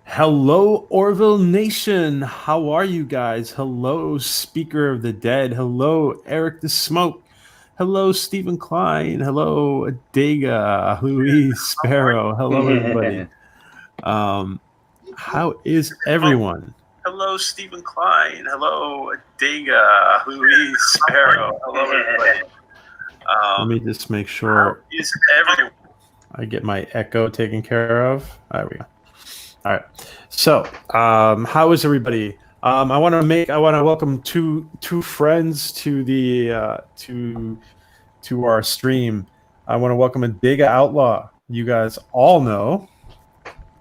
Hello, Orville Nation. How are you guys? Hello, Speaker of the Dead. Hello, Eric the Smoke. Hello, Stephen Klein. Hello, Adega, Louise Sparrow. Hello, everybody. Um, how is everyone? Hello, Stephen Klein. Hello, Adega, Louise Sparrow. Hello, everybody. Let me just make sure I get my echo taken care of. There we go. All right. So, how is everybody? I want to welcome two friends to the to our stream. I want to welcome Adega Outlaw. You guys all know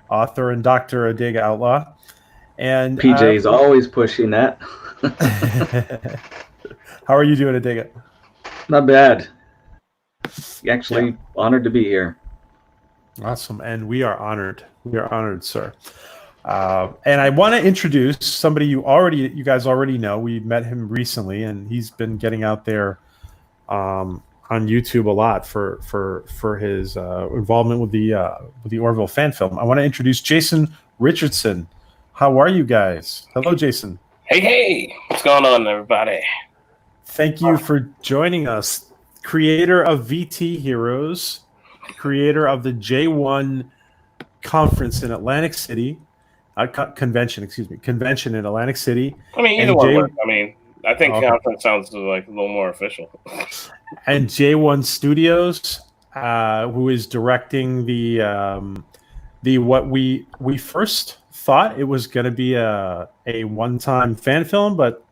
author and Dr. Adega Outlaw, and PJ's always pushing that. How are you doing, Adega? Not bad. Actually, honored to be here. Awesome, and we are honored. We are honored, sir. And I want to introduce somebody you guys already know. We met him recently, and he's been getting out there on YouTube a lot for his involvement with the Orville fan film. I want to introduce Jason Richardson. How are you guys? Hello, Jason. Hey, what's going on, everybody? Thank you for joining us. Creator of VT Heroes, creator of the J1 conference in Atlantic City. Convention in Atlantic City. I mean, either one works. I mean, I think conference sounds like a little more official. And J1 Studios, who is directing the what we first thought it was going to be a one-time fan film, but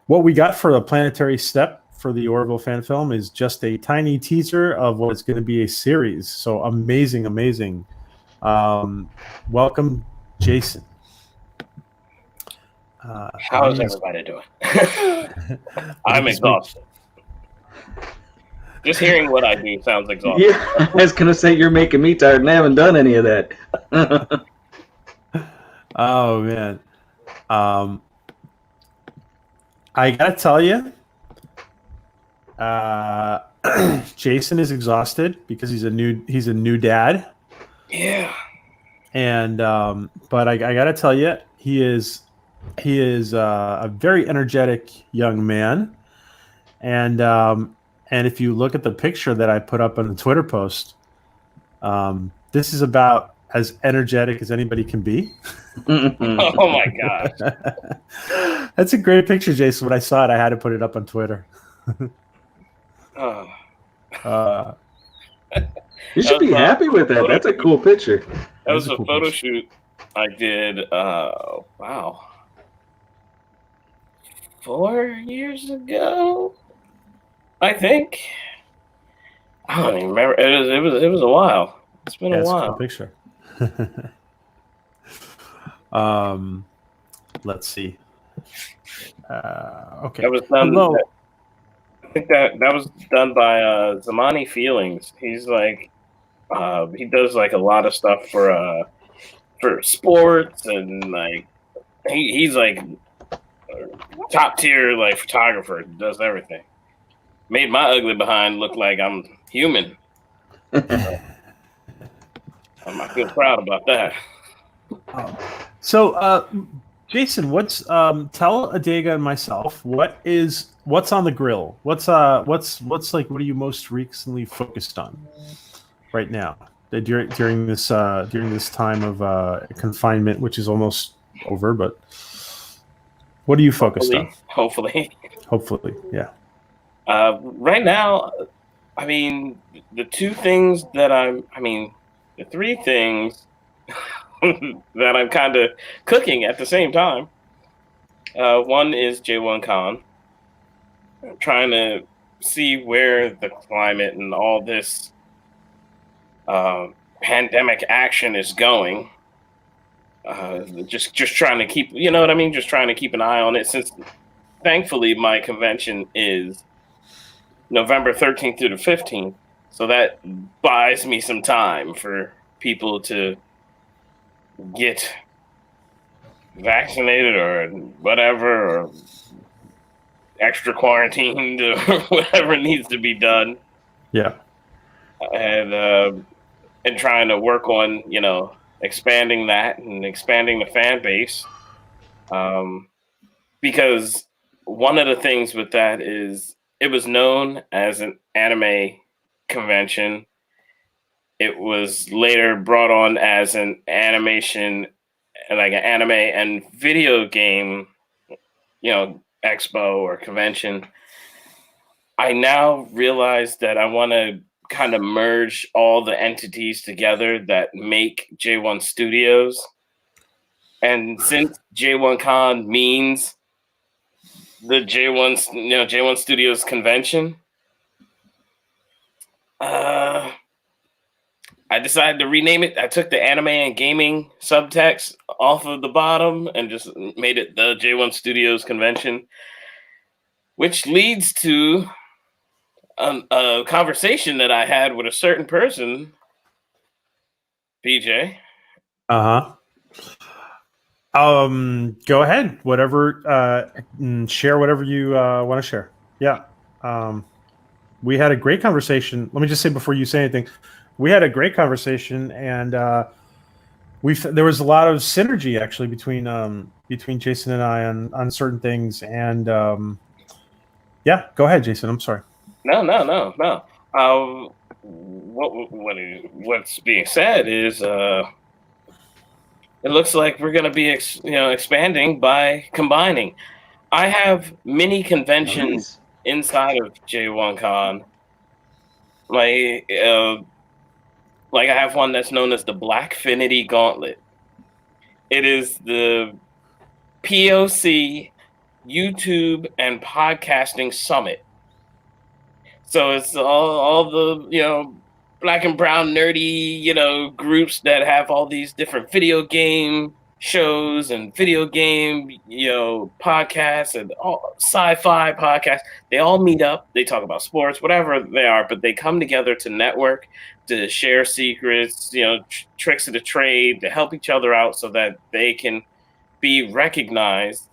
what we got for the Planetary Step for the Orville fan film is just a tiny teaser of what is going to be a series. So amazing. Welcome, Jason. How is everybody doing? I'm exhausted. Just hearing what I do sounds exhausting. Yeah, I was going to say you're making me tired, and I haven't done any of that. Oh, man. I got to tell you, Jason is exhausted because he's a new dad. Yeah. And but I got to tell you, he is a very energetic young man, and if you look at the picture that I put up on the Twitter post, this is about as energetic as anybody can be. Oh my gosh, that's a great picture, Jason. When I saw it, I had to put it up on Twitter. You should be happy with that. That's a cool picture. That was a photo shoot I did, 4 years ago, I think. I don't even remember. It was a while. It's been a while. It's a cool picture. Let's see. Okay. That was done. I think that was done by Zamani Feelings. He's like, he does like a lot of stuff for sports, and like he's like top tier like photographer. Does everything. Made my ugly behind look like I'm human. I feel proud about that. So, Jason, what's tell Adega and myself what's on the grill? What's like what are you most recently focused on right now during this time of confinement, which is almost over, but what are you focused on? Hopefully, yeah. Right now, I mean, the three things that I'm kind of cooking at the same time. One is J1 Con. I'm trying to see where the climate and all this pandemic action is going. Just trying to keep, you know what I mean? Just trying to keep an eye on it, since thankfully my convention is November 13th through the 15th. So that buys me some time for people to get vaccinated or whatever, or extra quarantined, or whatever needs to be done. Yeah. And trying to work on, expanding that and expanding the fan base. Because one of the things with that is it was known as an anime convention. It was later brought on as an animation, like an anime and video game, expo or convention. I now realize that I want to kind of merge all the entities together that make J1 Studios. And since J1 Con means the J1 Studios convention, I decided to rename it. I took the anime and gaming subtext off of the bottom and just made it the J1 Studios convention, which leads to a conversation that I had with a certain person, PJ. Go ahead. Whatever. Share whatever you want to share. Yeah. We had a great conversation. Let me just say before you say anything, we had a great conversation, and there was a lot of synergy actually between Jason and I on certain things. And yeah, go ahead, Jason. I'm sorry. No. What's being said is it looks like we're going to be expanding by combining. I have mini conventions inside of J1 Con. Like I have one that's known as the Black Finity Gauntlet. It is the POC, YouTube, and podcasting summit. So it's all the black and brown nerdy groups that have all these different video game shows and video game podcasts and all sci-fi podcasts. They all meet up, they talk about sports, whatever they are, but they come together to network, to share secrets, tricks of the trade, to help each other out so that they can be recognized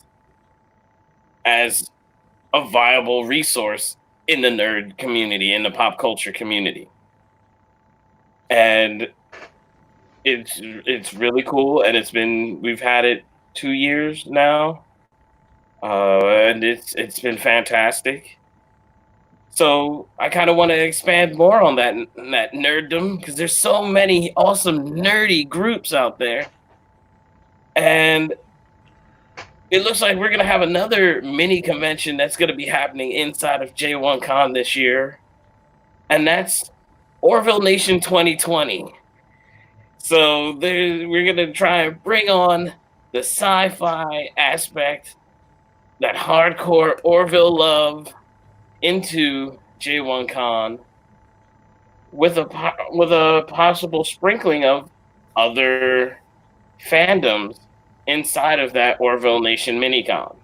as a viable resource in the nerd community, in the pop culture community. And it's really cool, and we've had it 2 years now, and it's been fantastic. So I kind of want to expand more on that nerddom, because there's so many awesome nerdy groups out there, and it looks like we're gonna have another mini convention that's gonna be happening inside of J1 Con this year, and that's Orville Nation 2020. So we're going to try and bring on the sci-fi aspect, that hardcore Orville love, into J1 Con with a possible sprinkling of other fandoms inside of that Orville Nation mini-con.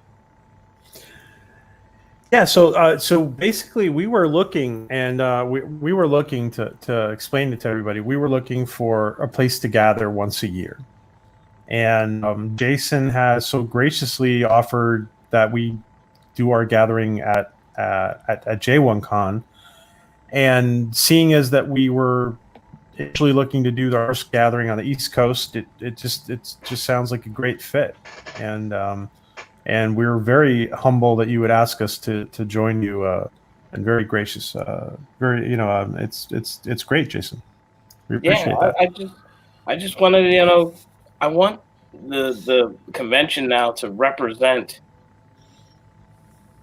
Yeah, so basically, we were looking, and we were looking to explain it to everybody. We were looking for a place to gather once a year, and Jason has so graciously offered that we do our gathering at J1 Con, and seeing as that we were actually looking to do our first gathering on the East Coast, it just sounds like a great fit, and we were very humble that you would ask us to join you, and very gracious. It's great, Jason. We appreciate that. I just wanted, I want the convention now to represent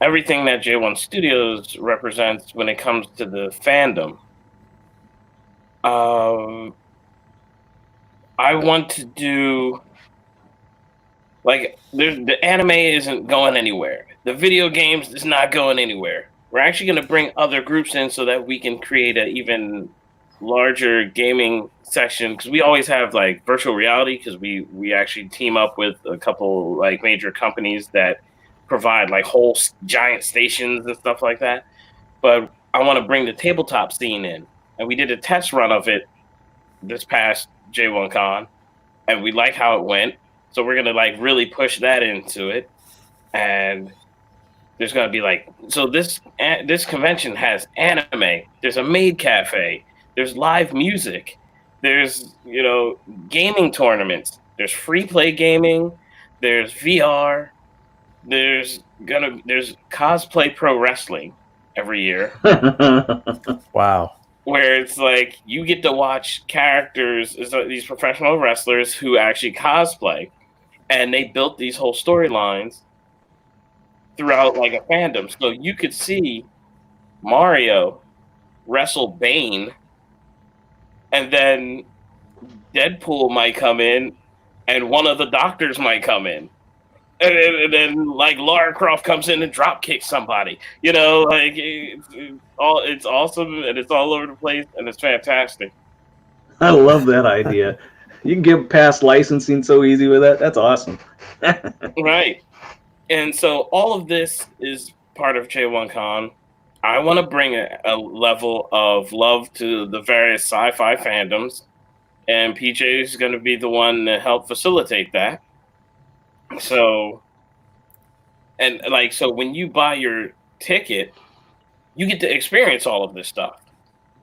everything that J1 Studios represents when it comes to the fandom. I want to do, like, the anime isn't going anywhere. The video games is not going anywhere. We're actually going to bring other groups in so that we can create an even larger gaming section, because we always have like virtual reality, because we actually team up with a couple like major companies that provide like whole giant stations and stuff like that. But I want to bring the tabletop scene in, and we did a test run of it this past J1 Con, and we like how it went. So we're gonna like really push that into it, and there's gonna be like, so this convention has anime. There's a maid cafe. There's live music. There's, gaming tournaments. There's free play gaming. There's VR. There's cosplay pro wrestling every year, Wow. where it's like you get to watch characters, these professional wrestlers who actually cosplay, and they built these whole storylines throughout like a fandom. So you could see Mario wrestle Bane, and then Deadpool might come in, and one of the doctors might come in. And then like Lara Croft comes in and drop kicks somebody. Like it's awesome, and it's all over the place, and it's fantastic. I love that idea. You can get past licensing so easy with that. That's awesome. Right. And so all of this is part of J1Con. I want to bring a level of love to the various sci-fi fandoms, and PJ is going to be the one to help facilitate that. So when you buy your ticket, you get to experience all of this stuff.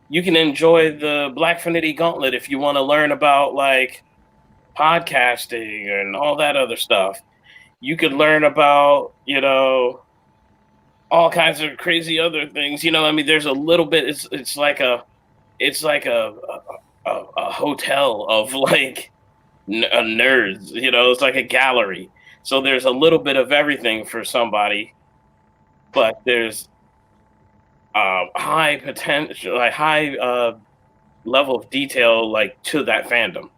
You can enjoy the Black Finity Gauntlet if you want to learn about like podcasting and all that other stuff. You could learn about, all kinds of crazy other things. There's a little bit. It's like a hotel of like nerds. It's like a gallery. So there's a little bit of everything for somebody, but there's high potential, like high level of detail, like to that fandom.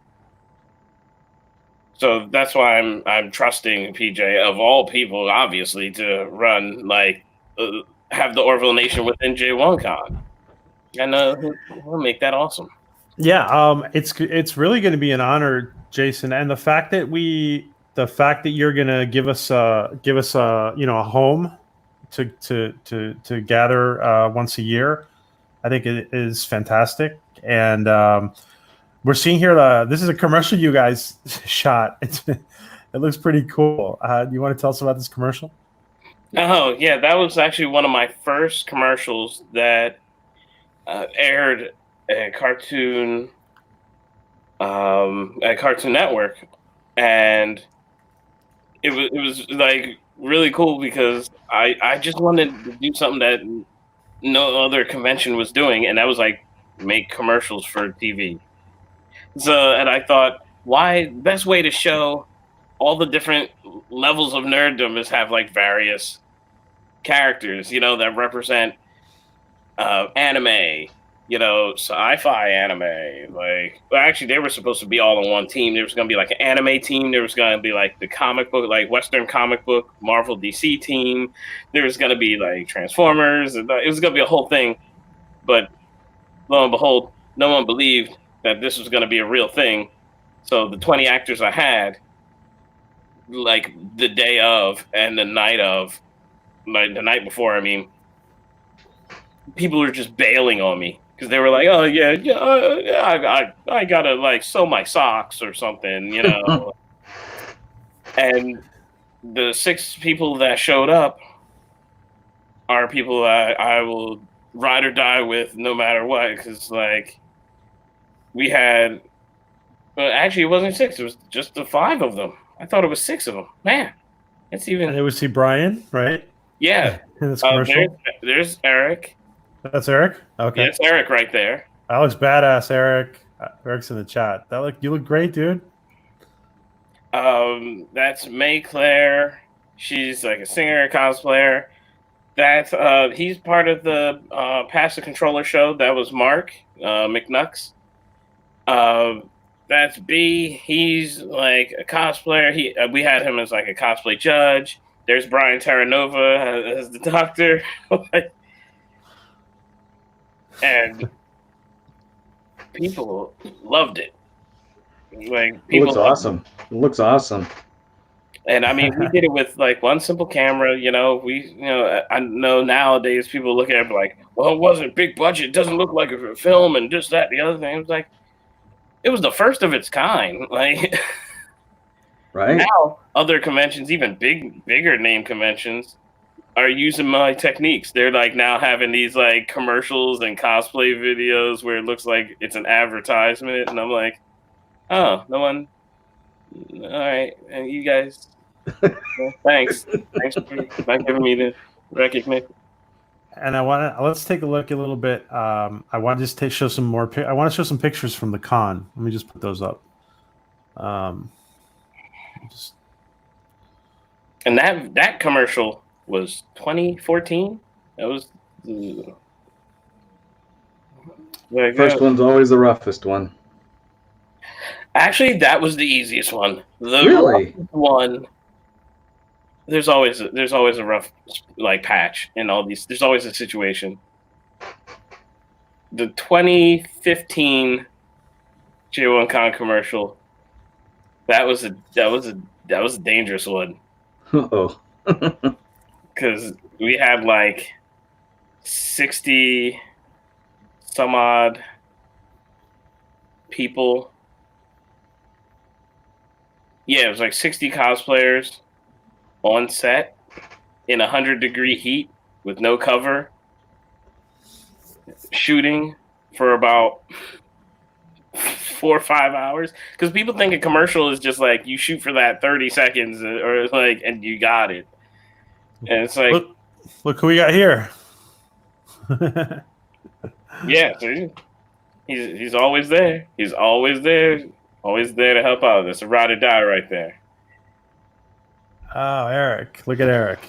So that's why I'm trusting PJ of all people, obviously, to run have the Orville Nation within J1Con, and we'll make that awesome. Yeah, it's really going to be an honor, Jason, and the fact that you're going to give us a home to gather once a year, I think it is fantastic. And we're seeing here this is a commercial you guys shot. It looks pretty cool. Do you want to tell us about this commercial? Oh yeah, that was actually one of my first commercials that aired at Cartoon Network, and it was like really cool because I just wanted to do something that no other convention was doing, and that was like make commercials for TV. So, and I thought, best way to show all the different levels of nerddom is have like various characters, that represent anime, sci-fi anime. Actually, they were supposed to be all on one team. There was going to be like an anime team. There was going to be like the comic book, like Western comic book, Marvel DC team. There was going to be like Transformers. It was going to be a whole thing. But lo and behold, no one believed that this was going to be a real thing. So the 20 actors I had, like the day of and the night of, like the night before, I mean, people were just bailing on me because they were like, "Oh yeah, I gotta like sew my socks or something," And the 6 people that showed up are people I will ride or die with no matter what. Because like we had, well, actually it wasn't 6; it was just the 5 of them. I thought it was 6 of them. Man, it's even. And it was Brian, right? Yeah. In this commercial. There's Eric. That's Eric? Okay. Yeah, it's Eric right there. That looks badass, Eric. Eric's in the chat. You look great, dude. That's May Claire. She's like a singer, cosplayer. That's he's part of the Pass the Controller show. That was Mark McNux. That's B. He's like a cosplayer. We had him as like a cosplay judge. There's Brian Terranova as the doctor. And people loved it. Like people, it looks awesome. It looks awesome. And I mean, we did it with like one simple camera. I know nowadays people look at it like, well, it wasn't big budget. It doesn't look like a film, and just that, the other thing. It was like, it was the first of its kind. Like, right now, other conventions, even bigger name conventions, are using my techniques. They're like now having these like commercials and cosplay videos where it looks like it's an advertisement, and I'm like, oh, no one. All right, and you guys, thanks for not giving me the recognition. And let's take a look a little bit. I want to just show some more. I want to show some pictures from the con. Let me just put those up. Just And that commercial was 2014. That was First one's always the roughest one. actually that was the easiest one. The Really? roughest one. There's always a rough like patch in all these. There's always a situation. The 2015 J1Con commercial. That was a dangerous one. Uh-oh. Because we had like 60 some odd people. Yeah, it was like 60 cosplayers on set in 100-degree heat with no cover, shooting for about 4 or 5 hours. Because people think a commercial is just like you shoot for that 30 seconds or like, and you got it. And it's like, look who we got here. yeah, see? He's always there. He's always there. Always there to help out. That's a ride or die right there. Oh, Eric. Look at Eric.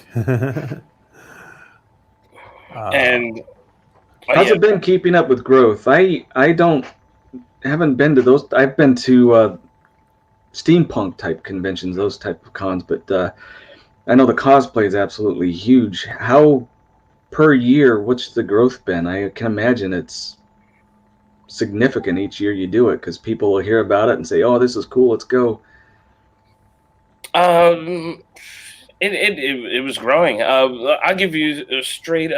And how's it been keeping up with growth? I haven't been to those. I've been to steampunk type conventions, those type of cons, but I know the cosplay is absolutely huge. How per year, what's the growth been? I can imagine it's significant each year you do it because people will hear about it and say, "Oh, this is cool. Let's go." It was growing. I'll give you a straight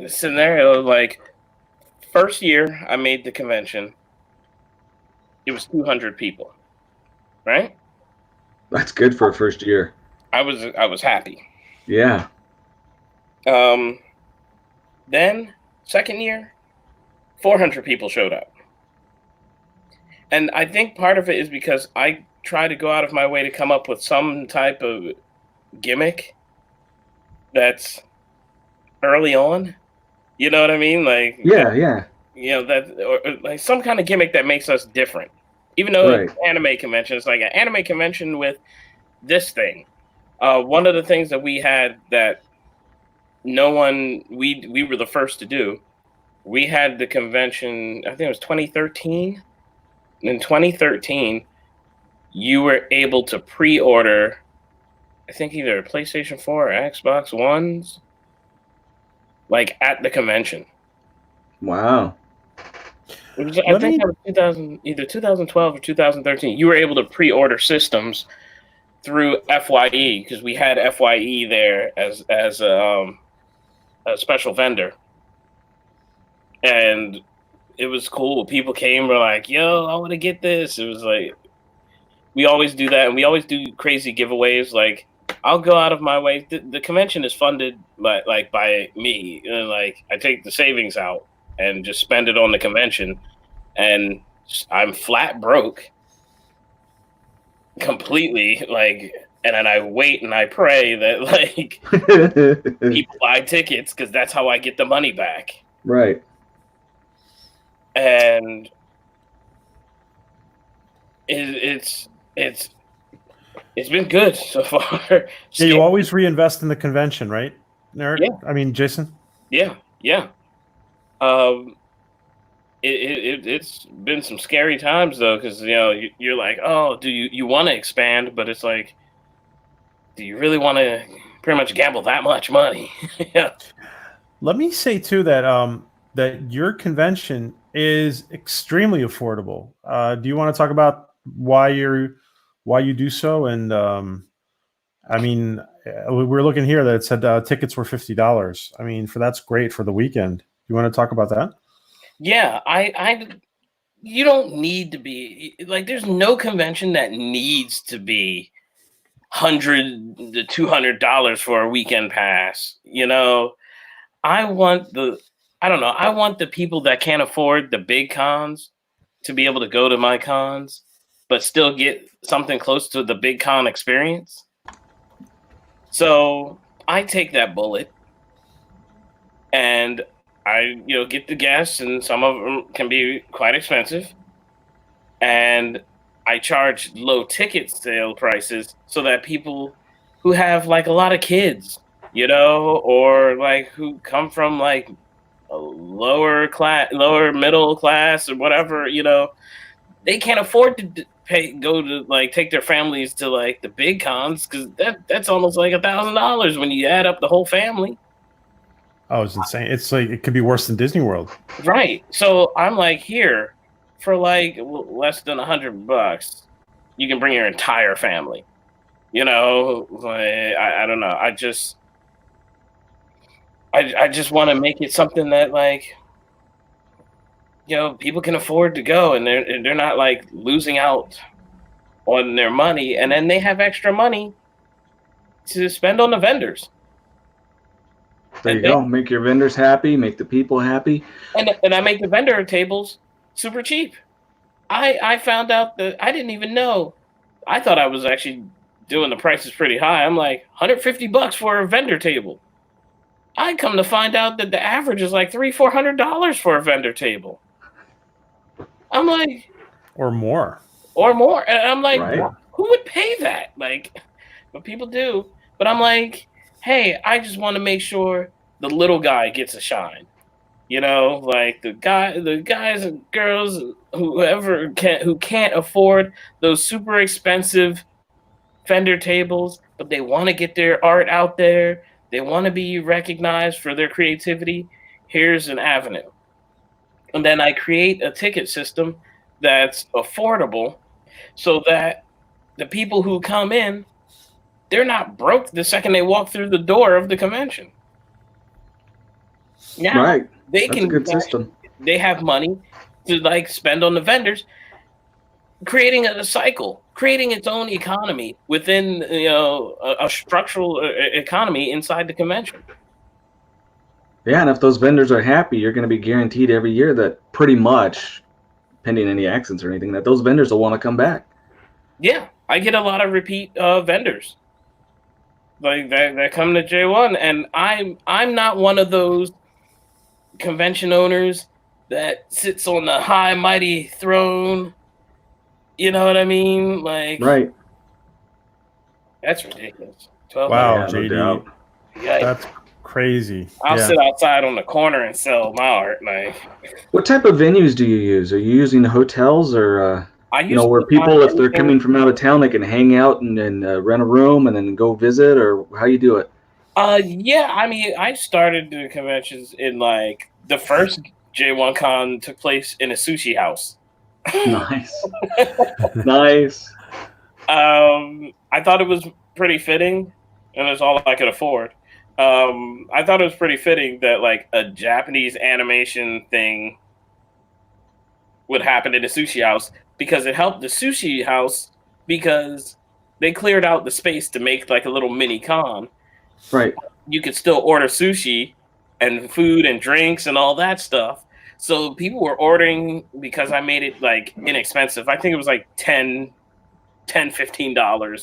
scenario. Like, first year I made the convention, it was 200 people, right? That's good for a first year. I was happy. Yeah. Then second year, 400 people showed up, and I think part of it is because I try to go out of my way to come up with some type of gimmick that's early on. You know what I mean? Like, yeah. You know, that, or like some kind of gimmick that makes us different. Even though Right. it's an anime convention, it's like an anime convention with this thing. One of the things that we had that no one, we were the first to do. We had the convention, I think it was 2013. In 2013, you were able to pre-order, I think either PlayStation 4 or Xbox Ones, like at the convention. Wow. I think that was 2000, either 2012 or 2013. You were able to pre-order systems through FYE because we had FYE there as a special vendor, and it was cool. People came, were like, "Yo, I want to get this." It was like we always do that, and we always do crazy giveaways. Like, I'll go out of my way. The convention is funded by me, and like I take the savings out and just spend it on the convention, and I'm flat broke completely, like, and then I wait and I pray that like people buy tickets because that's how I get the money back. Right. And it's been good so far. Yeah, you always reinvest in the convention, right, Eric? Yeah. I mean, Jason? Yeah. It's been some scary times though, because you know you're like, oh, do you want to expand? But it's like, do you really want to pretty much gamble that much money? Yeah. Let me say too that that your convention is extremely affordable. Do you want to talk about why you do so? And I mean, we're looking here that it said tickets were $50. I mean, that's great for the weekend. You want to talk about that? Yeah, you don't need to be like, there's no convention that needs to be $100 to $200 for a weekend pass. I want the people that can't afford the big cons to be able to go to my cons, but still get something close to the big con experience. So I take that bullet and I, get the guests, and some of them can be quite expensive. And I charge low ticket sale prices so that people who have like a lot of kids, or like who come from like a lower middle class or whatever, they can't afford to take their families to like the big cons, because that's almost like $1,000 when you add up the whole family. Oh, it's insane. It's like it could be worse than Disney World. Right. So I'm like, here, for like less than $100, you can bring your entire family. I don't know. I just want to make it something that like, people can afford to go, and they're not like losing out on their money, and then they have extra money to spend on the vendors. There you go. Make your vendors happy. Make the people happy. And I make the vendor tables super cheap. I found out that I didn't even know. I thought I was actually doing the prices pretty high. I'm like, $150 for a vendor table. I come to find out that the average is like $300-400 for a vendor table. I'm like, or more. And I'm like, right. Who would pay that? Like, but people do. But I'm like, hey, I just want to make sure the little guy gets a shine. Like the guys and girls, who can't afford those super expensive vendor tables, but they want to get their art out there. They want to be recognized for their creativity. Here's an avenue. And then I create a ticket system that's affordable so that the people who come in, they're not broke the second they walk through the door of the convention. Now, right. That's a good system. They have money to like spend on the vendors, creating a cycle, creating its own economy within a structural economy inside the convention. Yeah, and if those vendors are happy, you're going to be guaranteed every year that pretty much, pending any accidents or anything, that those vendors will want to come back. Yeah, I get a lot of repeat vendors like that come to J1, and I'm not one of those convention owners that sits on the high mighty throne. You know what I mean? Like, right. That's ridiculous. Wow, yeah, JD, no that's crazy. I'll sit outside on the corner and sell my art. Like, what type of venues do you use? Are you using hotels or where people, if they're coming from out of town, they can hang out and rent a room and then go visit, or how you do it? Yeah, I mean, I started doing conventions in like the first J1 Con took place in a sushi house. Nice. Nice. I thought it was pretty fitting, and it's all I could afford. I thought it was pretty fitting that like a Japanese animation thing would happen in a sushi house, because it helped the sushi house because they cleared out the space to make like a little mini con. Right. You could still order sushi and food and drinks and all that stuff. So people were ordering because I made it like inexpensive. I think it was like $15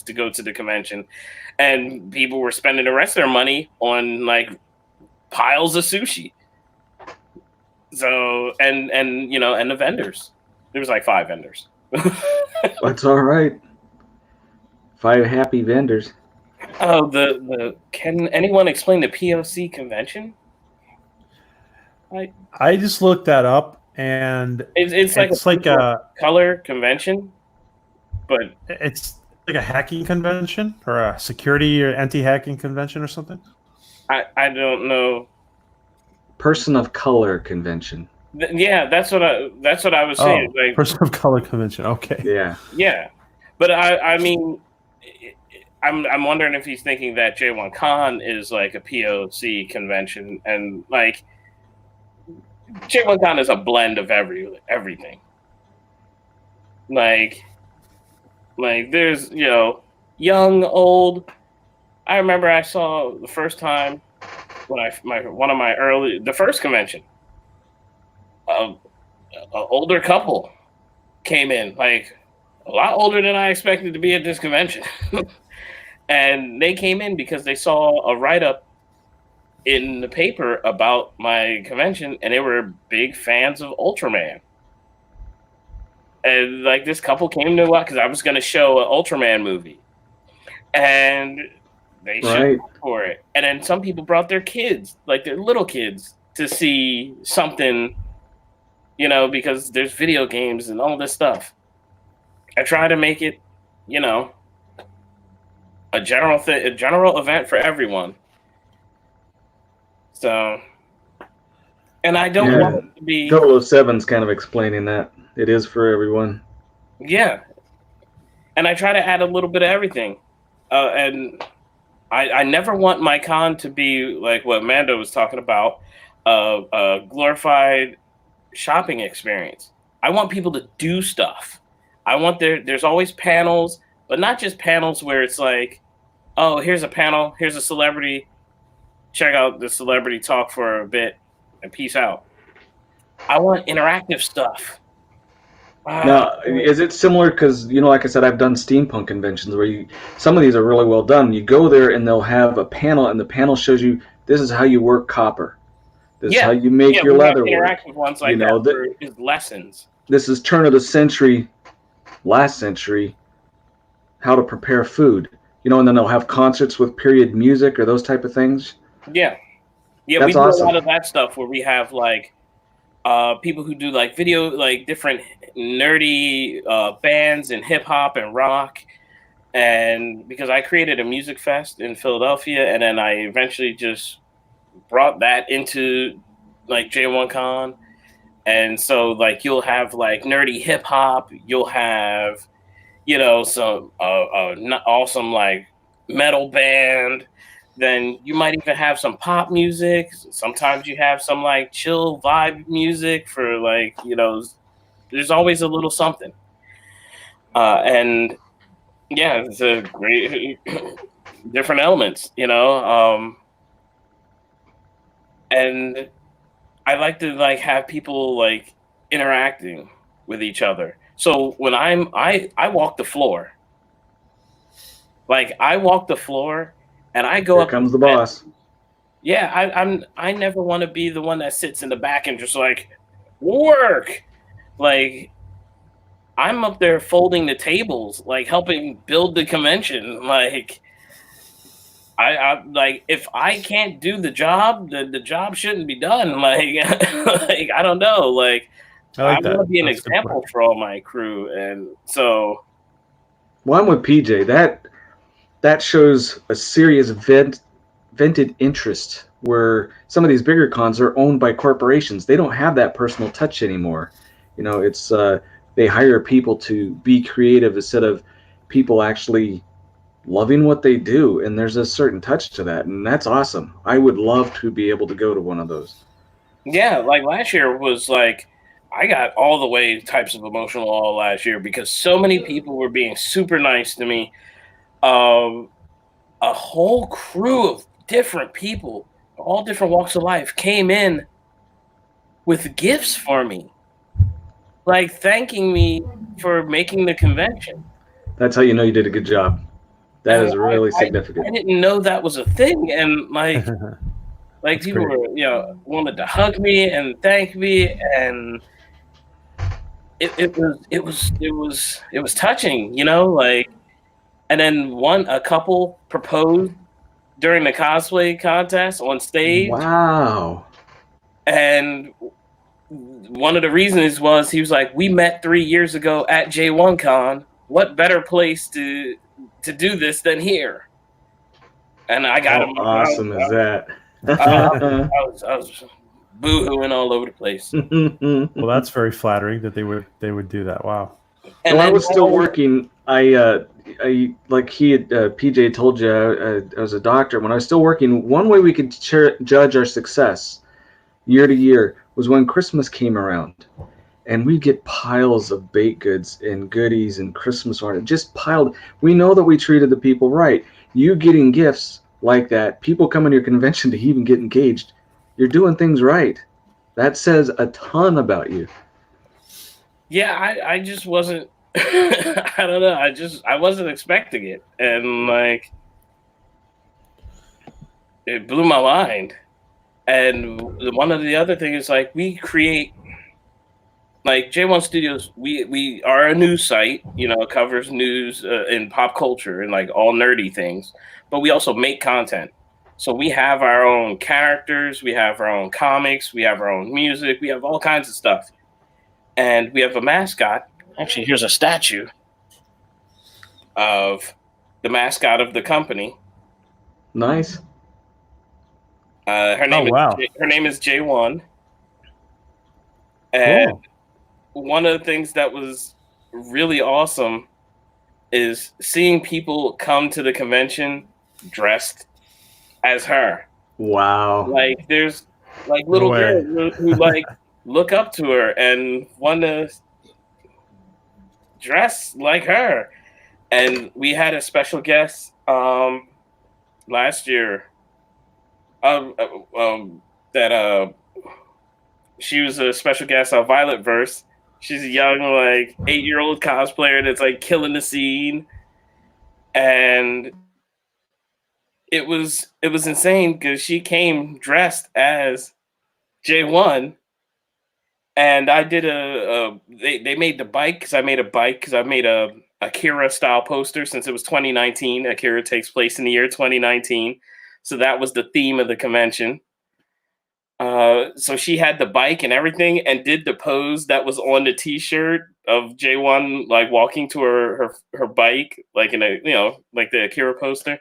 to go to the convention, and people were spending the rest of their money on like piles of sushi. So and the vendors, there was like 5 vendors. That's all right. 5 happy vendors. Oh, can anyone explain the POC convention? I just looked that up, and it's like a color convention, but it's like a hacking convention or a security or anti-hacking convention or something. I don't know. Person of color convention. Yeah, that's what I was saying. Oh, like, person of color convention. Okay. Yeah. But I mean, I'm wondering if he's thinking that J1 Con is like a POC convention, and like J1 Con is a blend of everything. Like there's young, old. I remember I saw the first time when the first convention. An older couple came in, like a lot older than I expected to be at this convention. And they came in because they saw a write-up in the paper about my convention, and they were big fans of Ultraman. And like this couple came to watch because I was going to show an Ultraman movie, and they showed up for it. And then some people brought their kids, like their little kids, to see something, you know, because there's video games and all this stuff. I try to make it, you know, a general event for everyone. So, and I don't want it to be 007's kind of explaining that it is for everyone. Yeah, and I try to add a little bit of everything, and I never want my con to be like what Mando was talking about, a glorified shopping experience. I want people to do stuff. I want there's always panels, but not just panels where it's like, oh, here's a panel, here's a celebrity, check out the celebrity talk for a bit, and peace out. I want interactive stuff. Now, is it similar? Because, you know, like I said, I've done steampunk conventions where some of these are really well done. You go there and they'll have a panel, and the panel shows you this is how you work copper. This is how you make your leather work. Interactive ones like that for lessons. This is turn of the century, last century, how to prepare food. You know, and then they'll have concerts with period music or those type of things. Yeah, that's we do awesome. a lot of that stuff where we have like people who do like video, like different nerdy bands and hip hop and rock. And because I created a music fest in Philadelphia, and then I eventually just brought that into like J1Con. And so like you'll have like nerdy hip hop, you'll have, you know, some awesome like metal band. Then you might even have some pop music. Sometimes you have some like chill vibe music for like, you know, there's always a little something. And yeah, it's a great different elements, you know. And I like to like have people like interacting with each other. So when I walk the floor. Like I walk the floor and I go Here up. Comes the boss. Yeah, I never want to be the one that sits in the back and just like work. Like I'm up there folding the tables, like helping build the convention. Like I like if I can't do the job, the job shouldn't be done. Like, like I don't know. Like I want to be an example for all my crew, and so. Well, I'm with PJ. That shows a serious vented interest where some of these bigger cons are owned by corporations. They don't have that personal touch anymore. You know, it's they hire people to be creative instead of people actually loving what they do, and there's a certain touch to that, and that's awesome. I would love to be able to go to one of those. Yeah, like last year was like I got all the way types of emotional all last year because so many people were being super nice to me. A whole crew of different people, all different walks of life, came in with gifts for me, like thanking me for making the convention. That's how you know you did a good job. That is really significant. I didn't know that was a thing, and like, like people were, you know, wanted to hug me and thank me, and it was touching, you know, like. And then a couple proposed during the cosplay contest on stage. Wow. And one of the reasons was he was like, we met 3 years ago at J1Con. What better place to do this than here? And I got him. How awesome is that? I was boo-hooing all over the place. Well, that's very flattering that they would do that. Wow. And I was still working. I like he had PJ told you I was a doctor. When I was still working, one way we could judge our success year to year was when Christmas came around, and we get piles of baked goods and goodies and Christmas ornaments just piled. We know that we treated the people right. You getting gifts like that, people coming to your convention to even get engaged, you're doing things right. That says a ton about you. Yeah, I just wasn't. I don't know. I wasn't expecting it, and like it blew my mind. And one of the other things is like we create like J1 Studios. We are a news site. You know, it covers news and pop culture and like all nerdy things. But we also make content. So we have our own characters. We have our own comics. We have our own music. We have all kinds of stuff. And we have a mascot. Actually, here's a statue of the mascot of the company. Nice. Her name is J1. And Cool. one of the things that was really awesome is seeing people come to the convention dressed as her. Wow. Like there's like little girls who like look up to her and want to dress like her. And we had a special guest last year that she was a special guest on Violet Verse. She's a young, like 8-year-old cosplayer that's like killing the scene, and it was insane because she came dressed as J1, and I did they made the bike because I made a bike because I made a Akira style poster since it was 2019. Akira takes place in the year 2019, so that was the theme of the convention. So she had the bike and everything and did the pose that was on the t-shirt of J1 like walking to her bike like in a like the Akira poster.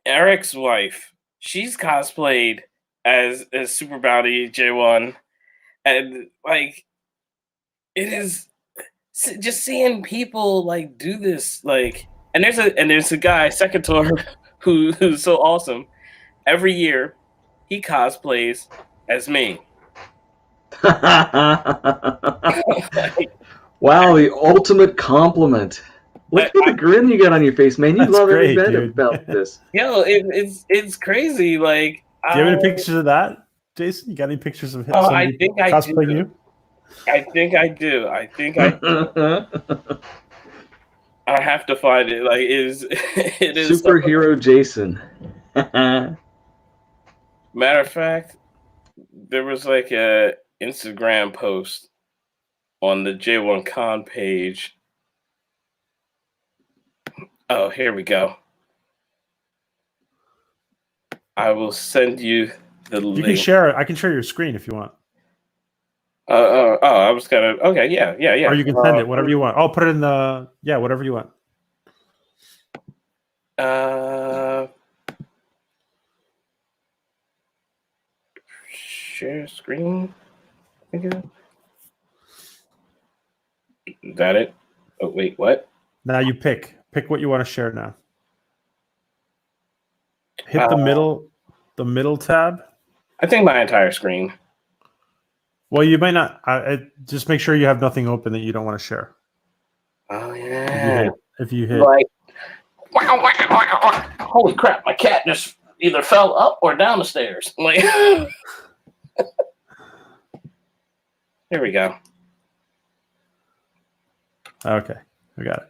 Eric's wife, she's cosplayed as Super Bounty J1, and like it is just seeing people like do this like and there's a guy Secator who's so awesome. Every year he cosplays as me. Wow, the ultimate compliment. Look at the grin you got on your face, man. You love every bit about this. It's crazy. Like, do you have any pictures of that, Jason? You got any pictures of him? I think I cosplaying do. You? I think I do. I have to find it. Like, it is superhero Jason. Matter of fact, there was like a Instagram post on the J1 Con page. Oh, here we go. I will send you the link. You can share it. I can share your screen if you want. I was gonna. Okay, yeah. Or you can send it, whatever you want. I'll put it in the whatever you want. Share screen. Is that it? Oh wait, what? Now you pick what you want to share now. Hit the middle tab. I think my entire screen. Well, you might not. Just make sure you have nothing open that you don't want to share. Oh yeah. If you hit like, wow, holy crap! My cat just either fell up or down the stairs. Like, here we go. Okay, I got it.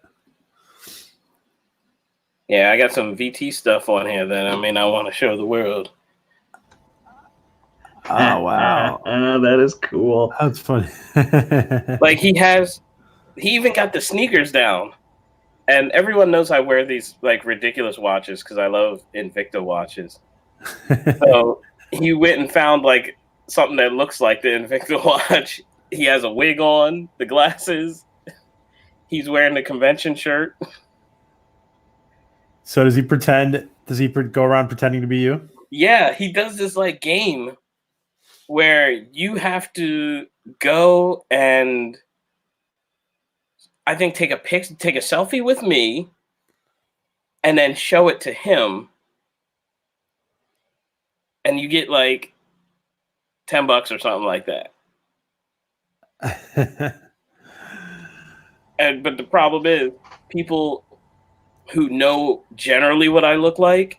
Yeah, I got some VT stuff on here that I may not want to show the world. Oh wow, that is cool. That's funny. Like he even got the sneakers down, and everyone knows I wear these like ridiculous watches because I love Invicta watches. So he went and found like something that looks like the Invicta watch. He has a wig on, the glasses. He's wearing the convention shirt. So does he pretend? Does he go around pretending to be you? Yeah, he does this like game where you have to go and I think take a selfie with me and then show it to him. And you get like $10 or something like that. But the problem is, people who know generally what I look like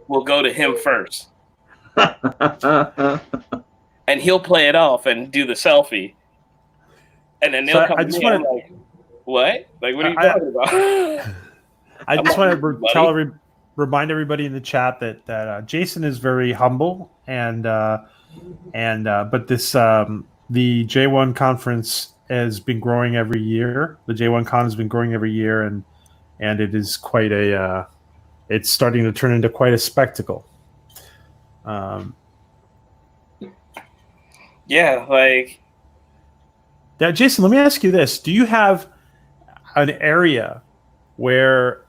will go to him first. And he'll play it off and do the selfie. And then they'll come to me and I'm like, what? Like, what are you talking about? I just want to remind everybody in the chat that Jason is very humble but this the J1 conference has been growing every year. The J1 Con has been growing every year, and it is quite it's starting to turn into quite a spectacle. Yeah, like. Now, Jason, let me ask you this: do you have an area where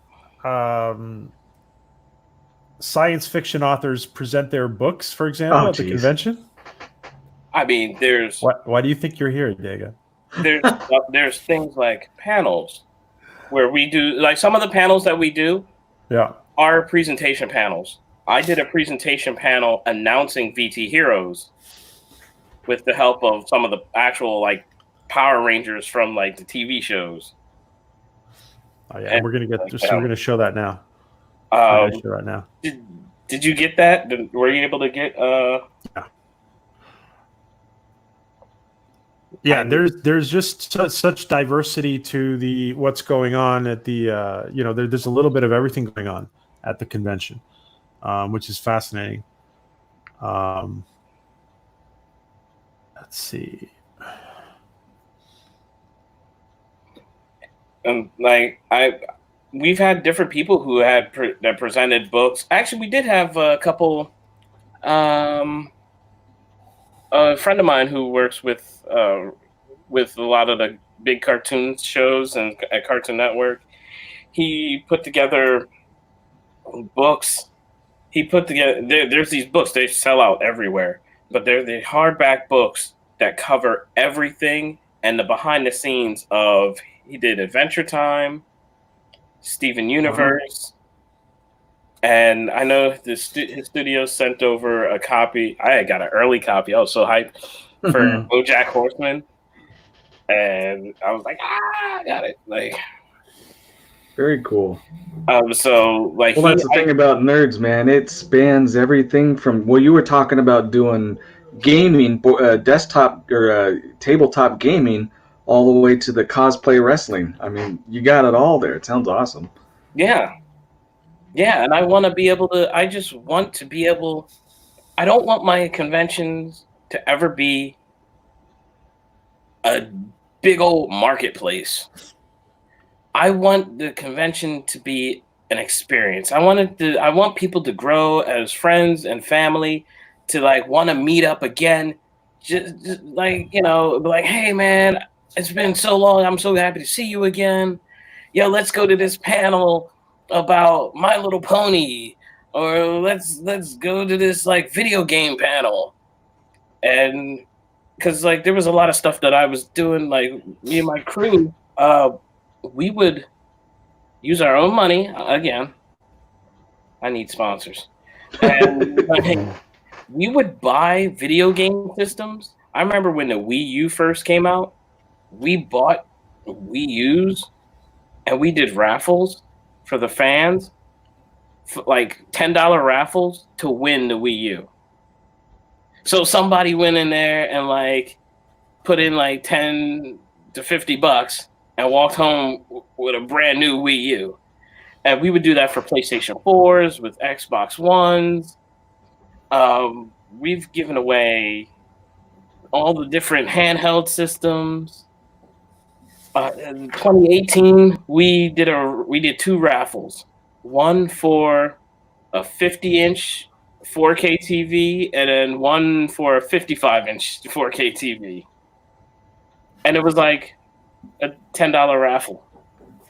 science fiction authors present their books, for example, at the convention? I mean, there's. Why do you think you're here, Dega? There's things like panels where we do, like some of the panels that we do are presentation panels. I did a presentation panel announcing VT Heroes with the help of some of the actual like Power Rangers from like the TV shows. Oh yeah, and we're gonna show that now. Show that now. Did you get that? Were you able to get? Yeah, there's just such diversity to what's going on at the there's a little bit of everything going on at the convention, which is fascinating. Let's see. We've had different people who had that presented books. Actually, we did have a couple. A friend of mine who works with a lot of the big cartoon shows and at Cartoon Network, he put together books. There's these books, they sell out everywhere, but they're the hardback books that cover everything and the behind the scenes of. He did Adventure Time, Steven Universe, and I know his studio sent over a copy. I got an early copy. I was so hyped for BoJack Horseman, and I was like, I got it. Like, very cool. So like, well, that's the thing about nerds, man. It spans everything from you were talking about doing gaming, desktop or tabletop gaming, all the way to the cosplay wrestling. I mean, you got it all there. It sounds awesome. Yeah. Yeah, and I want to be able to. I just want to be able. I don't want my conventions to ever be a big old marketplace. I want the convention to be an experience. I want people to grow as friends and family, to like want to meet up again. Just like, be like, hey man, it's been so long. I'm so happy to see you again. Yo, let's go to this panel about My Little Pony, or let's go to this like video game panel. And because like there was a lot of stuff that I was doing, like me and my crew, we would use our own money. Again, I need sponsors. And we would buy video game systems. I remember when the Wii U first came out, we bought Wii U's and we did raffles for the fans, like $10 raffles to win the Wii U. So somebody went in there and like put in like $10 to $50 and walked home with a brand new Wii U. And we would do that for PlayStation 4s, with Xbox Ones. We've given away all the different handheld systems. In 2018, we did two raffles. One for a 50-inch 4K TV, and then one for a 55-inch 4K TV. And it was like a $10 raffle.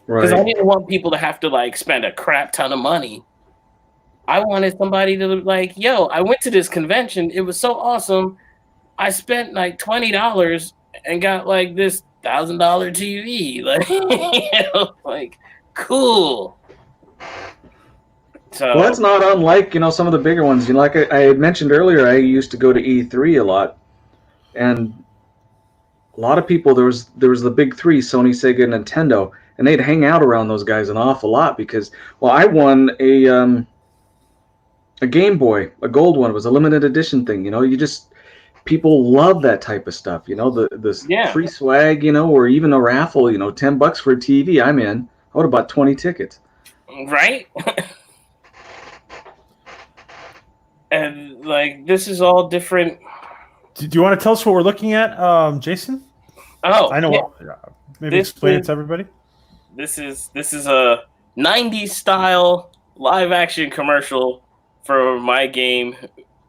Because I didn't want people to have to like spend a crap ton of money. I wanted somebody to like, yo, I went to this convention. It was so awesome. I spent like $20 and got like this $1,000 TV. Like, like cool. So, well, that's not unlike, some of the bigger ones. Like I had mentioned earlier, I used to go to E3 a lot. And a lot of people, there was the big three, Sony, Sega, and Nintendo, and they'd hang out around those guys an awful lot because, well, I won a Game Boy, a gold one. It was a limited edition thing. People love that type of stuff. The free swag, or even a raffle. $10 for a TV. I'm in. I would have bought 20 tickets. Right. And like this is all different. Do you want to tell us what we're looking at, Jason? Oh, I know. Yeah. Maybe explain it to everybody. This is a 90s style live action commercial for my game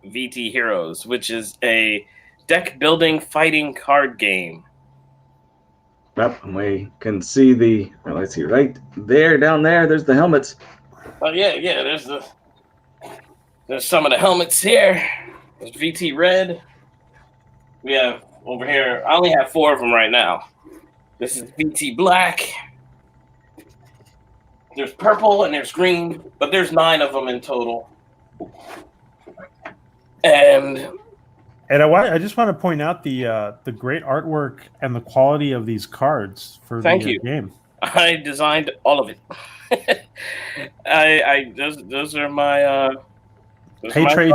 VT Heroes, which is a deck building fighting card game. Yep, and we can see let's see, right there, down there, there's the helmets. Oh yeah, there's some of the helmets here. There's VT Red. We have over here, I only have 4 of them right now. This is VT Black. There's purple and there's green, but there's 9 of them in total. And I just want to point out the great artwork and the quality of these cards for the game. I designed all of it. Those are my. Hey Trey,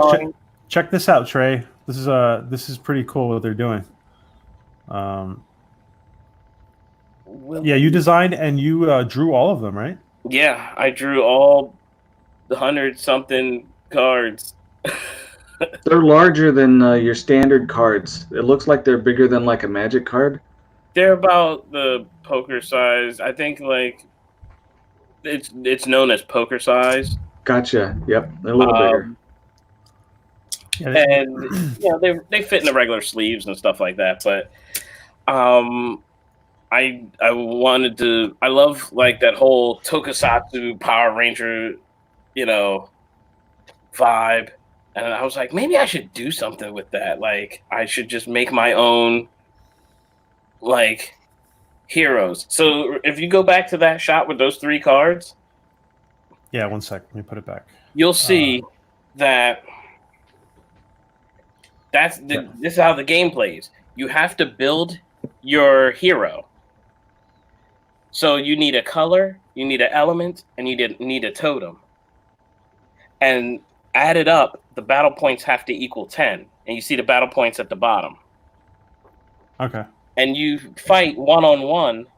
check this out, Trey. This is pretty cool what they're doing. Yeah, you designed and you drew all of them, right? Yeah, I drew all the 100-something cards. They're larger than your standard cards. It looks like they're bigger than like a Magic card. They're about the poker size. I think like it's known as poker size. Gotcha. Yep, they're a little bigger. And they fit in the regular sleeves and stuff like that. But I wanted to. I love like that whole Tokusatsu Power Ranger, vibe. And I was like, maybe I should do something with that. Like, I should just make my own, like, heroes. So if you go back to that shot with those 3 cards. Yeah, 1 sec. Let me put it back. You'll see that this is how the game plays. You have to build your hero. So you need a color, you need an element, and you need a totem. And added up, the battle points have to equal 10. And you see the battle points at the bottom. Okay. And you fight one-on-one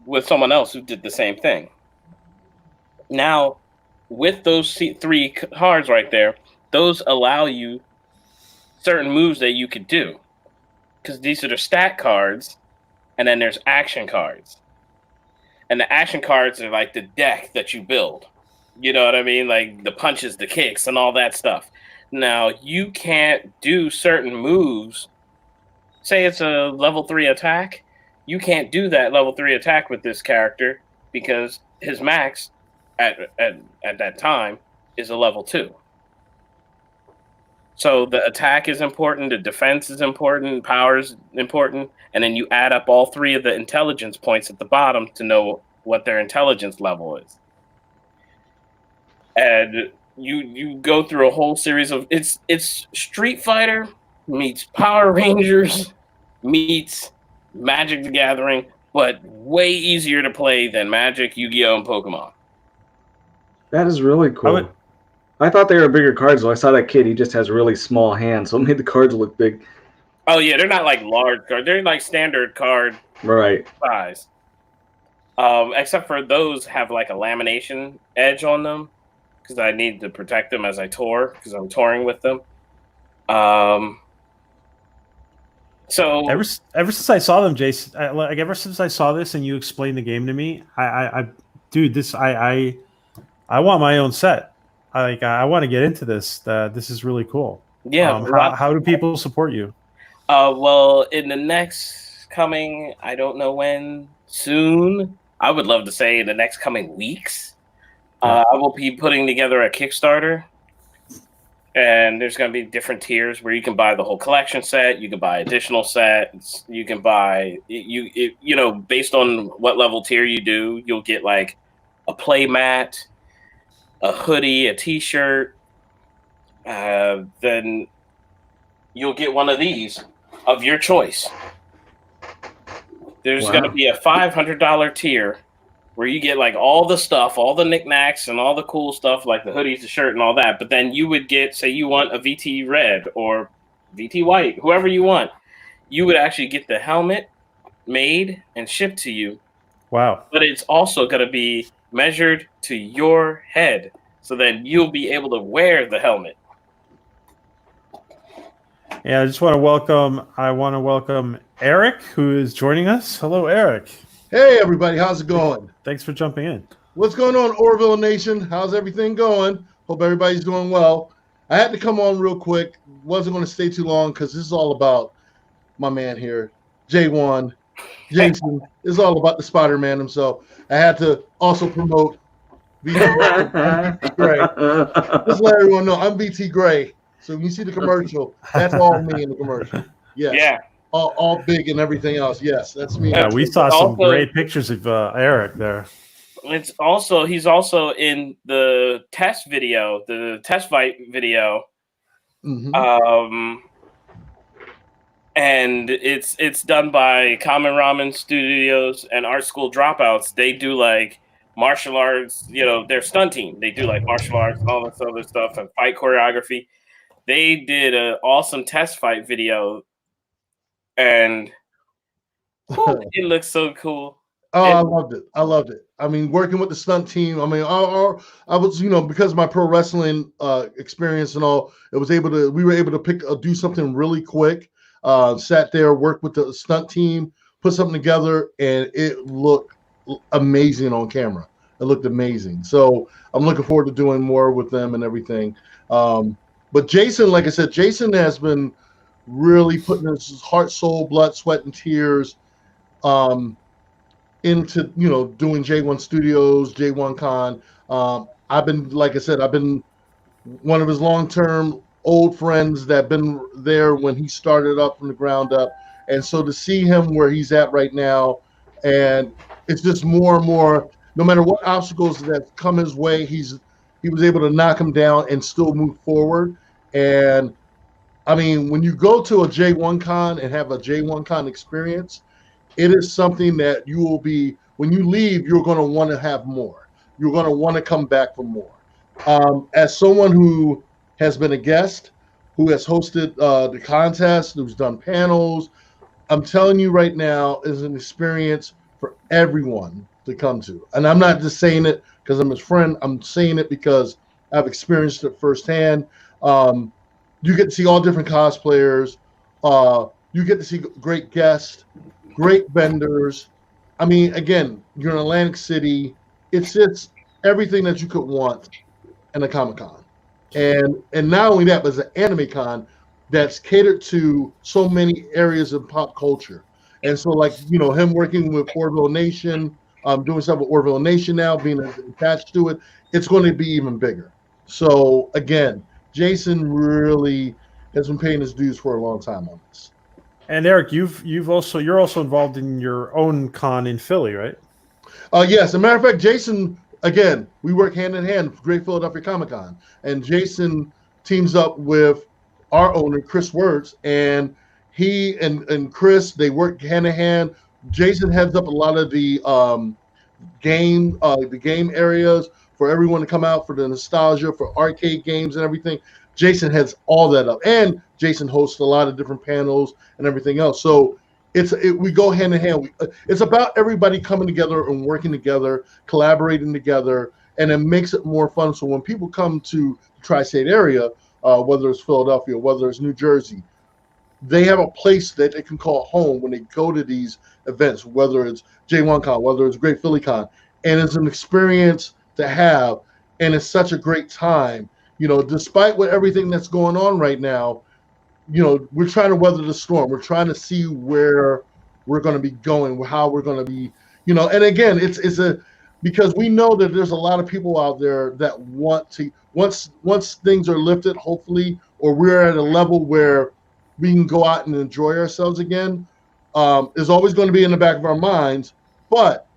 with someone else who did the same thing. Now, with those 3 cards right there, those allow you certain moves that you could do. Because these are the stat cards, and then there's action cards. And the action cards are like the deck that you build. You know what I mean? Like the punches, the kicks, and all that stuff. Now, you can't do certain moves. Say it's a level 3 attack. You can't do that level 3 attack with this character because his max at that time is a level 2. So the attack is important, the defense is important, power is important, and then you add up all 3 of the intelligence points at the bottom to know what their intelligence level is. And you go through a whole series of it's Street Fighter meets Power Rangers meets Magic the Gathering, but way easier to play than Magic, Yu-Gi-Oh, and Pokemon. That is really cool. I thought they were bigger cards, though. I saw that kid. He just has really small hands, so it made the cards look big. Oh, yeah. They're not like large cards. They're like standard card size. Except for those have like a lamination edge on them because I need to protect them as I tour because I'm touring with them. So ever since I saw them, Jason, ever since I saw this and you explained the game to me, I want my own set. I want to get into this. This is really cool. Yeah. How do people support you? Well, in the next coming, I don't know when, soon. I would love to say in the next coming weeks. I will be putting together a Kickstarter. And there's going to be different tiers where you can buy the whole collection set. You can buy additional sets. You can buy, based on what level tier you do, you'll get like a play mat, a hoodie, a t-shirt. Then you'll get one of these of your choice. There's going to be a $500 tier where you get like all the stuff, all the knickknacks and all the cool stuff like the hoodies, the shirt and all that. But then you would get, say you want a VT red or VT white, whoever you want, you would actually get the helmet made and shipped to you. Wow. But it's also going to be measured to your head so that you'll be able to wear the helmet. Yeah, I want to welcome Eric, who is joining us. Hello, Eric. Hey, everybody. How's it going? Thanks for jumping in. What's going on, Orville Nation? How's everything going? Hope everybody's doing well. I had to come on real quick. Wasn't going to stay too long because this is all about my man here, J1. Jason. It's all about the Spider-Man himself. I had to also promote VT Gray. Just let everyone know I'm VT Gray. So when you see the commercial, that's all me in the commercial. Yes. Yeah. All big and everything else. Yes, that's me. Yeah, we saw some great pictures of Eric there. He's also in the test video, the test fight video. Mm-hmm. And it's done by Common Ramen Studios and Art School Dropouts. They do like martial arts, their stunt team. They do like martial arts and all this other stuff and fight choreography. They did an awesome test fight video, and it looks so cool. Oh, I loved it. I mean, working with the stunt team. I mean, I was, because of my pro wrestling experience and all, we were able to do something really quick. Sat there, worked with the stunt team, put something together, and it looked amazing on camera. It looked amazing. So I'm looking forward to doing more with them and everything. But Jason, like I said, Jason has been really putting his heart, soul, blood, sweat, and tears into, doing J1 Studios, J1 Con. I've been one of his long-term old friends that been there when he started up from the ground up. And so to see him where he's at right now, and it's just more and more, no matter what obstacles that come his way, he was able to knock him down and still move forward. And I mean, when you go to a J1 Con and have a J1 Con experience, it is something that you will be, when you leave, you're going to want to have more. You're going to want to come back for more. As someone who has been a guest, who has hosted the contest, who's done panels, I'm telling you right now, is an experience for everyone to come to. And I'm not just saying it because I'm his friend. I'm saying it because I've experienced it firsthand. You get to see all different cosplayers. You get to see great guests, great vendors. I mean, again, you're in Atlantic City. It's just everything that you could want in a Comic-Con. And not only that, but it's an anime con that's catered to so many areas of pop culture. And so, like, him working with Orville Nation, doing stuff with Orville Nation now, being attached to it, it's going to be even bigger. So, again, Jason really has been paying his dues for a long time on this. And Eric, you're also involved in your own con in Philly, right? Yes. As a matter of fact, Jason, again, we work hand in hand with Great Philadelphia Comic Con, and Jason teams up with our owner, Chris Wertz, and he and Chris, they work hand in hand. Jason heads up a lot of the game areas for everyone to come out for the nostalgia, for arcade games and everything. Jason heads all that up, and Jason hosts a lot of different panels and everything else. So we go hand in hand. It's about everybody coming together and working together, collaborating together, and it makes it more fun. So when people come to the tri-state area, whether it's Philadelphia, whether it's New Jersey, they have a place that they can call home when they go to these events, whether it's J1 Con, whether it's Great Philly Con, and it's an experience to have, and it's such a great time. Despite everything that's going on right now, we're trying to weather the storm. We're trying to see where we're going to be going, how we're going to be, and again, it's because we know that there's a lot of people out there that want to, once things are lifted, hopefully, or we're at a level where we can go out and enjoy ourselves again, is always going to be in the back of our minds. But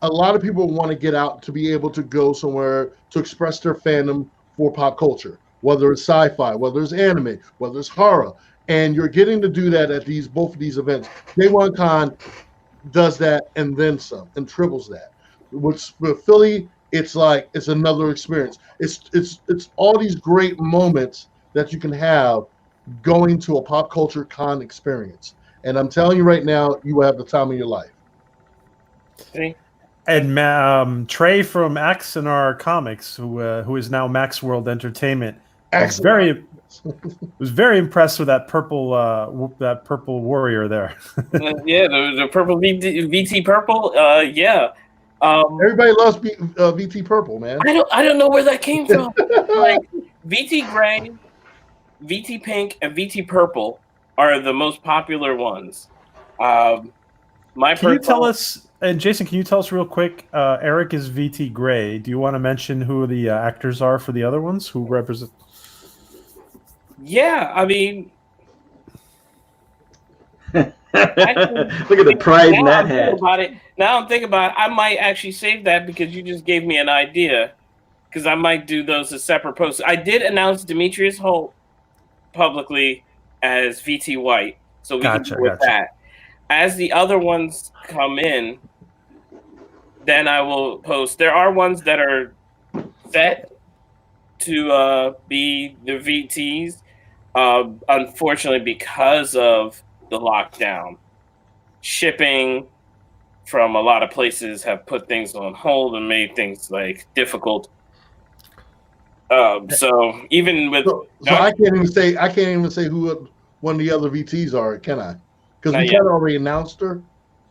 a lot of people want to get out to be able to go somewhere to express their fandom for pop culture, whether it's sci-fi, whether it's anime, whether it's horror. And you're getting to do that at both of these events. J1 Con, does that and then some and triples that. With Philly, it's like it's another experience. It's all these great moments that you can have going to a pop culture con experience. And I'm telling you right now, you will have the time of your life. See? And Trey from Axe in our comics, who is now Max World Entertainment, was very impressed with that purple warrior there. Yeah, the purple VT purple. Yeah. Everybody loves VT purple, man. I don't know where that came from. Like VT gray, VT pink, and VT purple are the most popular ones. Can you tell us, and Jason, can you tell us real quick? Eric is VT gray. Do you want to mention who the actors are for the other ones who represent? Yeah, I mean, look at the pride in that hat. Now I'm thinking about it. I might actually save that because you just gave me an idea. Because I might do those as separate posts. I did announce Demetrius Holt publicly as VT White, so we can go with that. As the other ones come in, then I will post. There are ones that are set to be the VTs. Unfortunately, because of the lockdown, shipping from a lot of places have put things on hold and made things like difficult. So even with I can't even say who one of the other VTs are, can I? Because we kind of already announced her,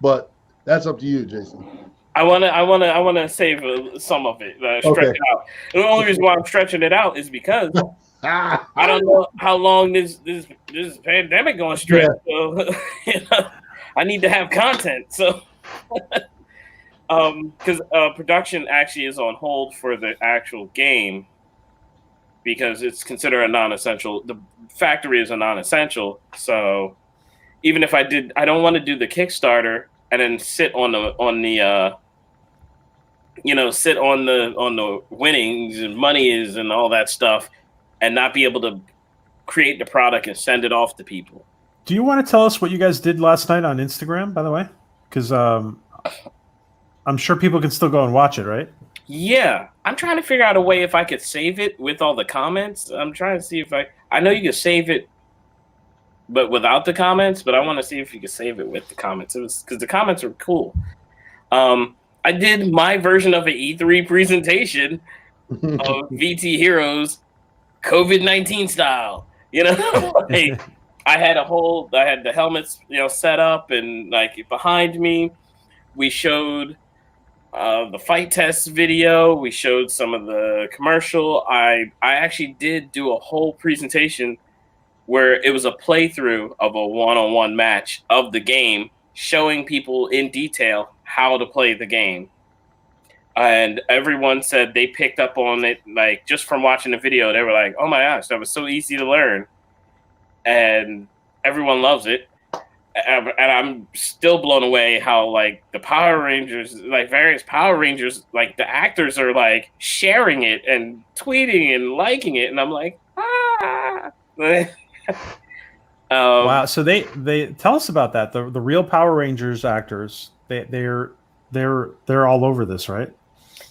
but that's up to you, Jason. I wanna save some of it, stretch it out. And the only reason why I'm stretching it out is because I don't know how long this pandemic gonna stretch. Yeah. So, I need to have content. So, because production actually is on hold for the actual game because it's considered a non-essential. The factory is a non-essential. So, even if I don't want to do the Kickstarter and then sit on the winnings and monies and all that stuff and not be able to create the product and send it off to people. Do you want to tell us what you guys did last night on Instagram, by the way? Because I'm sure people can still go and watch it, right? Yeah. I'm trying to figure out a way if I could save it with all the comments. I'm trying to see if I know you can save it but without the comments, but I want to see if you can save it with the comments. Because the comments are cool. I did my version of an E3 presentation of VT Heroes COVID-19 style. Like, I had the helmets, set up, and like behind me, we showed the fight test video. We showed some of the commercial. I actually did do a whole presentation where it was a playthrough of a one-on-one match of the game, showing people in detail how to play the game. And everyone said they picked up on it, like, just from watching the video. They were like, oh my gosh, that was so easy to learn. And everyone loves it. And I'm still blown away how, like, the Power Rangers, like, various Power Rangers, like, the actors are, like, sharing it and tweeting and liking it. And I'm like, ah. Wow. So they tell us about that. The real Power Rangers actors, they're all over this, right?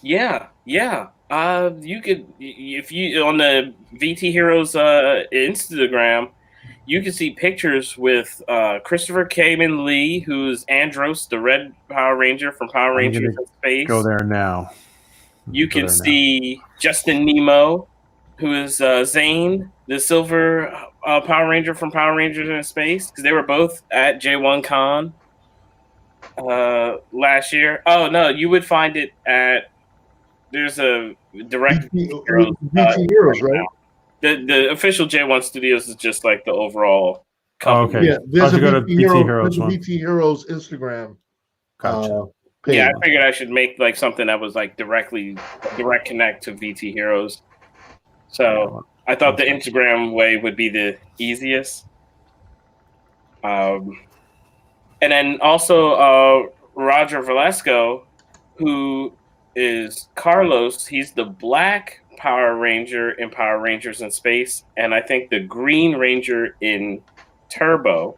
Yeah. You could, if you on the VT Heroes Instagram, you can see pictures with Christopher Kamen Lee, who's Andros, the Red Power Ranger from Power Rangers in Space. Go there now. You can see Justin Nemo, who is Zane, the Silver Power Ranger from Power Rangers in Space, because they were both at J1 Con last year. Oh no, you would find it at. There's a direct VT Heroes, right? The official J1 Studios is just like the overall company. Oh, okay. Yeah, there's a VT VT Heroes Instagram. Gotcha. Page. Yeah, I figured I should make like something that was like direct connect to VT Heroes. So I thought the Instagram way would be the easiest. And then also Roger Velasco, who is Carlos. He's the black Power Ranger in Power Rangers in Space, and I think the Green Ranger in Turbo.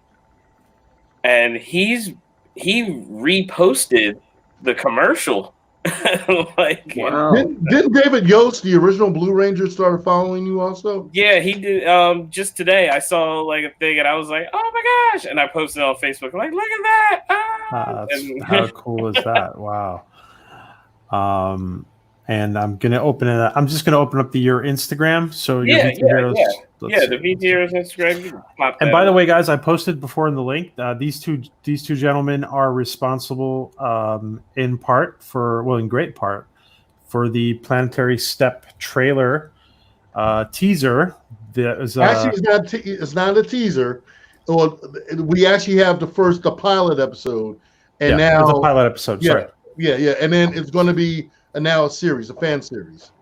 And he's he reposted the commercial. Like, Wow. Didn't David Yost, the original Blue Ranger, start following you also? yeah, he did. Just today I saw like a thing, and I was like, "Oh my gosh!" And I posted it on Facebook, like, "Look at that!" Ah! How cool is that? Wow. And I'm gonna open it. I'm just gonna open up your Instagram. So your Yeah, VT Heroes. yeah. The VT Heroes Instagram. You can pop And that by the up. way, guys, I posted before in the link. These two gentlemen are responsible, in great part, for the Planetary Step trailer teaser. Actually, it's not a teaser. Well, we actually have the pilot episode, and yeah, now it's a pilot episode. Yeah, Sorry. yeah, and then it's going to be now a series, a fan series.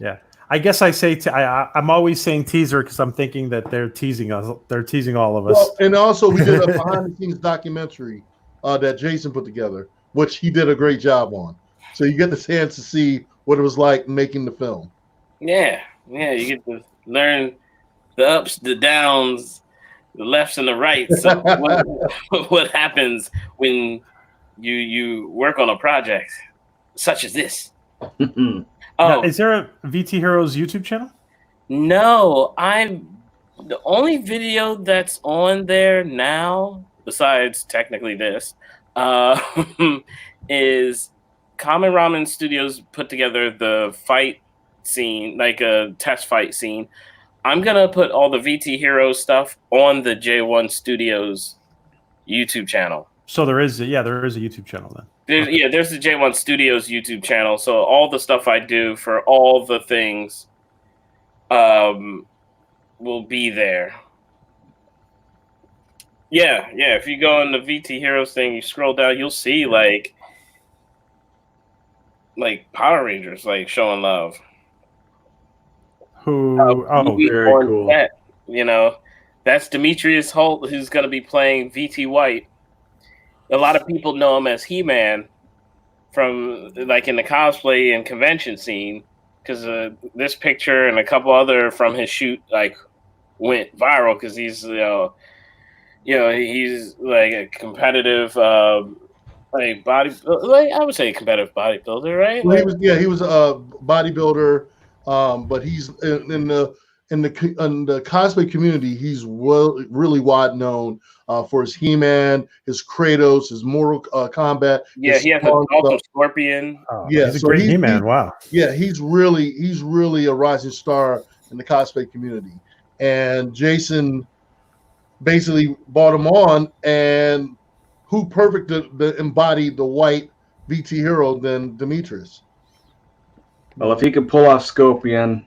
Yeah, I guess I say I'm always saying teaser because I'm thinking that they're teasing us. They're teasing all of us. Well, and also we did a behind-the-scenes documentary that Jason put together, which he did a great job on. So you get the chance to see what it was like making the film. Yeah, you get to learn the ups, the downs, the lefts and the rights. So what happens when you work on a project such as this? Now, is there a VT Heroes YouTube channel? No, the only video that's on there now, besides technically this, is Common Ramen Studios put together the fight scene, like a test fight scene. I'm gonna put all the VT Heroes stuff on the J1 Studios YouTube channel. So there is a YouTube channel then. There's the J1 Studios YouTube channel. So all the stuff I do for all the things will be there. Yeah. If you go on the VT Heroes thing, you scroll down, you'll see like Power Rangers like showing love. Very cool. Set, that's Demetrius Holt, who's going to be playing VT White. A lot of people know him as He-Man from like in the cosplay and convention scene because this picture and a couple other from his shoot like went viral because he's he's like a competitive I would say competitive bodybuilder, right? Well, he was a bodybuilder, but he's in the cosplay community. He's really wide known for his He-Man, his Kratos, his Mortal Kombat. Yeah, he has an awesome Scorpion. Yeah, he's a great He-Man. Wow. Yeah, he's really a rising star in the cosplay community. And Jason basically brought him on, and who perfect to embody the white VT hero than Demetrius? Well, if he can pull off Scorpion,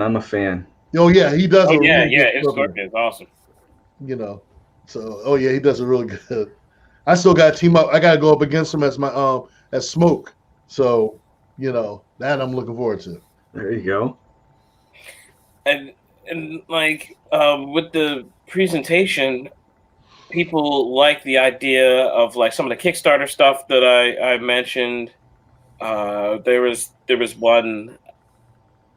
I'm a fan. Oh yeah, he does. His Scorpion is awesome. So he does a really good. I still got to team up. I got to go up against him as my as Smoke. So that I'm looking forward to. There you go. And like with the presentation, people like the idea of like some of the Kickstarter stuff that I mentioned. There was one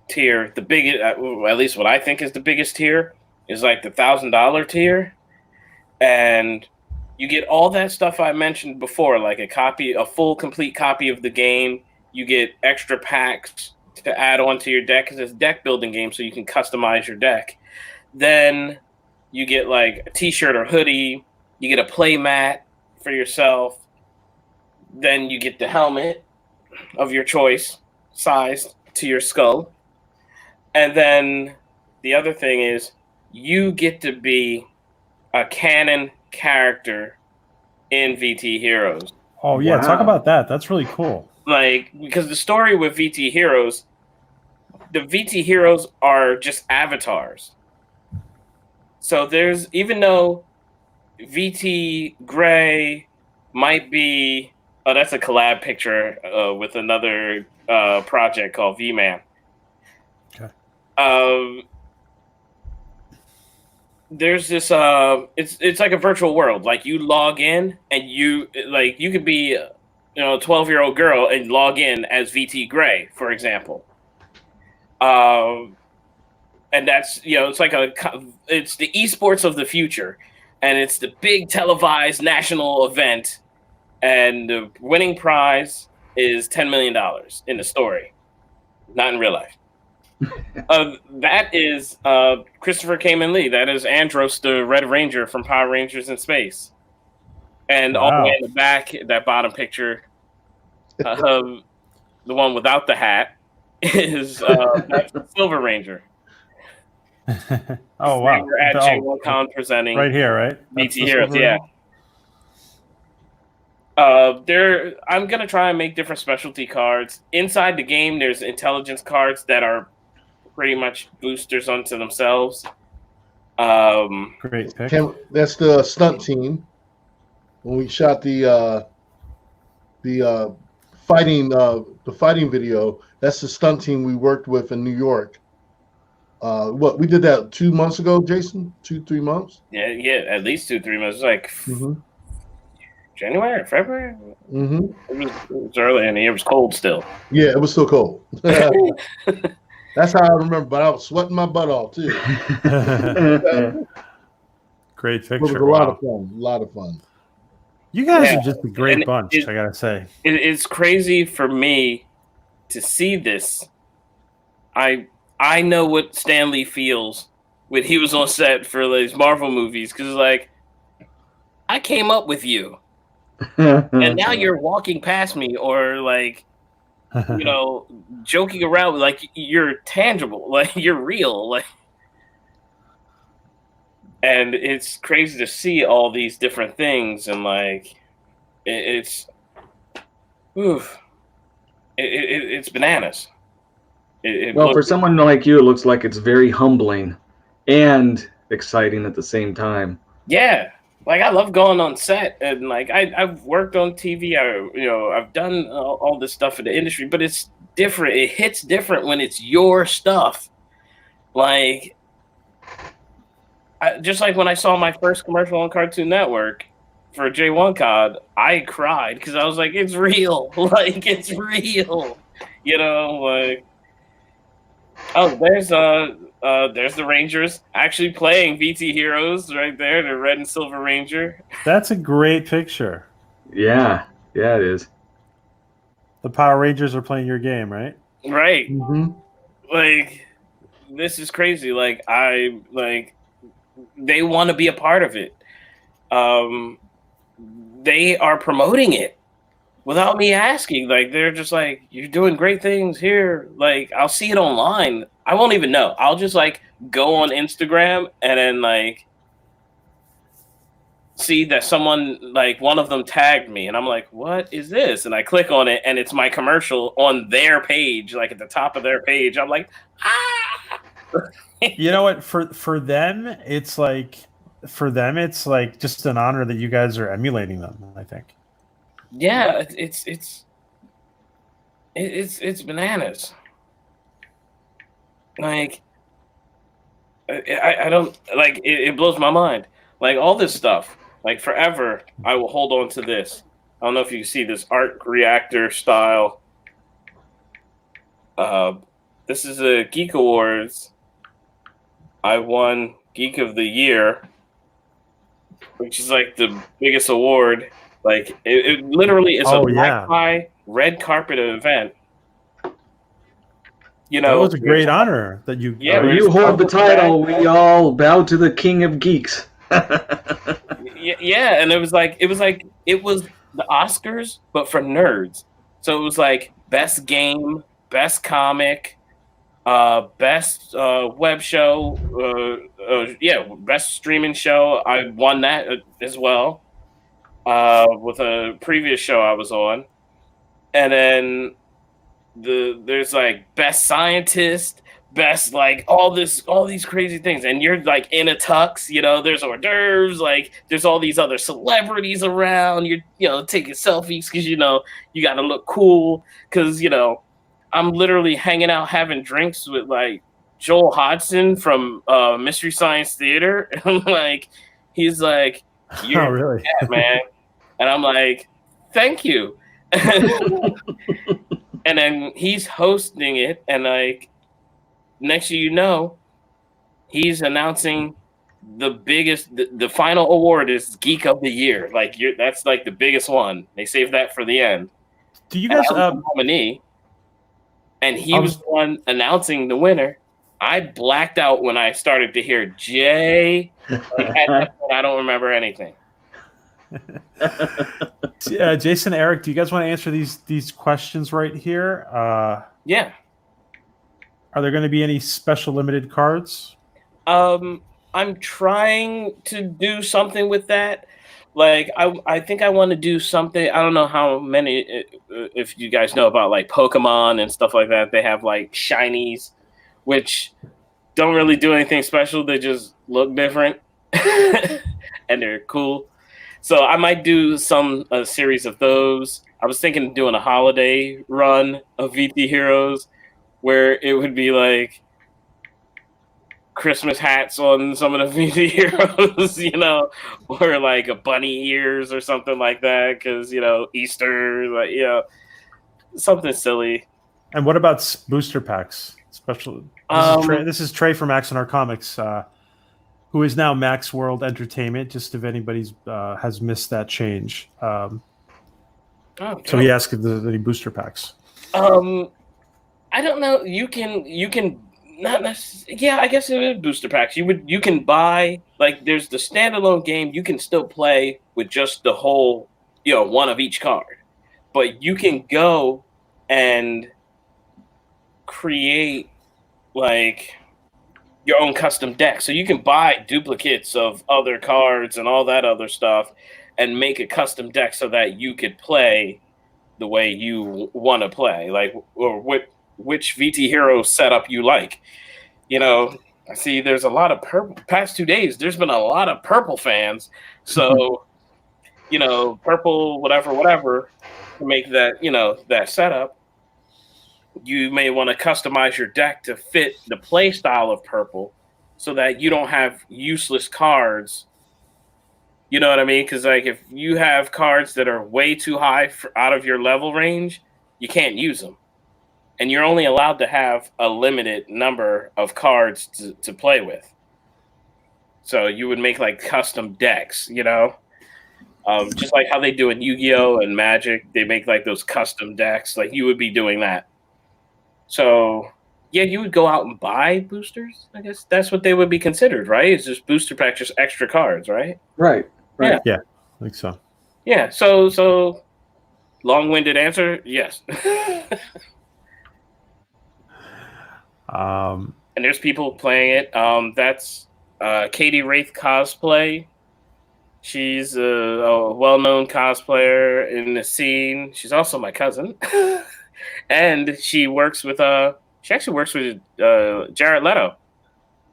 tier, the biggest, at least what I think is the biggest tier, is like the $1,000 tier, and you get all that stuff I mentioned before, like a full complete copy of the game. You get extra packs to add on to your deck because it's a deck building game, so you can customize your deck. Then you get like a t-shirt or hoodie. You get a play mat for yourself. Then you get the helmet of your choice, sized to your skull. And then the other thing is you get to be a canon character in VT Heroes. Oh, yeah. Wow. Talk about that. That's really cool. Like, because the story with VT Heroes, the VT Heroes are just avatars. So even though VT Gray might be, that's a collab picture with another project called V-Man. Okay. There's this it's like a virtual world. Like you log in and you could be a 12-year-old girl and log in as VT Gray, for example. And that's it's the esports of the future, and it's the big televised national event and the winning prize is $10 million in the story, not in real life. That is Christopher Kamen Lee. That is Andros, the Red Ranger from Power Rangers in Space. And all the way in the back, that bottom picture, the one without the hat, is that's the Silver Ranger. Oh wow! We're at J1Con presenting right here, right? BT Heroes, yeah. I'm gonna try and make different specialty cards. Inside the game, there's intelligence cards that are pretty much boosters unto themselves. Great pick. That's the stunt team. When we shot the fighting video, that's the stunt team we worked with in New York. What we did that 2 months ago, Jason? 2-3 months? Yeah, at least 2-3 months. It was like January or February. It was early in the year. It was cold still. Yeah, it was still cold. That's how I remember. But I was sweating my butt off too. Great picture. It was a lot of fun. A lot of fun. You guys are just a great bunch. I gotta say, it's crazy for me to see this. I know what Stan Lee feels when he was on set for these Marvel movies, because like I came up with you, and now you're walking past me, or like joking around, like you're tangible, like you're real, like. And it's crazy to see all these different things, and like it's bananas. Well, for someone like you, it looks like it's very humbling and exciting at the same time. Yeah, like I love going on set, and like I've worked on TV. I've done all this stuff in the industry, but it's different. It hits different when it's your stuff. Like, just like when I saw my first commercial on Cartoon Network for J1Con, I cried because I was like, "It's real! Like, it's real!" Like. Oh, there's the Rangers actually playing VT Heroes right there, the Red and Silver Ranger. That's a great picture. Yeah, it is. The Power Rangers are playing your game, right? Right. Like, this is crazy. Like, they want to be a part of it. They are promoting it without me asking. Like, they're just like, "You're doing great things here." Like, I'll see it online. I won't even know. I'll just like go on Instagram and then like see that someone, like one of them tagged me, and I'm like, "What is this?" And I click on it, and it's my commercial on their page, like at the top of their page. I'm like, ah. You know what? For them, it's like just an honor that you guys are emulating them, I think. Yeah, it's bananas. Like, I don't like it blows my mind. Like all this stuff, like forever, I will hold on to this. I don't know if you can see this art reactor style. This is a Geek Awards. I won Geek of the Year, which is like the biggest award. Like it literally is a black tie red carpet event. That was a great honor that you. Yeah, you hold the title. We all bow to the king of geeks. Yeah, and it was the Oscars, but for nerds. So it was like best game, best comic, best web show, best streaming show. I won that as well with a previous show I was on, and then there's like best scientist, best like all these crazy things, and you're like in a tux, there's hors d'oeuvres, like there's all these other celebrities around, you're taking selfies because you got to look cool, because I'm literally hanging out having drinks with like Joel Hodgson from Mystery Science Theater, and like he's like, "You're really? Cat, man," and I'm like, "Thank you." And then he's hosting it, and like next thing you know, he's announcing the biggest, the final award is Geek of the Year. Like that's like the biggest one. They saved that for the end. Do you guys? Nominee, and he was the one announcing the winner. I blacked out when I started to hear Jay. Like, at that point, I don't remember anything. Jason, Eric, do you guys want to answer these questions right here? Yeah. Are there going to be any special limited cards? I'm trying to do something with that. Like, I think I want to do something. I don't know how many, if you guys know about like Pokemon and stuff like that. They have like shinies, which don't really do anything special. They just look different and they're cool. So I might do a series of those. I was thinking of doing a holiday run of VT Heroes where it would be like Christmas hats on some of the VT Heroes, you know, or like a bunny ears or something like that, because, you know, Easter, like, you know, something silly. And what about booster packs? Special. This is Trey from Max and Our Comics, who is now Max World Entertainment. Just if anybody's has missed that change. So he asked if there's any booster packs. I don't know. You can not necessarily. Yeah, I guess it is booster packs. You can buy, like, there's the standalone game. You can still play with just the whole, you know, one of each card, but you can go and create like your own custom deck. So you can buy duplicates of other cards and all that other stuff and make a custom deck so that you could play the way you want to play, like, or which VT Hero setup you like. You know, I see there's a lot of purple. Past 2 days, there's been a lot of purple fans. So, you know, purple, whatever, to make that, you know, that setup. You may want to customize your deck to fit the play style of purple so that you don't have useless cards. You know what I mean? Because, like, if you have cards that are way too high out of your level range, you can't use them. And you're only allowed to have a limited number of cards to play with. So you would make, like, custom decks, you know? Just like how they do in Yu-Gi-Oh! And Magic. They make, like, those custom decks. Like, you would be doing that. So, yeah, you would go out and buy boosters. I guess that's what they would be considered, right? It's just booster packs, just extra cards, right? Right. Yeah, I think so. Yeah, so long-winded answer, yes. And there's people playing it. That's Katie Wraith Cosplay. She's a well-known cosplayer in the scene. She's also my cousin. And she works with Jared Leto,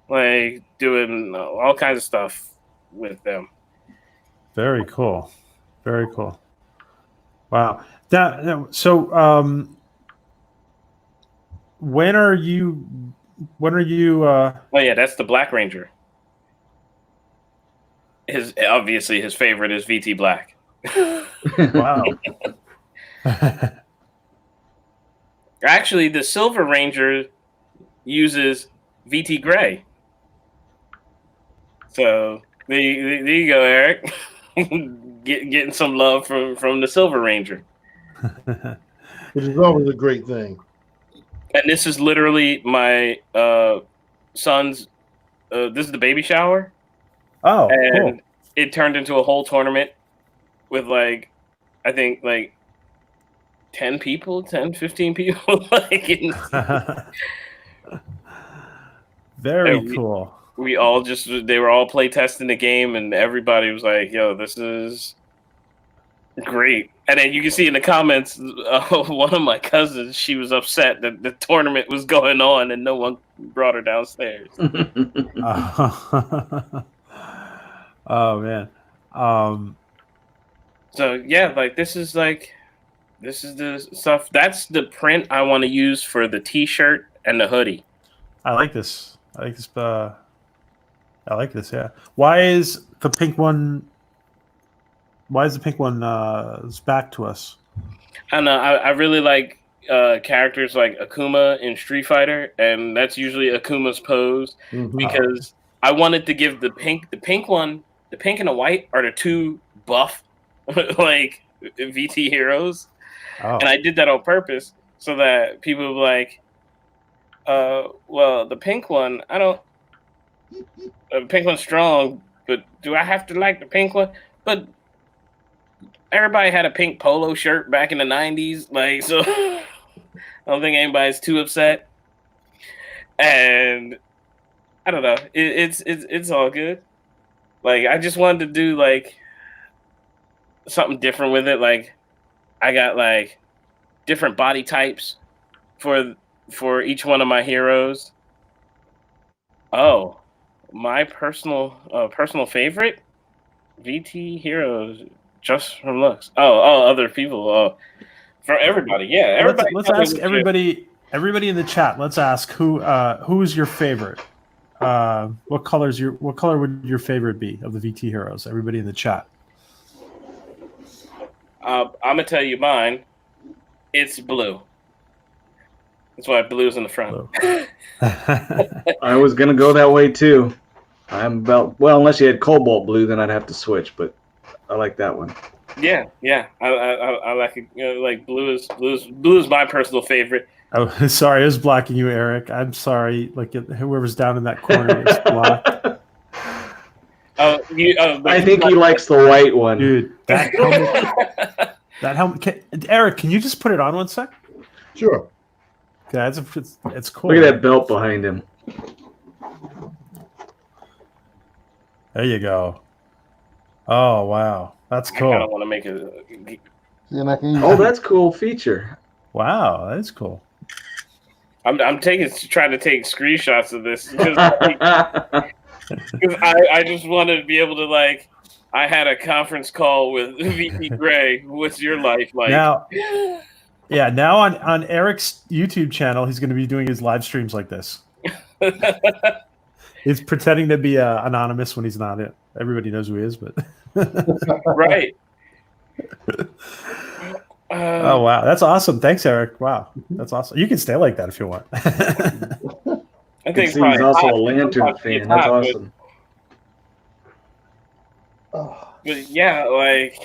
like doing all kinds of stuff with them. Very cool. Very cool. Wow. So when are you oh yeah, that's the Black Ranger. Obviously his favorite is VT Black. Wow. Actually, the Silver Ranger uses VT Gray. So there you go, Eric. Getting some love from the Silver Ranger. Which is always a great thing. And this is literally my son's. This is the baby shower. Oh, and cool. It turned into a whole tournament with, like, I think, like, 10 people, 10, 15 people. Very cool. They were all play testing the game, and everybody was like, yo, this is great. And then you can see in the comments, one of my cousins, she was upset that the tournament was going on and no one brought her downstairs. Oh, man. So, yeah, like, this is the stuff. That's the print I want to use for the T-shirt and the hoodie. I like this. Yeah. Why is the pink one back to us? I don't know. I really like characters like Akuma in Street Fighter, and that's usually Akuma's pose because I wanted to give the pink one, the pink and the white are the two buff like VT heroes, and I did that on purpose so that people would be like, well, the pink one, I don't. The pink one's strong, but do I have to like the pink one? But everybody had a pink polo shirt back in the 90s, like, so I don't think anybody's too upset. And I don't know, it's all good. Like, I just wanted to do like something different with it. Like, I got like different body types for each one of my heroes. Oh, my personal favorite VT heroes just from looks. Oh, other people. Oh, for everybody. Yeah, everybody. Let's ask everybody in the chat. Let's ask who's your favorite. What color would your favorite be of the VT heroes? Everybody in the chat. I'm gonna tell you mine. It's blue. That's why blue's in the front. I was gonna go that way too. Unless you had cobalt blue, then I'd have to switch. But I like that one. Yeah. I like it. You know, like blue is my personal favorite. Oh, sorry, I was blocking you, Eric. I'm sorry. Like whoever's down in that corner is blocked. I think he likes the white one, dude. That helmet. That helmet. Eric, can you just put it on one sec? Sure. Yeah, it's cool. Look at that belt behind him. There you go. Oh wow, that's cool. I kind of want to make it. Oh, that's cool feature. Wow, that's cool. I'm trying to take screenshots of this because I just wanted to be able to, like, I had a conference call with VP Gray. What's your life like? Now on Eric's YouTube channel, he's going to be doing his live streams like this. He's pretending to be anonymous when he's not. Everybody knows who he is, but right. Oh wow, that's awesome! Thanks, Eric. Wow, that's awesome. You can stay like that if you want. I think he's also a Lantern fan. That's awesome. But yeah, like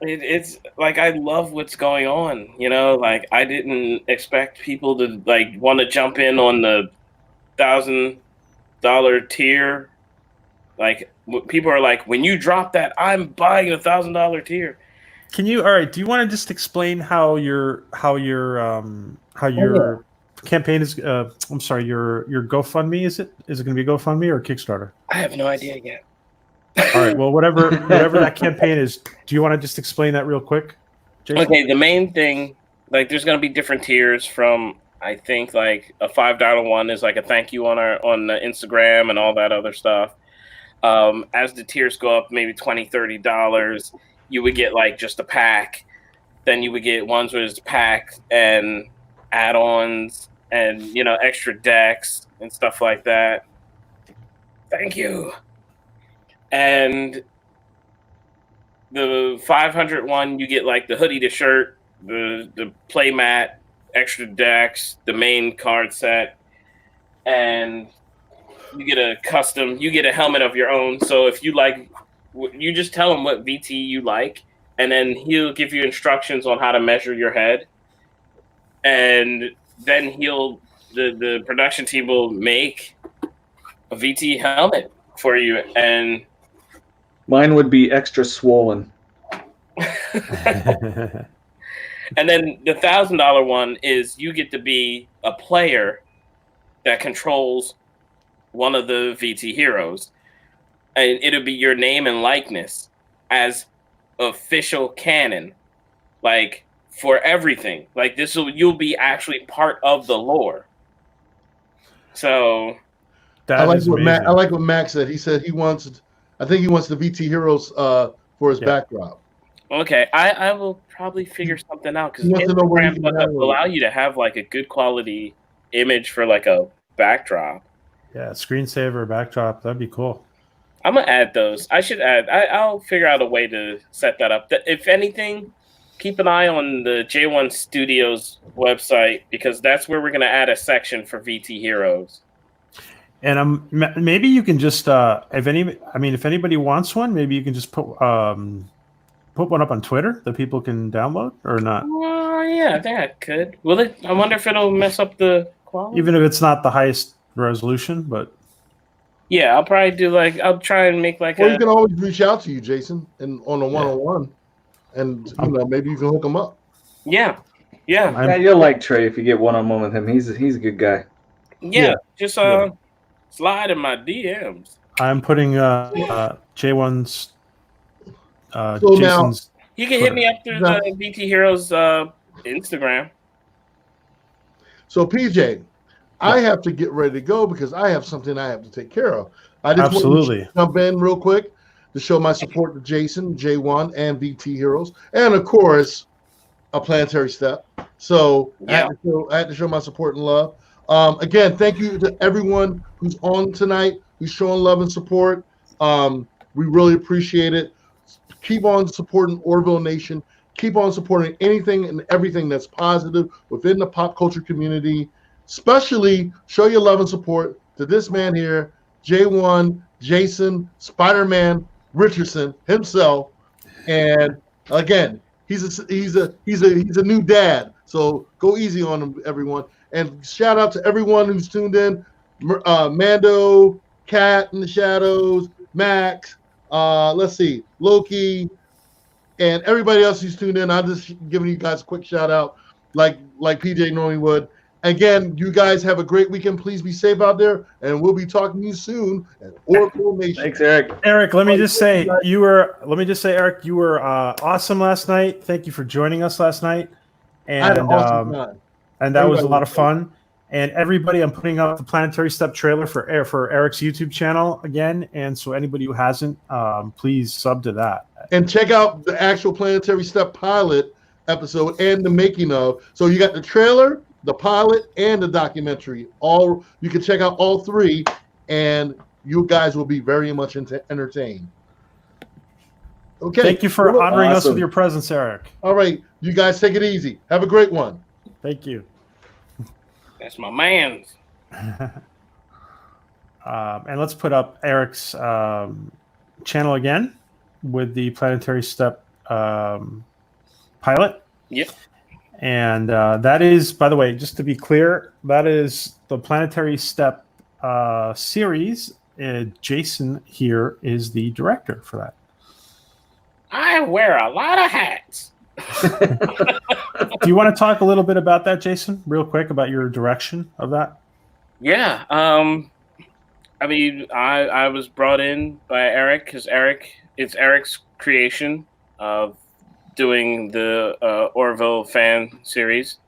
it's like I love what's going on. You know, like I didn't expect people to like want to jump in on the $1,000 tier. Like people are like, when you drop that, I'm buying a $1,000 tier. Can you? All right. Do you want to just explain how your campaign is? I'm sorry. Your GoFundMe is it? Is it going to be GoFundMe or Kickstarter? I have no idea yet. All right. Well, whatever that campaign is, do you want to just explain that real quick, Jason? Okay. The main thing, like, there's going to be different tiers from. I think like a $5 one is like a thank you on the Instagram and all that other stuff. As the tiers go up, maybe $20, $30, you would get like just a pack. Then you would get ones with pack and add-ons and, you know, extra decks and stuff like that. Thank you. And the 500 one, you get like the hoodie, the shirt, the play mat, extra decks, the main card set, and you get a helmet of your own. So if you like, you just tell him what VT you like, and then he'll give you instructions on how to measure your head. And then the production team will make a VT helmet for you. And mine would be extra swollen. And then the $1,000 one is you get to be a player that controls one of the VT heroes, and it'll be your name and likeness as official canon, like for everything. Like you'll be actually part of the lore. So I like what Max said. He said he wants the VT heroes for his backdrop. Okay, I will probably figure something out because Instagram doesn't allow you to have like a good quality image for like a backdrop. Yeah, screensaver backdrop, that'd be cool. I'm gonna add those. I should add. I'll figure out a way to set that up. If anything, keep an eye on the J1 Studios website because that's where we're gonna add a section for VT heroes. And maybe you can just if anybody wants one, maybe you can just put one up on Twitter that people can download or not. Oh yeah, I think I could. Will it? I wonder if it'll mess up the quality. Even if it's not the highest resolution, but yeah, I'll probably do I'll try and make Or you can always reach out to you, Jason, and on a one-on-one, and maybe you can hook them up. Yeah. You'll like Trey if you get one-on-one with him. He's a good guy. Yeah. Just slide in my DMs. I'm putting J1's So Jason's. You can hit me up through the BT Heroes Instagram. So PJ, I have to get ready to go because I have something I have to take care of. I just want to jump in real quick to show my support to Jason, J1, and BT Heroes, and of course, a Planetary Step. So I had to show my support and love. Again, thank you to everyone who's on tonight, who's showing love and support. We really appreciate it. Keep on supporting Orville Nation. Keep on supporting anything and everything that's positive within the pop culture community. Especially show your love and support to this man here, J1, Jason, Spider-Man, Richardson himself. And again, he's a new dad. So go easy on him, everyone. And shout out to everyone who's tuned in. Mando, Cat in the Shadows, Max, let's see, Loki, and everybody else who's tuned in. I'm just giving you guys a quick shout out like PJ normally would. Again, you guys have a great weekend. Please be safe out there, and we'll be talking to you soon at Oracle Nation. Thanks, Eric. Eric, let me just say, Eric, you were awesome last night. Thank you for joining us last night. And I had an awesome time. And that was a lot of fun. And everybody, I'm putting up the Planetary Step trailer for Eric's YouTube channel again. And so anybody who hasn't, please sub to that. And check out the actual Planetary Step pilot episode and the making of. So you got the trailer, the pilot, and the documentary. All you can check out all three, and you guys will be very much entertained. Okay. Thank you for honoring us with your presence, Eric. All right. You guys take it easy. Have a great one. Thank you. That's my man. And let's put up Eric's channel again with the Planetary Step pilot. Yep. And that is, by the way, just to be clear, that is the Planetary Step series. Jason here is the director for that. I wear a lot of hats. Do you want to talk a little bit about that, Jason, real quick, about your direction of that? Yeah. I mean, I was brought in by Eric because it's Eric's creation of doing the Orville fan series.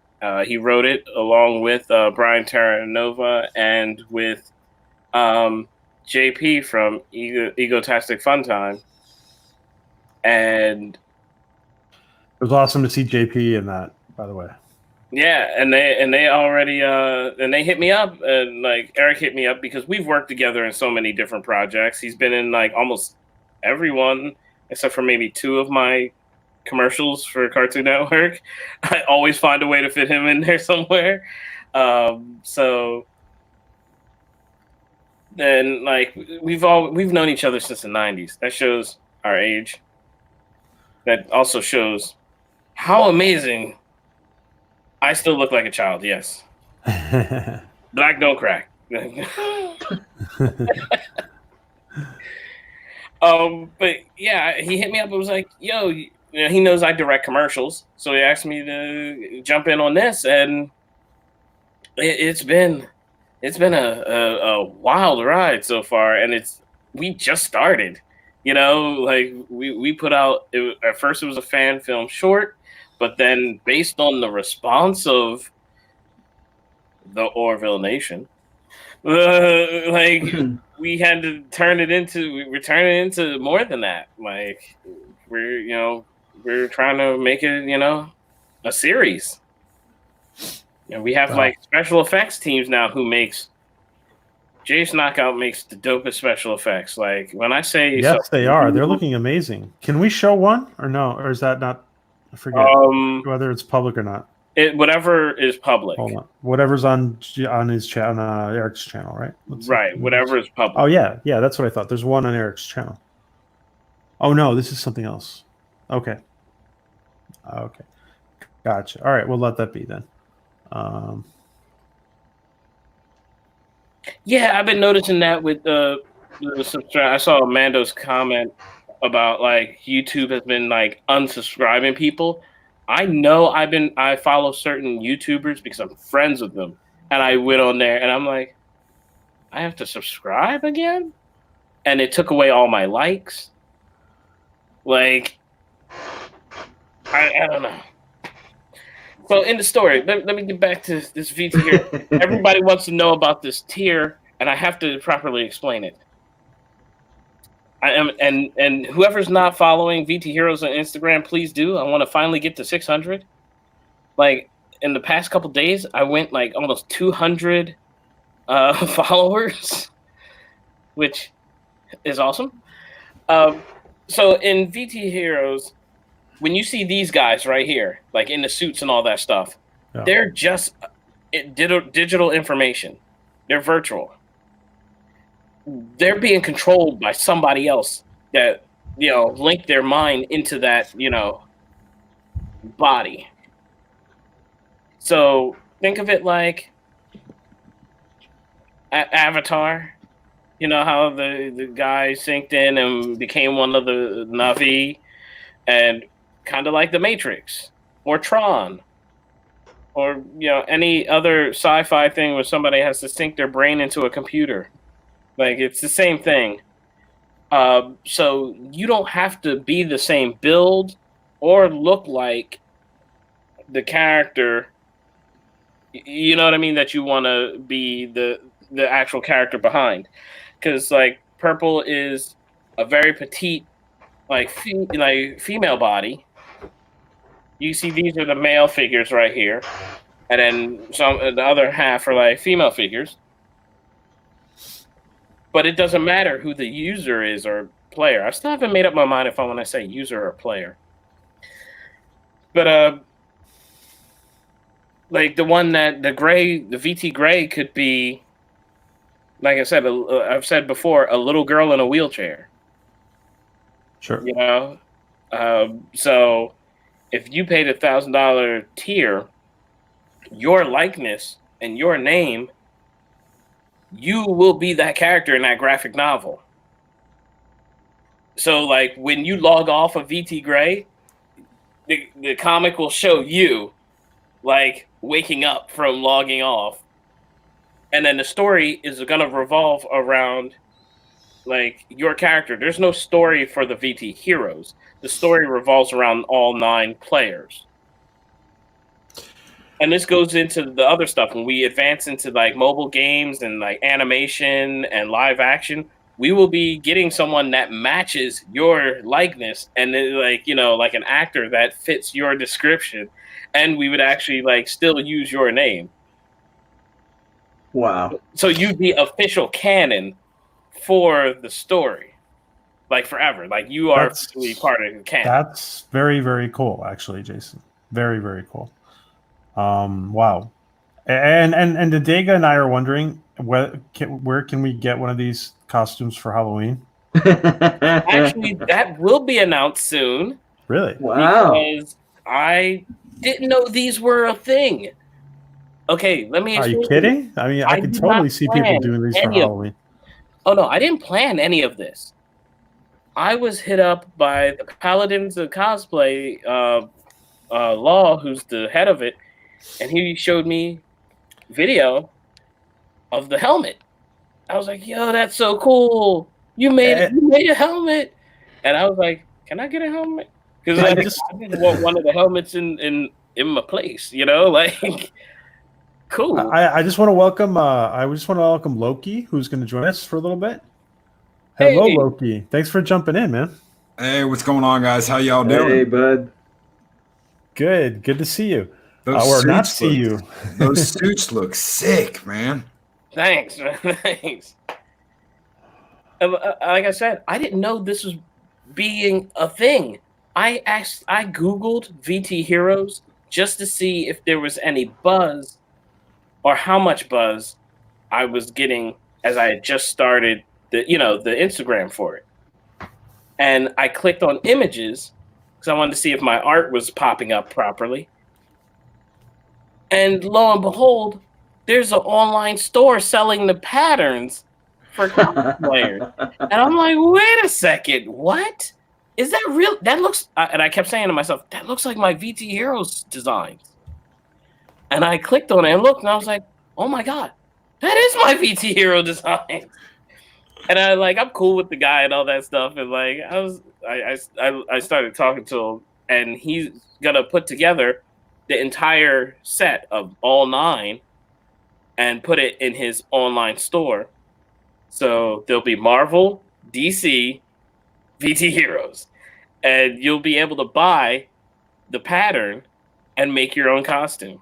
He wrote it along with Brian Terranova and with JP from Egotastic Fun Time. And it was awesome to see JP in that, by the way. Yeah, and they already and they hit me up, and like Eric hit me up because we've worked together in so many different projects. He's been in like almost everyone except for maybe 2 of my commercials for Cartoon Network. I always find a way to fit him in there somewhere. So then like we've known each other since the 90s. That shows our age. That also shows how amazing I still look like a child, yes. Black don't crack. But yeah, he hit me up and was like, yo, he knows I direct commercials. So he asked me to jump in on this, and it's been a wild ride so far, and we just started. Like we put out, at first it was a fan film short, but then based on the response of the Orville Nation, like we had to turn it into more than that. Like we're trying to make it, a series. We have like special effects teams now who makes Jace Knockout makes the dopest special effects. Like when I say yes, they are. They're looking amazing. Can we show one or no? Or is that not? I forget whether it's public or not. Whatever is public. Hold on. Whatever's on his channel, Eric's channel, right? Right. Whatever is public. Oh yeah, that's what I thought. There's one on Eric's channel. Oh no, this is something else. Okay. Gotcha. All right, we'll let that be then. Yeah, I've been noticing that with the subscribe. I saw Amando's comment about like YouTube has been like unsubscribing people. I know I follow certain YouTubers because I'm friends with them, and I went on there and I'm like, I have to subscribe again, and it took away all my likes. Like, I don't know. So in the story, let me get back to this VT here. Everybody wants to know about this tier, and I have to properly explain it. I am, and whoever's not following VT Heroes on Instagram, please do. I want to finally get to 600. Like in the past couple days, I went like almost 200 followers, which is awesome. So in VT Heroes, when you see these guys right here, like in the suits and all that stuff, they're just digital information. They're virtual. They're being controlled by somebody else that, link their mind into that, body. So think of it like Avatar. You know how the guy synced in and became one of the Na'vi, and kind of like the Matrix or Tron or any other sci-fi thing where somebody has to sync their brain into a computer. Like it's the same thing. So you don't have to be the same build or look like the character. You know what I mean? That you want to be the actual character behind. Because like Purple is a very petite, like female body. You see, these are the male figures right here, and then the other half are like female figures. But it doesn't matter who the user is or player. I still haven't made up my mind if I want to say user or player. But like the one that the VT Gray could be, like I said, I've said before, a little girl in a wheelchair. Sure. So if you paid $1,000 tier, your likeness and your name, you will be that character in that graphic novel. So like when you log off of VT Gray, the comic will show you like waking up from logging off. And then the story is going to revolve around like your character. There's no story for the VT Heroes. The story revolves around all 9 players. And this goes into the other stuff. When we advance into like mobile games and like animation and live action, we will be getting someone that matches your likeness and then like, like an actor that fits your description. And we would actually like still use your name. Wow. So you'd be official canon for the story. Like forever. Like you are officially part of the canon. That's very, very cool, actually, Jason. Very, very cool. Wow. And the Dega and I are wondering where can we get one of these costumes for Halloween? Actually, that will be announced soon. Really? Wow. Because I didn't know these were a thing. Okay, let me explain. Are you kidding? I mean, I could totally see people doing these for Halloween. Oh no, I didn't plan any of this. I was hit up by the Paladins of Cosplay Law, who's the head of it, and he showed me video of the helmet. I was like, "Yo, that's so cool! You made a helmet!" And I was like, "Can I get a helmet?" Because I just want one of the helmets in my place, like. Cool. I just want to welcome. I just want to welcome Loki, who's going to join us for a little bit. Hello, hey. Loki. Thanks for jumping in, man. Hey, what's going on, guys? How y'all doing? Hey, bud. Good to see you. Or not see you. Those suits look sick, man. Thanks, man. Thanks. Like I said, I didn't know this was being a thing. I Googled VT Heroes just to see if there was any buzz or how much buzz I was getting as I had just started the Instagram for it. And I clicked on images because I wanted to see if my art was popping up properly. And lo and behold, there's an online store selling the patterns for cosplayers. And I'm like, wait a second, what? Is that real? That looks, and I kept saying to myself, that looks like my VT Heroes designs. And I clicked on it and looked, and I was like, oh my God, that is my VT Hero design. And I'm cool with the guy and all that stuff. And I started talking to him, and he's gonna put together the entire set of all 9 and put it in his online store. So there'll be Marvel, DC, VT Heroes, and you'll be able to buy the pattern and make your own costume.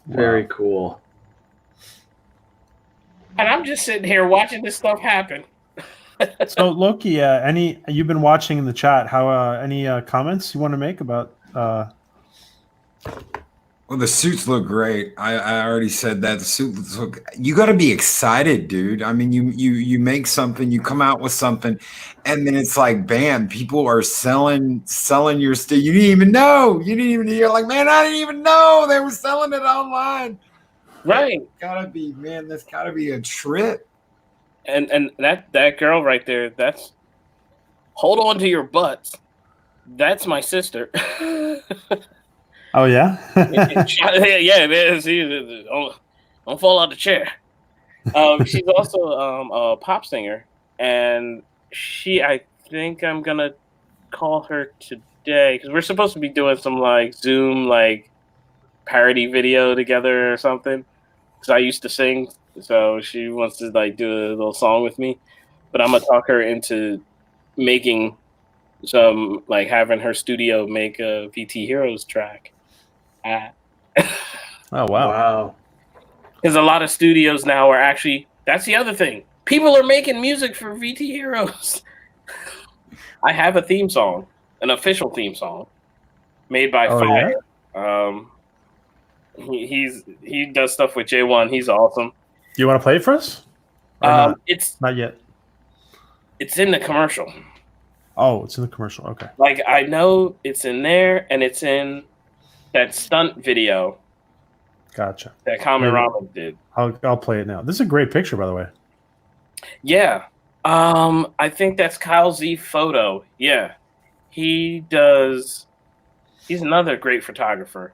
Very cool. And I'm just sitting here watching this stuff happen. So Loki, you've been watching in the chat? How any comments you want to make about? Well, the suits look great. I already said that. The suits look. You got to be excited, dude. I mean, you make something, you come out with something, and then it's like, bam! People are selling your stuff. You didn't even know. You're like, man, I didn't even know they were selling it online. Right? Gotta be, man. That's gotta be a trip. And that girl right there. That's hold on to your butts. That's my sister. Oh yeah, yeah, man. See, don't fall out the chair. She's also a pop singer, and I think I'm gonna call her today because we're supposed to be doing some Zoom parody video together or something. Because I used to sing, so she wants to do a little song with me. But I'm gonna talk her into making some having her studio make a VT Heroes track. Oh wow! Wow. Because a lot of studios now are actually, that's the other thing. People are making music for VT Heroes. I have a theme song, an official theme song, made by Fire. Yeah? He does stuff with J1. He's awesome. Do you want to play it for us? Or not? It's not yet. It's in the commercial. Oh, it's in the commercial. Okay. I know it's in there, and it's in that stunt video. Gotcha. That Kamen Ramen did. I'll play it now. This is a great picture, by the way. Yeah. I think that's Kyle Z Photo. Yeah. He's another great photographer.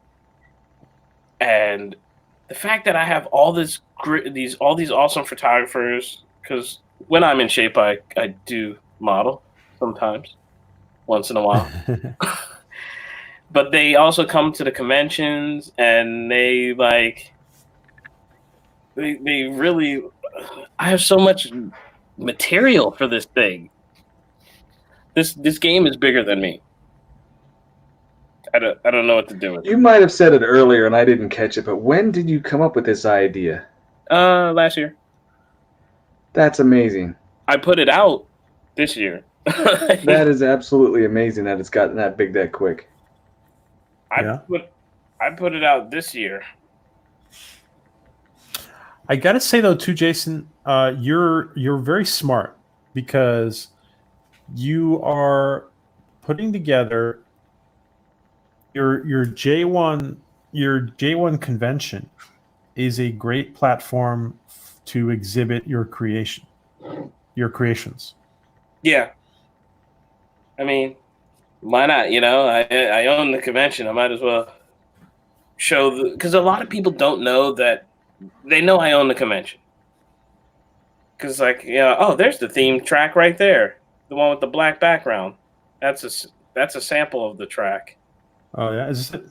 And the fact that I have all these awesome photographers, because when I'm in shape, I do model sometimes, once in a while. But they also come to the conventions, and they really. I have so much material for this thing. This game is bigger than me. I don't know what to do with it. You might have said it earlier, and I didn't catch it. But when did you come up with this idea? Last year. That's amazing. I put it out this year. That is absolutely amazing that it's gotten that big that quick. I put it out this year. I gotta say though, too, Jason, you're very smart because you are putting together your J1 convention is a great platform to exhibit your creations. Yeah. I mean, why not? I own the convention. I might as well show because a lot of people don't know that. They know I own the convention. Because there's the theme track right there, the one with the black background. That's a sample of the track. Oh yeah, is this it?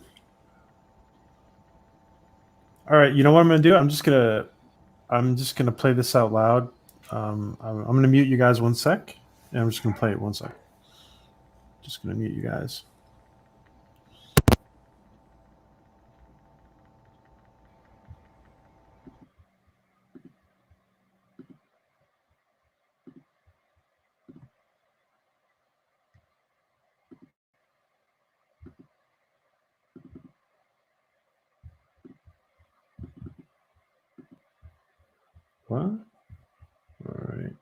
All right, you know what I'm gonna do? I'm just gonna play this out loud. I'm gonna mute you guys 1 sec, and I'm just gonna play it 1 sec. Just gonna mute you guys. What? All right.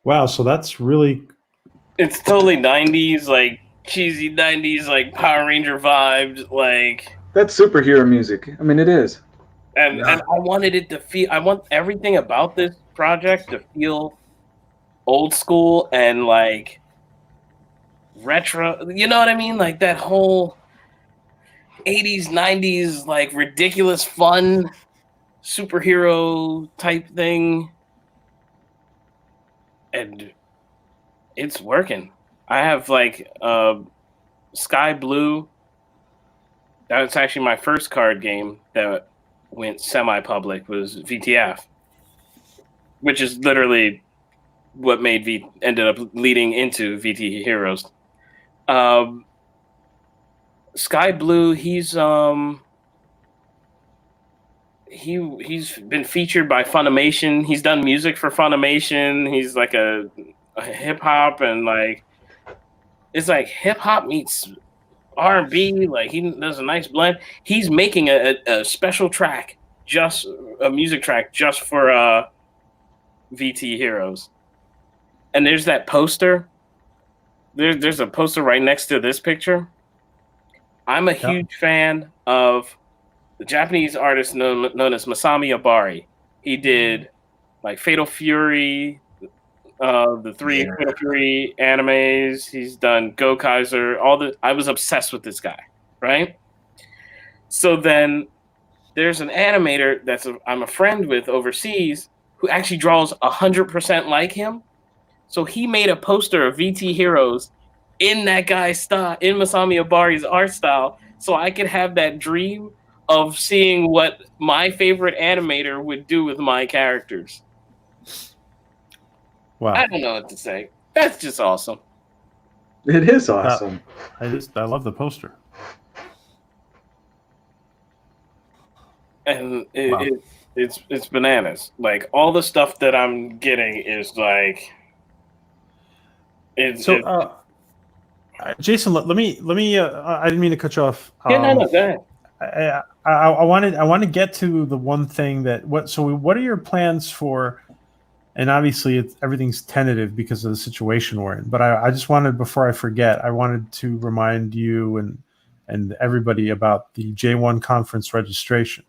Wow, so that's really... It's totally 90s, like cheesy 90s, like Power Ranger vibes, like... That's superhero music. I mean, it is. And I wanted it to feel... I want everything about this project to feel old school and, like, retro. You know what I mean? Like, that whole 80s, 90s, like, ridiculous fun superhero type thing. And it's working. I have like Sky Blue. That was actually my first card game that went semi-public, was VTF, which is literally what made ended up leading into VT Heroes. Sky Blue, he's been featured by Funimation. He's done music for Funimation. He's like a hip hop, and like it's like hip hop meets R&B. Like he does a nice blend. He's making a special track, just a music track, just for VT Heroes. And there's that poster. There's a poster right next to this picture. I'm a huge fan of the Japanese artist known as Masami Abari. He did like Fatal Fury, the 3 Fatal Fury animes. He's done Go Kaiser. I was obsessed with this guy, right? So then there's an animator I'm a friend with overseas who actually draws 100% like him. So he made a poster of VT Heroes in that guy's style, in Masami Abari's art style, so I could have that dream of seeing what my favorite animator would do with my characters. Wow. I don't know what to say. That's just awesome. It is awesome. I love the poster. And it's bananas. Like all the stuff that I'm getting is like Jason, let me I didn't mean to cut you off. No, go ahead. I want to get to the one thing what are your plans for, and obviously everything's tentative because of the situation we're in, but I just wanted, before I forget, I wanted to remind you and everybody about the J1 conference registration.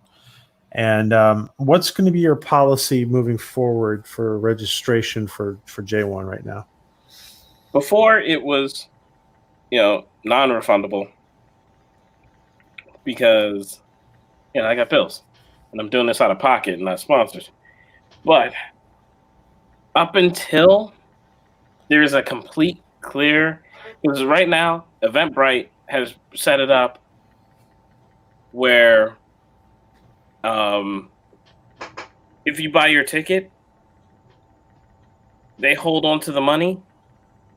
And what's going to be your policy moving forward for registration for J1 right now? Before it was, non-refundable because, I got bills and I'm doing this out of pocket and not sponsored. But up until there's a complete clear, because right now Eventbrite has set it up where if you buy your ticket, they hold on to the money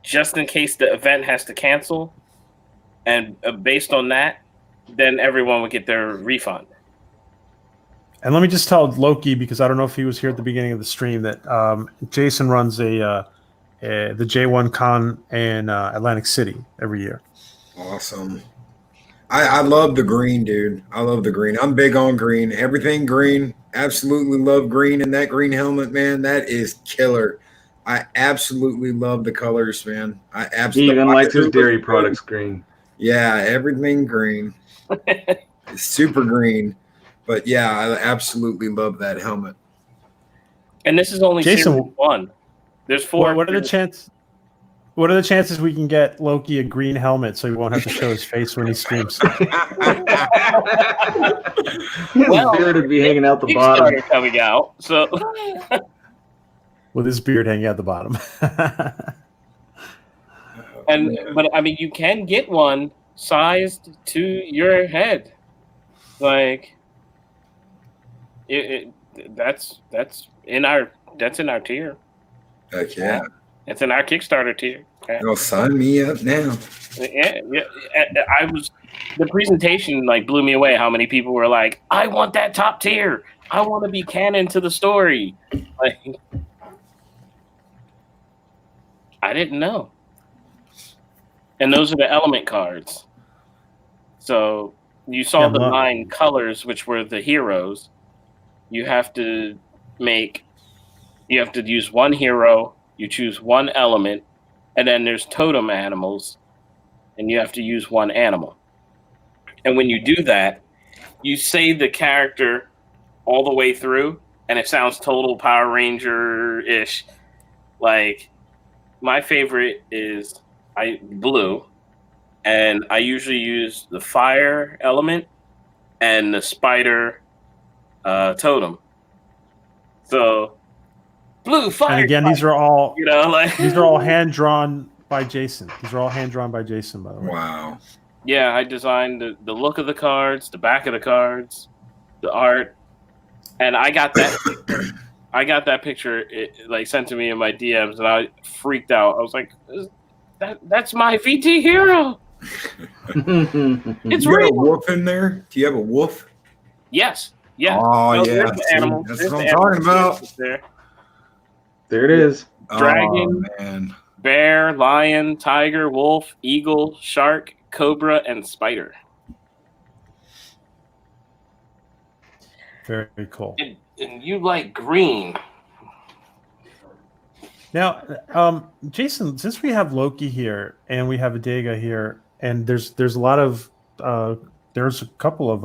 just in case the event has to cancel, and based on that, then everyone would get their refund. And let me just tell Loki, because I don't know if he was here at the beginning of the stream, that Jason runs the J1 Con in Atlantic City every year. Awesome. I love the green, dude. I love the green. I'm big on green. Everything green. Absolutely love green. And that green helmet, man, that is killer. I absolutely love the colors, man. I absolutely He even likes his dairy products green. Yeah, everything green. It's super green. But yeah, I absolutely love that helmet. And this is only Jason, Series 1. There's 4. What are the chances? What are the chances we can get Loki a green helmet so he won't have to show his face when he streams? His beard would be hanging out the bottom. Coming out, so with his beard hanging out the bottom. But I mean, you can get one sized to your head, like that's in our tier. Heck yeah. It's in our Kickstarter tier. Okay. Well, sign me up now. Yeah. The presentation like blew me away. How many people were like, "I want that top tier. I want to be canon to the story." Like, I didn't know. And those are the element cards. So you saw the 9 colors, which were the heroes. You have to use one hero. You choose one element, and then there's totem animals, and you have to use one animal. And when you do that, you say the character all the way through, and it sounds total Power Ranger-ish. Like, my favorite is blue, and I usually use the fire element and the spider totem. So, blue, fire. And again, fire. these are all these are all hand drawn by Jason. These are all hand drawn by Jason, by the way. Wow. Yeah, I designed the look of the cards, the back of the cards, the art, and I got that. I got that picture sent to me in my DMs, and I freaked out. I was like, "That's my VT hero." It's you real. got a wolf in there? Do you have a wolf? Yes. Yeah. Oh, yeah. There's the animal. That's There's what the I'm talking animal. about. There it is. Dragon, man. Bear, lion, tiger, wolf, eagle, shark, cobra, and spider. Very cool. And you like green. Now, Jason, since we have Loki here and we have Adega here, and there's a lot of there's a couple of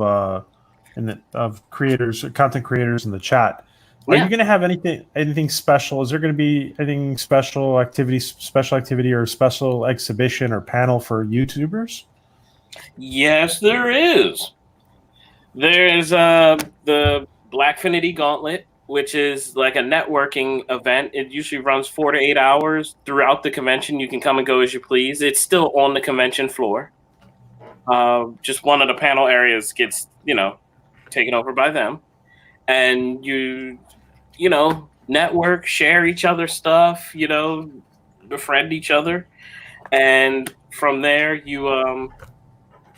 content creators in the chat. Are you going to have anything special? Is there going to be anything special activity, or special exhibition or panel for YouTubers? Yes, there is. There is the Black Finity Gauntlet, which is like a networking event. It usually runs 4 to 8 hours throughout the convention. You can come and go as you please. It's still on the convention floor. Just one of the panel areas gets, taken over by them. And you network, share each other's stuff, befriend each other. And from there, you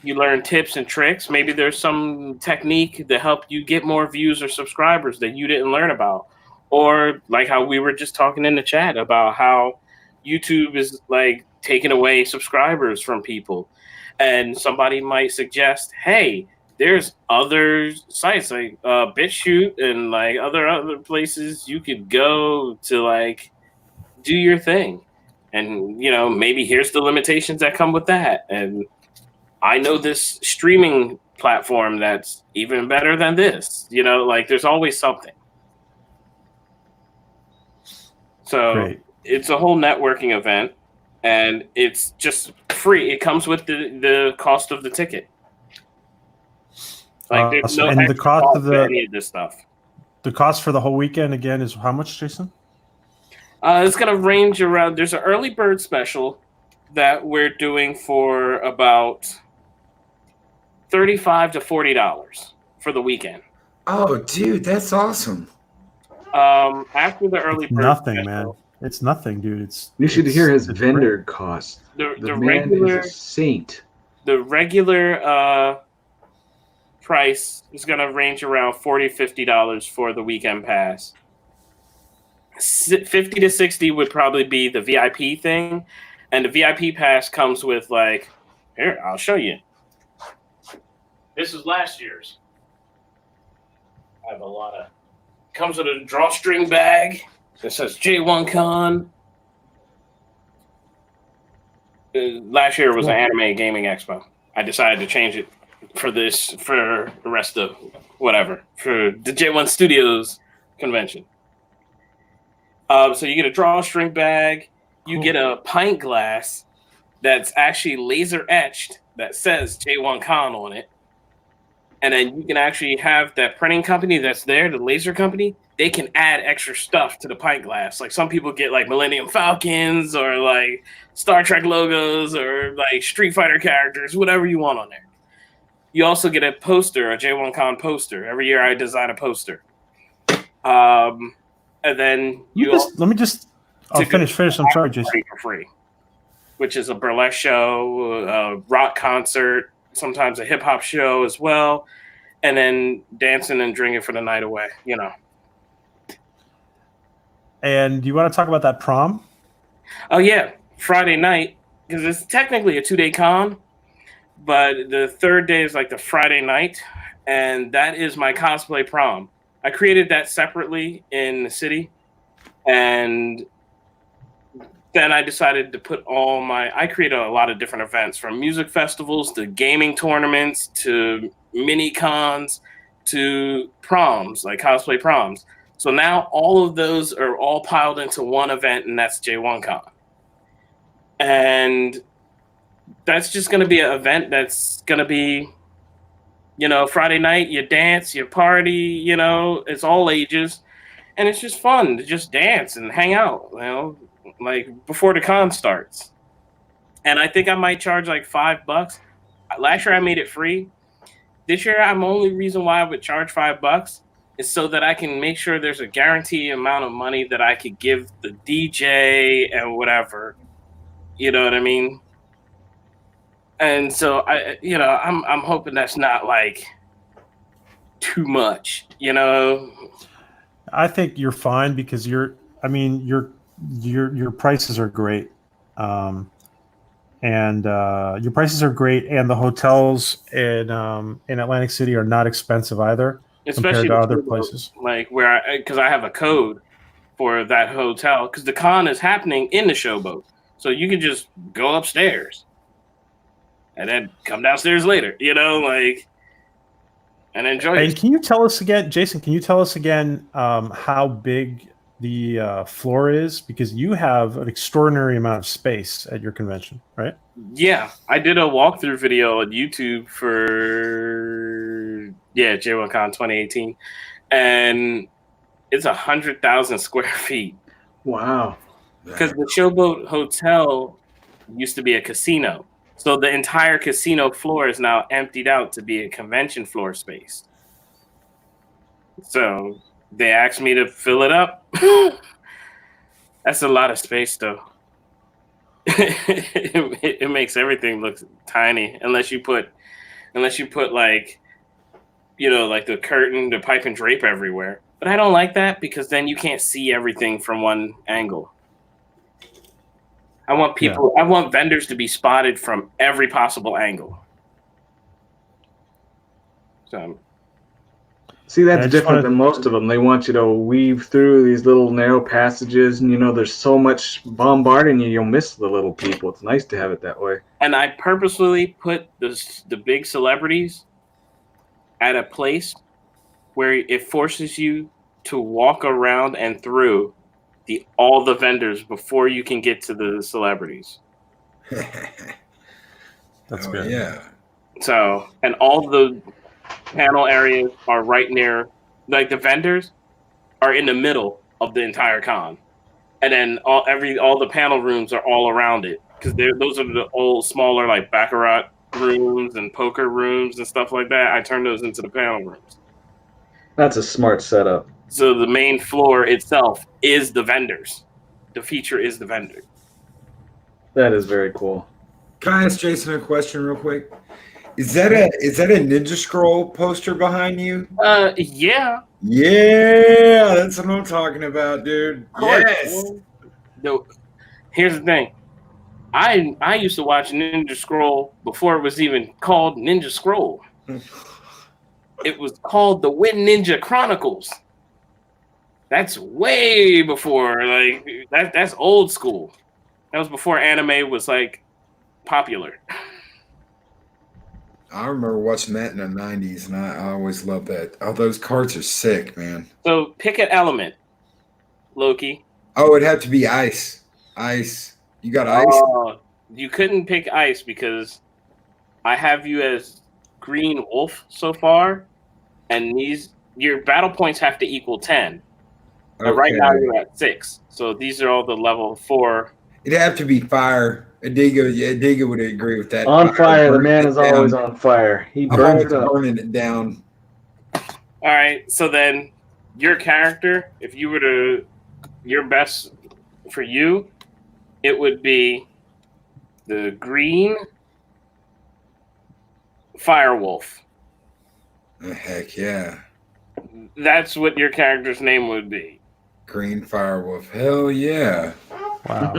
learn tips and tricks. Maybe there's some technique to help you get more views or subscribers that you didn't learn about. Or like how we were just talking in the chat about how YouTube is like taking away subscribers from people. And somebody might suggest, hey, there's other sites like BitChute and like other places you could go to like do your thing. And, maybe here's the limitations that come with that. And I know this streaming platform that's even better than this, there's always something. So Great. It's a whole networking event, and it's just free. It comes with the cost of the ticket. Like there's no and the cost of any of this stuff. The cost for the whole weekend again is how much, Jason? It's going to range around. There's an early bird special that we're doing for about $35 to $40 for the weekend. Oh, dude, that's awesome. After the early bird nothing, special, man. It's nothing, dude. You should hear his vendor cost. The man regular is a saint. The regular price is going to range around $40 to $50 for the weekend pass. 50 to 60 would probably be the VIP thing, and the VIP pass comes with like, here, I'll show you. This is last year's. I have a lot of. Comes with a drawstring bag that says J1 Con. Last year was an anime gaming expo. I decided to change it for the rest of whatever, for the J1 Studios convention. So you get a drawstring bag, you get a pint glass that's actually laser etched that says J1 Con on it, And then you can actually have that printing company that's there, the laser company, they can add extra stuff to the pint glass. Like some people get like Millennium Falcons or like Star Trek logos or like Street Fighter characters, whatever you want on there. You also get a poster, a J1Con poster. Every year I design a poster. And then I'll finish. I'm sorry, Jason. For free, which is a burlesque show, a rock concert, sometimes a hip hop show as well, and then dancing and drinking for the night away, you know. And do you want to talk about that prom? Oh yeah, Friday night, because it's technically a 2-day con, but the third day is like the Friday night, and that is my cosplay prom. I created that separately in the city, and then I decided to put I created a lot of different events, from music festivals to gaming tournaments to mini cons to proms, like cosplay proms. So now all of those are all piled into one event, and that's J1Con. And that's just going to be an event that's going to be, you know, Friday night, you dance, you party, you know, it's all ages. And it's just fun to just dance and hang out, you know, like before the con starts. And I think I might charge like $5. Last year I made it free. This year I'm only reason why I would charge $5 is so that I can make sure there's a guaranteed amount of money that I could give the DJ and whatever. You know what I mean? And so I'm hoping that's not like too much, you know. I think you're fine because your prices are great. And your prices are great, and the hotels in Atlantic City are not expensive either, especially compared to other places. Like because I have a code for that hotel, because the con is happening in the showboat, so you can just go upstairs and then come downstairs later, you know, like, and enjoy. And can you tell us again, Jason? Can you tell us again how big the floor is, because you have an extraordinary amount of space at your convention, right? Yeah, I did a walkthrough video on YouTube for J1Con 2018, and it's 100,000 square feet. Wow! Because the Showboat Hotel used to be a casino, so the entire casino floor is now emptied out to be a convention floor space. So they asked me to fill it up. That's a lot of space, though. It makes everything look tiny, unless you put like, you know, like the curtain, the pipe and drape everywhere. But I don't like that, because then you can't see everything from one angle. I want vendors to be spotted from every possible angle. So. See, that's different than most of them. They want you to weave through these little narrow passages, and, you know, there's so much bombarding you, you'll miss the little people. It's nice to have it that way. And I purposely put the big celebrities at a place where it forces you to walk around and through all the vendors before you can get to the celebrities. That's good. Yeah. So, and all the panel areas are right near, like the vendors are in the middle of the entire con, and then all the panel rooms are all around it, because those are the old smaller like baccarat rooms and poker rooms and stuff like that. I turn those into the panel rooms. That's a smart setup. So the main floor itself is the vendors. The feature is the vendor. That is very cool. Can I ask Jason a question real quick? Is that a Ninja Scroll poster behind you? Yeah. Yeah, that's what I'm talking about, dude. Yes. Here's the thing. I used to watch Ninja Scroll before it was even called Ninja Scroll. It was called the Win Ninja Chronicles. That's way before, like, that's old school. That was before anime was like popular. I remember watching that in the 90s, and I always loved that. Oh, those cards are sick, man. So pick an element, Loki. Oh, it'd have to be ice. Ice. You got ice? You couldn't pick ice because I have you as green wolf so far, and your battle points have to equal 10. And right now you're at 6. So these are all the level 4. It'd have to be fire. Adiga would agree with that. On fire, the burns man it is down. always on fire. He I'm burns always it up. burning it down. All right, so then your character, if you were to, your best for you, it would be the green firewolf. Heck yeah. That's what your character's name would be. Green Firewolf. Hell yeah. Wow.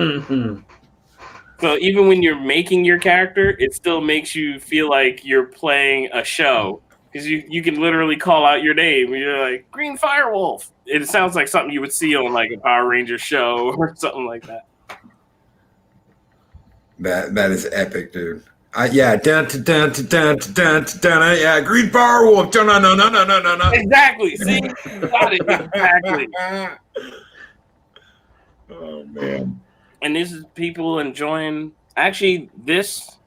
So even when you're making your character, it still makes you feel like you're playing a show. Because you can literally call out your name. You're like, Green Firewolf. It sounds like something you would see on like a Power Ranger show or something like that. That is epic, dude. Yeah, yeah, Green Firewolf. No. Exactly. See? You got it. Exactly. Oh man. And this is people enjoying. Actually, this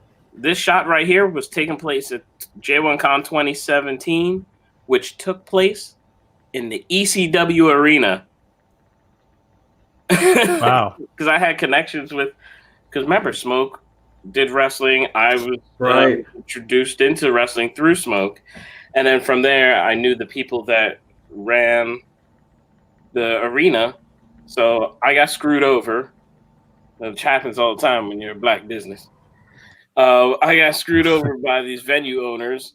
shot right here was taking place at J1Con 2017, which took place in the ECW arena. Wow. Because I had connections with. Because remember, Smoke did wrestling. I was introduced into wrestling through Smoke, and then from there, I knew the people that ran the arena. So I got screwed over. Which happens all the time when you're a black business. I got screwed over by these venue owners,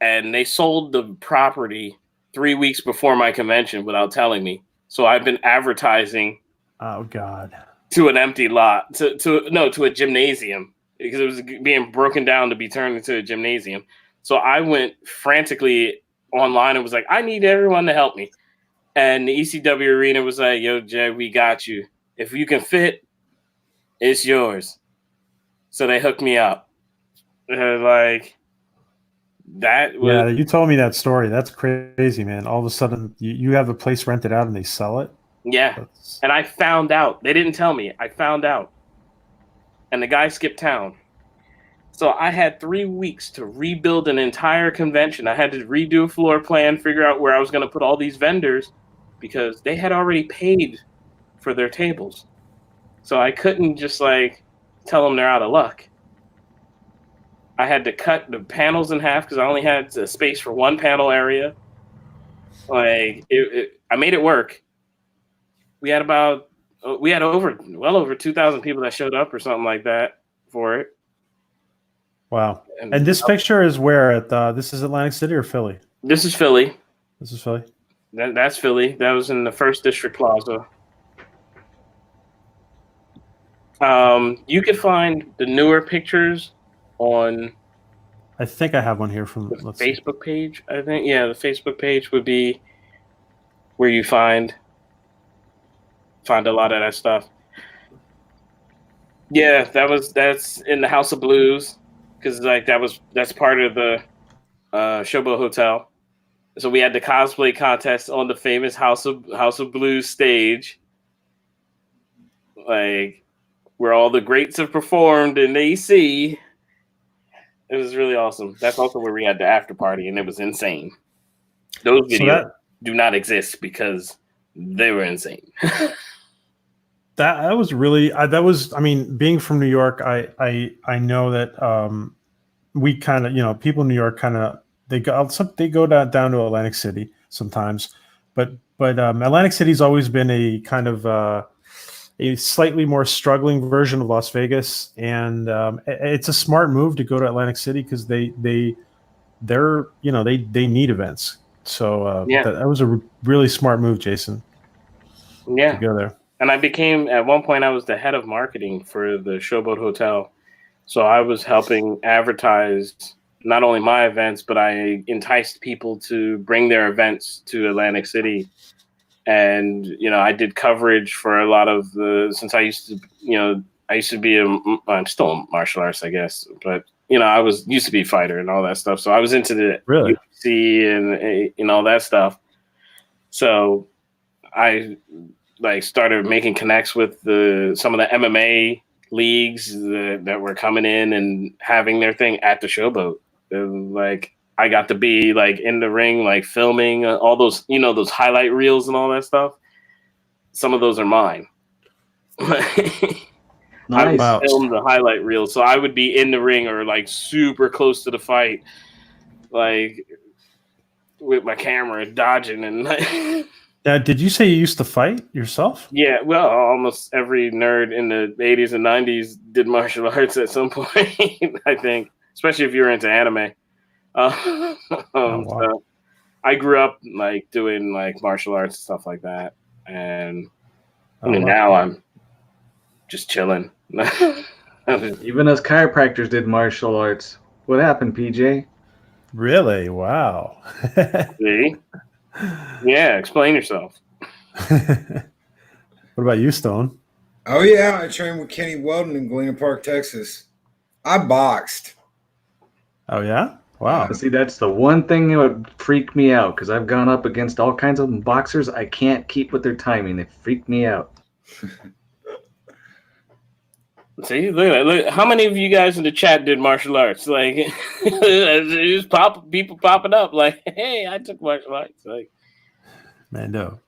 and they sold the property 3 weeks before my convention without telling me. So I've been advertising. Oh God. To an empty lot, to a gymnasium, because it was being broken down to be turned into a gymnasium. So I went frantically online and was like, I need everyone to help me. And the ECW arena was like, yo, Jay, we got you. If you can fit, it's yours. So they hooked me up. Like, that was... Yeah, you told me that story. That's crazy, man. All of a sudden, you have a place rented out and they sell it? Yeah. And I found out. They didn't tell me. I found out. And the guy skipped town. So I had 3 weeks to rebuild an entire convention. I had to redo a floor plan, figure out where I was going to put all these vendors, because they had already paid for their tables. So I couldn't just like tell them they're out of luck. I had to cut the panels in half because I only had a space for one panel area. Like I made it work. We had well over 2,000 people that showed up or something like that for it. Wow. And this picture is where at this is Atlantic City or Philly? This is Philly. This is Philly. That's Philly. That was in the First District Plaza. You could find the newer pictures on. I think I have one here from the Facebook page. I think the Facebook page would be where you find a lot of that stuff. Yeah, that's in the House of Blues, because like that's part of the Showboat Hotel. So we had the cosplay contest on the famous House of Blues stage, like where all the greats have performed in AC. It was really awesome. That's also where we had the after party, and it was insane. Those videos do not exist because they were insane. That was really I mean, being from New York, I know that we kind of, people in New York kind of they go down to Atlantic City sometimes, but Atlantic City's always been a kind of a slightly more struggling version of Las Vegas, and it's a smart move to go to Atlantic City because they need events. So that was a really smart move, Jason. Yeah, to go there. And at one point I was the head of marketing for the Showboat Hotel. So I was helping advertise not only my events, but I enticed people to bring their events to Atlantic City. And, I did coverage for a lot of since I used to be I'm still in martial arts, I guess, but I used to be a fighter and all that stuff. So I was into the UFC and all that stuff. So I started making connects with some of the MMA leagues that were coming in and having their thing at the Showboat. Like I got to be like in the ring, like filming all those, those highlight reels and all that stuff. Some of those are mine. I would Nice. film the highlight reel, so I would be in the ring or like super close to the fight, like with my camera dodging and. Did you say you used to fight yourself? Yeah, well, almost every nerd in the 80s and 90s did martial arts at some point, I think, especially if you're into anime. Wow. So I grew up like doing like martial arts and stuff like that, and now I'm just chilling. Even as chiropractors did martial arts. What happened, PJ? Really? Wow. See? Yeah, explain yourself. What about you, Stone? Oh yeah, I trained with Kenny Weldon in Galena Park, Texas. I boxed. Oh yeah? Wow. See, that's the one thing that would freak me out because I've gone up against all kinds of boxers. I can't keep with their timing. They freak me out. See, look, how many of you guys in the chat did martial arts? Like, just people popping up like, hey, I took martial arts. Like, Man, no.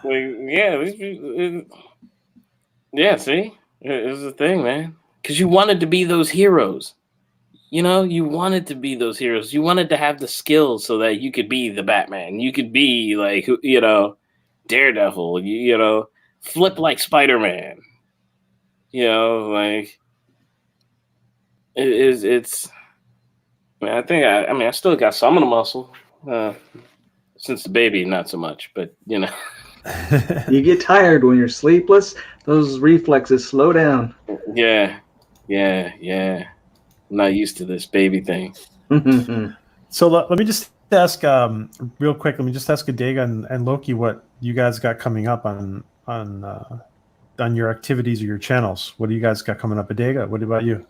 yeah, see, it was the thing, man. Because you wanted to be those heroes. You wanted to be those heroes. You wanted to have the skills so that you could be the Batman. You could be like, Daredevil. Flip like Spider-Man. Like it's. I mean, I still got some of the muscle. Since the baby, not so much, but You get tired when you're sleepless. Those reflexes slow down. Yeah. I'm not used to this baby thing. So let me just ask real quick. Let me just ask Adega and Loki what you guys got coming up on your activities or your channels. What do you guys got coming up, Adega? What about you?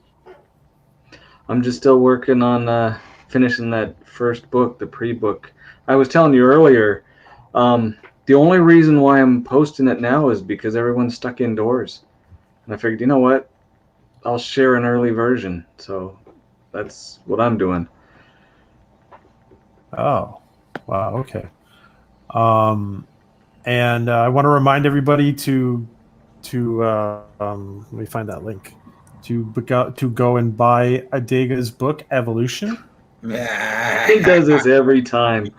I'm just still working on finishing that first book, the pre-book. I was telling you earlier, the only reason why I'm posting it now is because everyone's stuck indoors. And I figured, you know what? I'll share an early version. So that's what I'm doing. Oh, wow. Okay. And I want to remind everybody to let me find that link to go and buy Adega's book Evolution. He does this every time.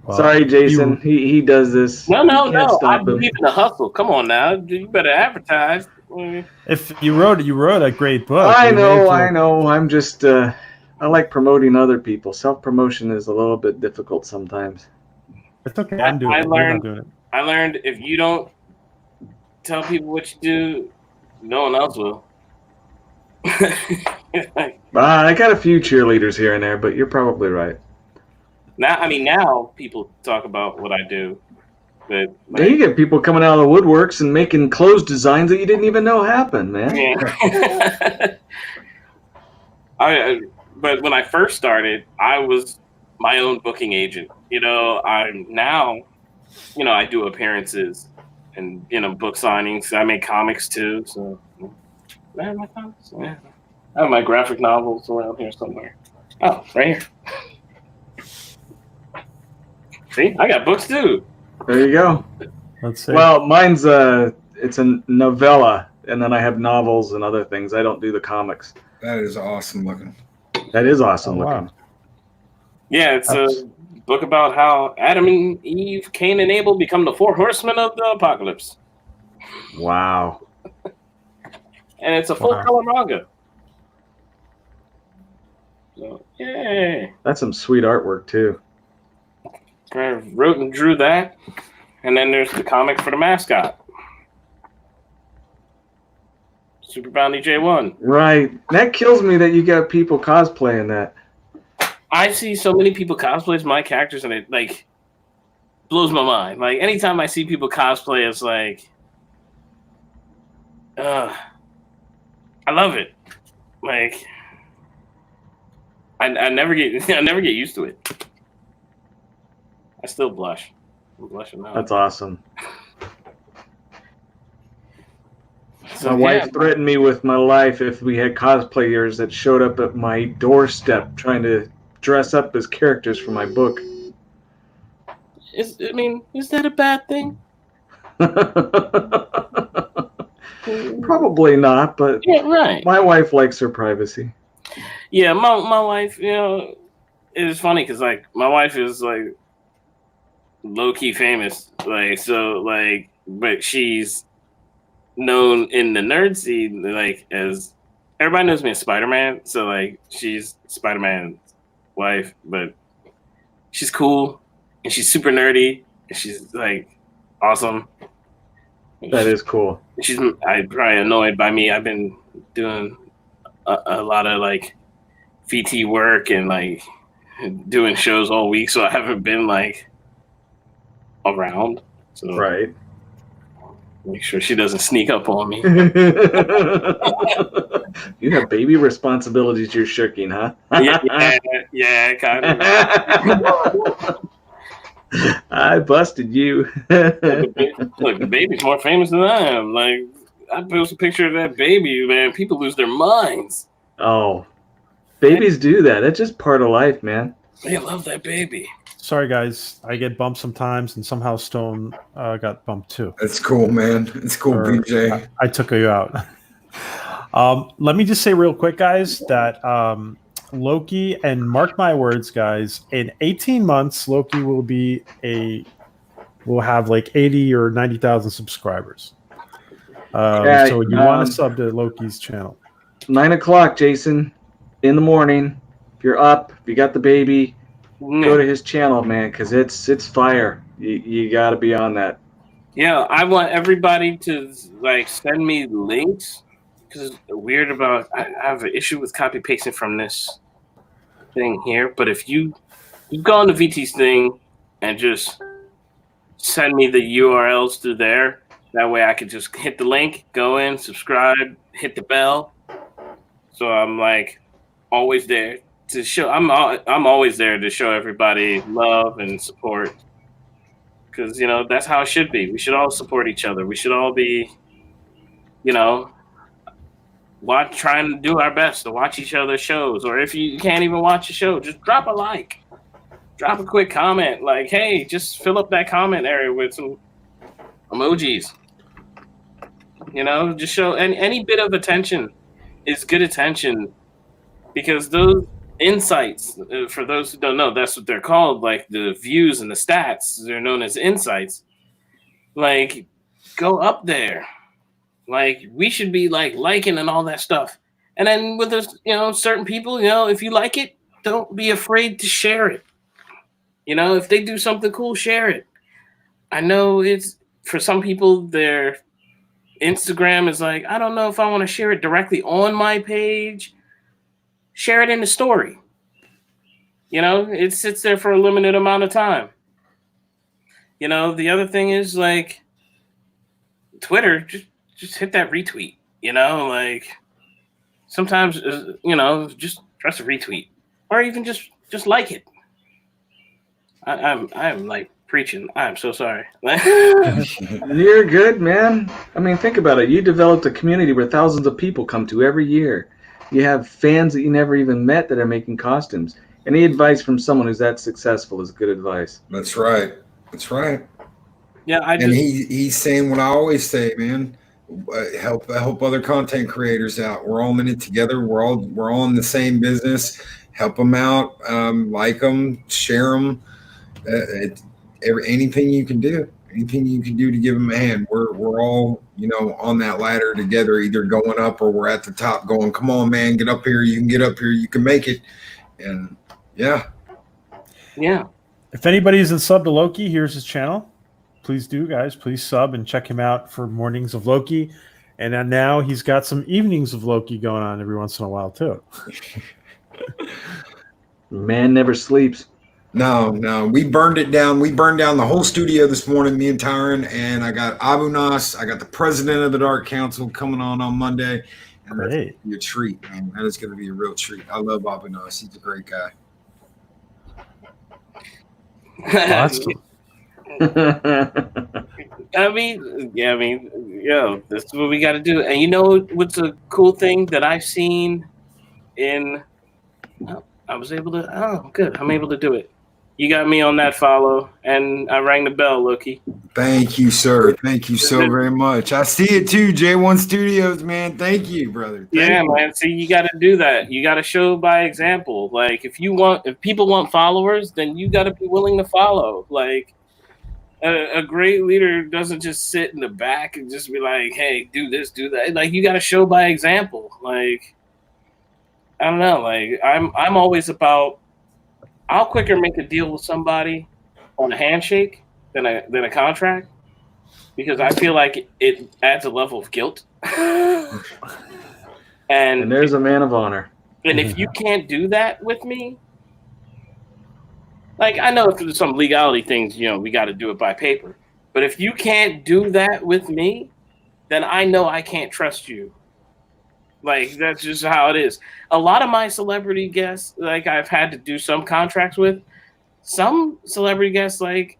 Well, sorry, Jason. He does this. No. I Stop believe in the hustle. Come on now, you better advertise. If you wrote a great book. I know. I'm just I like promoting other people. Self-promotion is a little bit difficult sometimes. It's okay. I'm doing it. You're not doing it. I learned if you don't tell people what you do, no one else will. I got a few cheerleaders here and there, but you're probably right. Now people talk about what I do. But now you get people coming out of the woodworks and making clothes designs that you didn't even know happened, man. Yeah. But when I first started, I was my own booking agent. I'm now, I do appearances and book signings. I make comics too. So I have my comics. Yeah. I have my graphic novels around here somewhere. Oh, right here. See, I got books too. There you go. Let's see. Well, mine's it's a novella, and then I have novels and other things. I don't do the comics. That is awesome looking. That is awesome looking. Wow. Yeah, it's a book about how Adam and Eve, Cain and Abel become the 4 horsemen of the apocalypse. Wow. And it's a full color manga. So, yay. That's some sweet artwork too. I wrote and drew that. And then there's the comic for the mascot. Super Bounty J1. Right. That kills me that you got people cosplaying that. I see so many people cosplay as my characters, and it like blows my mind. Like anytime I see people cosplay, it's like, I love it. Like, I never get used to it. I still blush. I'm blushing now. That's awesome. My wife threatened me with my life if we had cosplayers that showed up at my doorstep trying to dress up as characters for my book. Is that a bad thing? Probably not, but Yeah, right. my wife likes her privacy. Yeah, my wife, it's funny because like my wife is like low key famous, like so like, but she's known in the nerd scene like as everybody knows me as Spider-Man, so like she's Spider-Man's wife, but she's cool and she's super nerdy and she's like awesome. That is cool. She's probably annoyed by me. I've been doing a lot of like VT work and like doing shows all week, so I haven't been like around. So right. Make sure she doesn't sneak up on me. You have baby responsibilities you're shirking, huh? yeah, kind of. I busted you. Look, the baby's more famous than I am. Like, I post a picture of that baby, man. People lose their minds. Oh, babies do that. It's just part of life, man. They love that baby. Sorry, guys. I get bumped sometimes, and somehow Stone got bumped too. That's cool, man. It's cool, BJ. I took you out. Let me just say real quick, guys, that Loki, and mark my words, guys, in 18 months, Loki will have like 80 or 90,000 subscribers. So you want to sub to Loki's channel. 9 o'clock, Jason, in the morning. If you're up, if you got the baby, go to his channel, man, because it's fire. You got to be on that. Yeah, I want everybody to like send me links because weird about I have an issue with copy pasting from this thing here. But if you go on the VT's thing and just send me the URLs through there, that way I could just hit the link, go in, subscribe, hit the bell. So I'm like always there to show. I'm always there to show everybody love and support. Because, that's how it should be. We should all support each other. We should all be, trying to do our best to watch each other's shows. Or if you can't even watch a show, just drop a like. Drop a quick comment. Like, hey, just fill up that comment area with some emojis. Just show any bit of attention is good attention. Because those insights, for those who don't know, that's what they're called. Like the views and the stats, they're known as insights. Like, go up there. Like, we should be like liking and all that stuff. And then with us, certain people, if you like it, don't be afraid to share it. If they do something cool, share it. I know it's for some people, their Instagram is like, I don't know if I want to share it directly on my page. Share it in the story. It sits there for a limited amount of time. The other thing is like Twitter, just hit that retweet. Like sometimes, just press a retweet or even just like it. I'm like preaching. I'm so sorry. You're good, man. I mean, think about it. You developed a community where thousands of people come to every year. You have fans that you never even met that are making costumes. Any advice from someone who's that successful is good advice. That's right. That's right. Yeah, he's saying what I always say, man. Help other content creators out. We're all in it together. We're all in the same business. Help them out. Like them, share them. Anything you can do. Anything you can do to give them a hand. We're all, on that ladder together, either going up or we're at the top going, come on, man, get up here. You can get up here. You can make it. And yeah. If anybody's in sub to Loki, here's his channel. Please do, guys. Please sub and check him out for mornings of Loki. And then now he's got some evenings of Loki going on every once in a while, too. Man never sleeps. No, we burned it down. We burned down the whole studio this morning, me and Tyron, and I got Abu Nas. I got the president of the Dark Council coming on Monday. And that's going to be a treat, man. That is going to be a real treat. I love Abu Nas. He's a great guy. Awesome. yo, this is what we got to do. And you know what's a cool thing that I've seen in? Oh, I was able to. Oh, good. I'm able to do it. You got me on that follow, and I rang the bell, Loki. Thank you, sir. Thank you so very much. I see it too, J1 Studios, man. Thank you, brother. Yeah, man. See, you got to do that. You got to show by example. Like, if people want followers, then you got to be willing to follow. Like, a great leader doesn't just sit in the back and just be like, "Hey, do this, do that." Like, you got to show by example. Like, I don't know. Like, I'm always about. I'll quicker make a deal with somebody on a handshake than a contract because I feel like it adds a level of guilt. And there's a man of honor. And if you can't do that with me, like I know if there's some legality things, we got to do it by paper. But if you can't do that with me, then I know I can't trust you. Like, that's just how it is. A lot of my celebrity guests, like, I've had to do some contracts with. Some celebrity guests, like,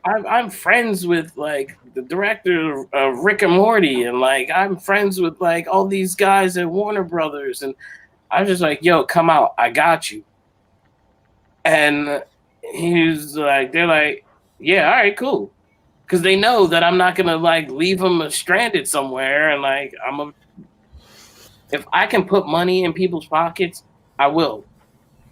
I'm friends with, like, the director of Rick and Morty. And, like, I'm friends with, like, all these guys at Warner Brothers. And I'm just like, yo, come out. I got you. And he's like, they're like, yeah, all right, cool. Because they know that I'm not going to, like, leave them stranded somewhere. And, like, if I can put money in people's pockets, I will.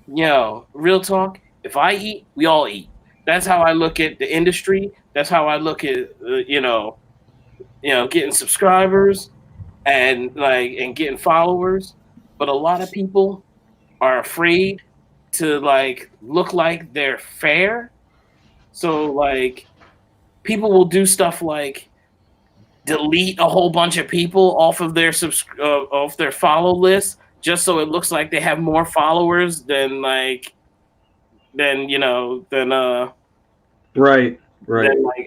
Real talk. If I eat, we all eat. That's how I look at the industry. That's how I look at getting subscribers and getting followers. But a lot of people are afraid to look like they're fair. So people will do stuff like delete a whole bunch of people off of their off their follow list just so it looks like they have more followers than right. Than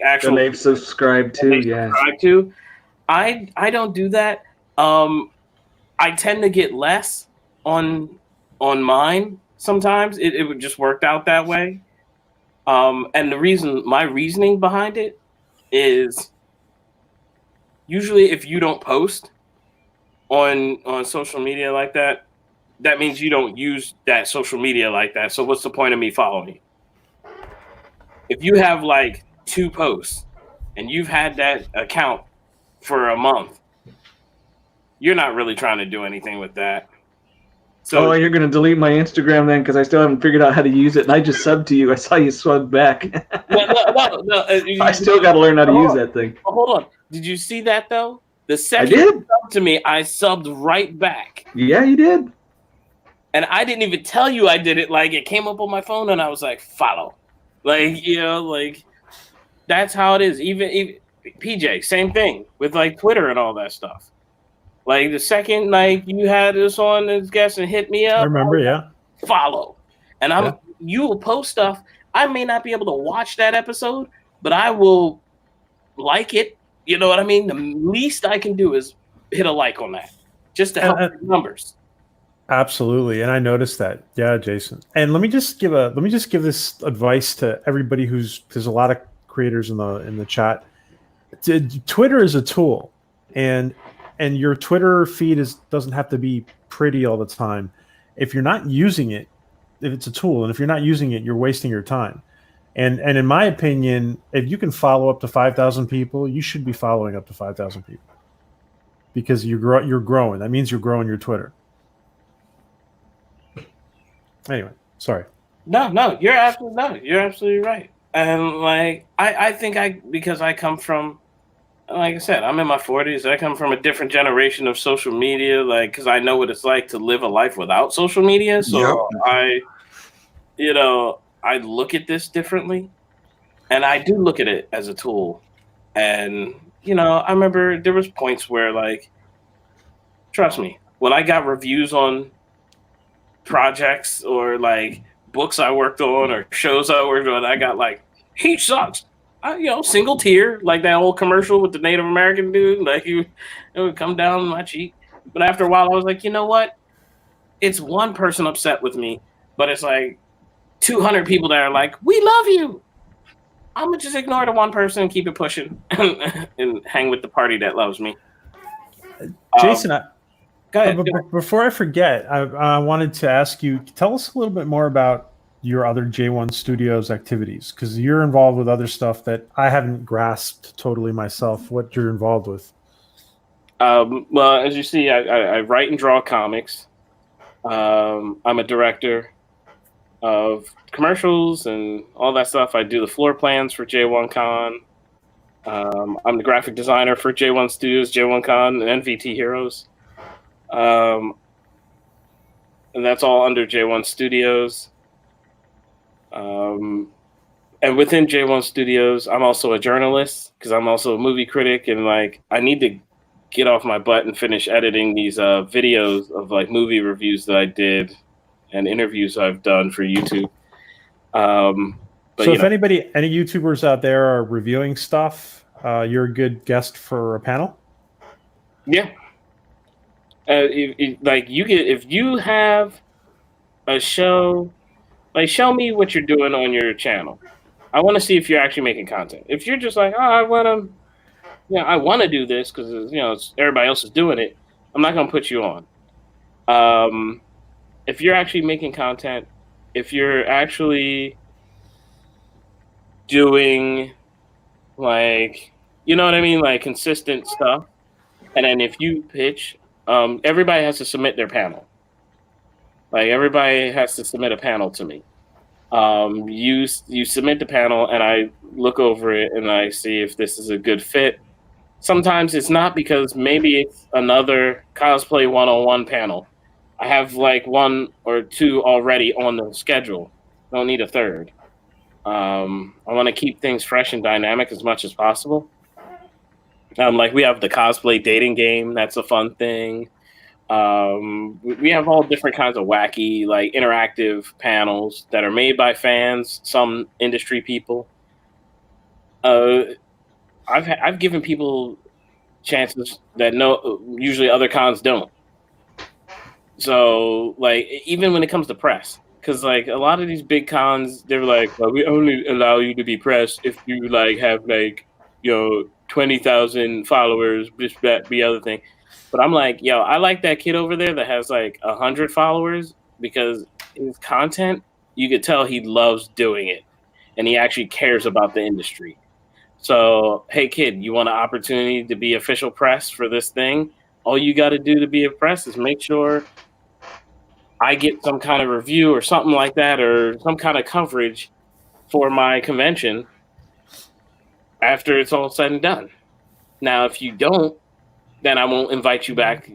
actual they've subscribed to. Yeah. I don't do that. I tend to get less on mine sometimes. It would just worked out that way. And my reasoning behind it is usually if you don't post on social media like that, that means you don't use that social media like that. So what's the point of me following you? If you have 2 posts and you've had that account for a month, you're not really trying to do anything with that. So you're going to delete my Instagram then because I still haven't figured out how to use it. And I just subbed to you. I saw you sub back. No. I still got to learn how to use that thing. Hold on. Did you see that though? The second you subbed to me, I subbed right back. Yeah, you did. And I didn't even tell you I did it. It came up on my phone and I was like, follow. That's how it is. Even PJ, same thing with Twitter and all that stuff. The second you had this on as guest and hit me up, I remember, yeah. Follow, and you will post stuff. I may not be able to watch that episode, but I will like it. You know what I mean? The least I can do is hit a like on that, just to help the numbers. Absolutely, and I noticed that. Yeah, Jason. And let me just give this advice to everybody there's a lot of creators in the chat. Twitter is a tool, and your Twitter feed doesn't have to be pretty all the time. If you're not using it, if it's a tool, and if you're not using it, you're wasting your time. And in my opinion, if you can follow up to 5,000 people, you should be following up to 5,000 people because you're growing. That means you're growing your Twitter. Anyway, sorry. No, you're absolutely right. And I think because I come from, like I said, I'm in my 40s. I come from a different generation of social media, because I know what it's like to live a life without social media. So yep. I look at this differently, and I do look at it as a tool. And I remember there was points where trust me, when I got reviews on projects or books I worked on or shows I worked on, I got he sucks. Single tear, like that old commercial with the Native American dude, it would come down my cheek. But after a while, I was like, you know what? It's one person upset with me, but it's 200 people that are like, we love you. I'm gonna just ignore the one person and keep it pushing and hang with the party that loves me. Jason, go ahead. Before I forget, I wanted to ask you, tell us a little bit more about your other J1 Studios activities, because you're involved with other stuff that I haven't grasped totally myself, what you're involved with. Well, as you see, I write and draw comics. I'm a director of commercials and all that stuff. I do the floor plans for J1 Con. I'm the graphic designer for J1 Studios, J1 Con, and NVT Heroes. And that's all under J1 Studios. And within J1 Studios, I'm also a journalist because I'm also a movie critic, and like I need to get off my butt and finish editing these videos of like movie reviews that I did and interviews I've done for YouTube. So if any YouTubers out there are reviewing stuff, you're a good guest for a panel. Yeah. If you have a show, like show me what you're doing on your channel. I want to see if you're actually making content. If you're just like, oh, I want to do this because everybody else is doing it, I'm not gonna put you on. If you're actually making content, if you're actually doing like, you know what I mean, like consistent stuff, and then if you pitch, everybody has to submit their panel. Like everybody has to submit a panel to me. You submit the panel, and I look over it and I see if this is a good fit. Sometimes it's not, because maybe it's another cosplay one-on-one panel. I have like one or two already on the schedule. Don't need a third. I want to keep things fresh and dynamic as much as possible. Like we have the cosplay dating game. That's a fun thing. We have all different kinds of wacky, like interactive panels that are made by fans, some industry people. I've given people chances that usually other cons don't. So like even when it comes to press, because like a lot of these big cons, they're like, well, we only allow you to be press if you like have like 20,000 followers, this, that, the other thing. But I'm like, I like that kid over there that has like 100 followers, because his content, you could tell he loves doing it and he actually cares about the industry. So, hey kid, you want an opportunity to be official press for this thing? All you got to do to be a press is make sure I get some kind of review or something like that, or some kind of coverage for my convention after it's all said and done. Now, if you don't, then I won't invite you back.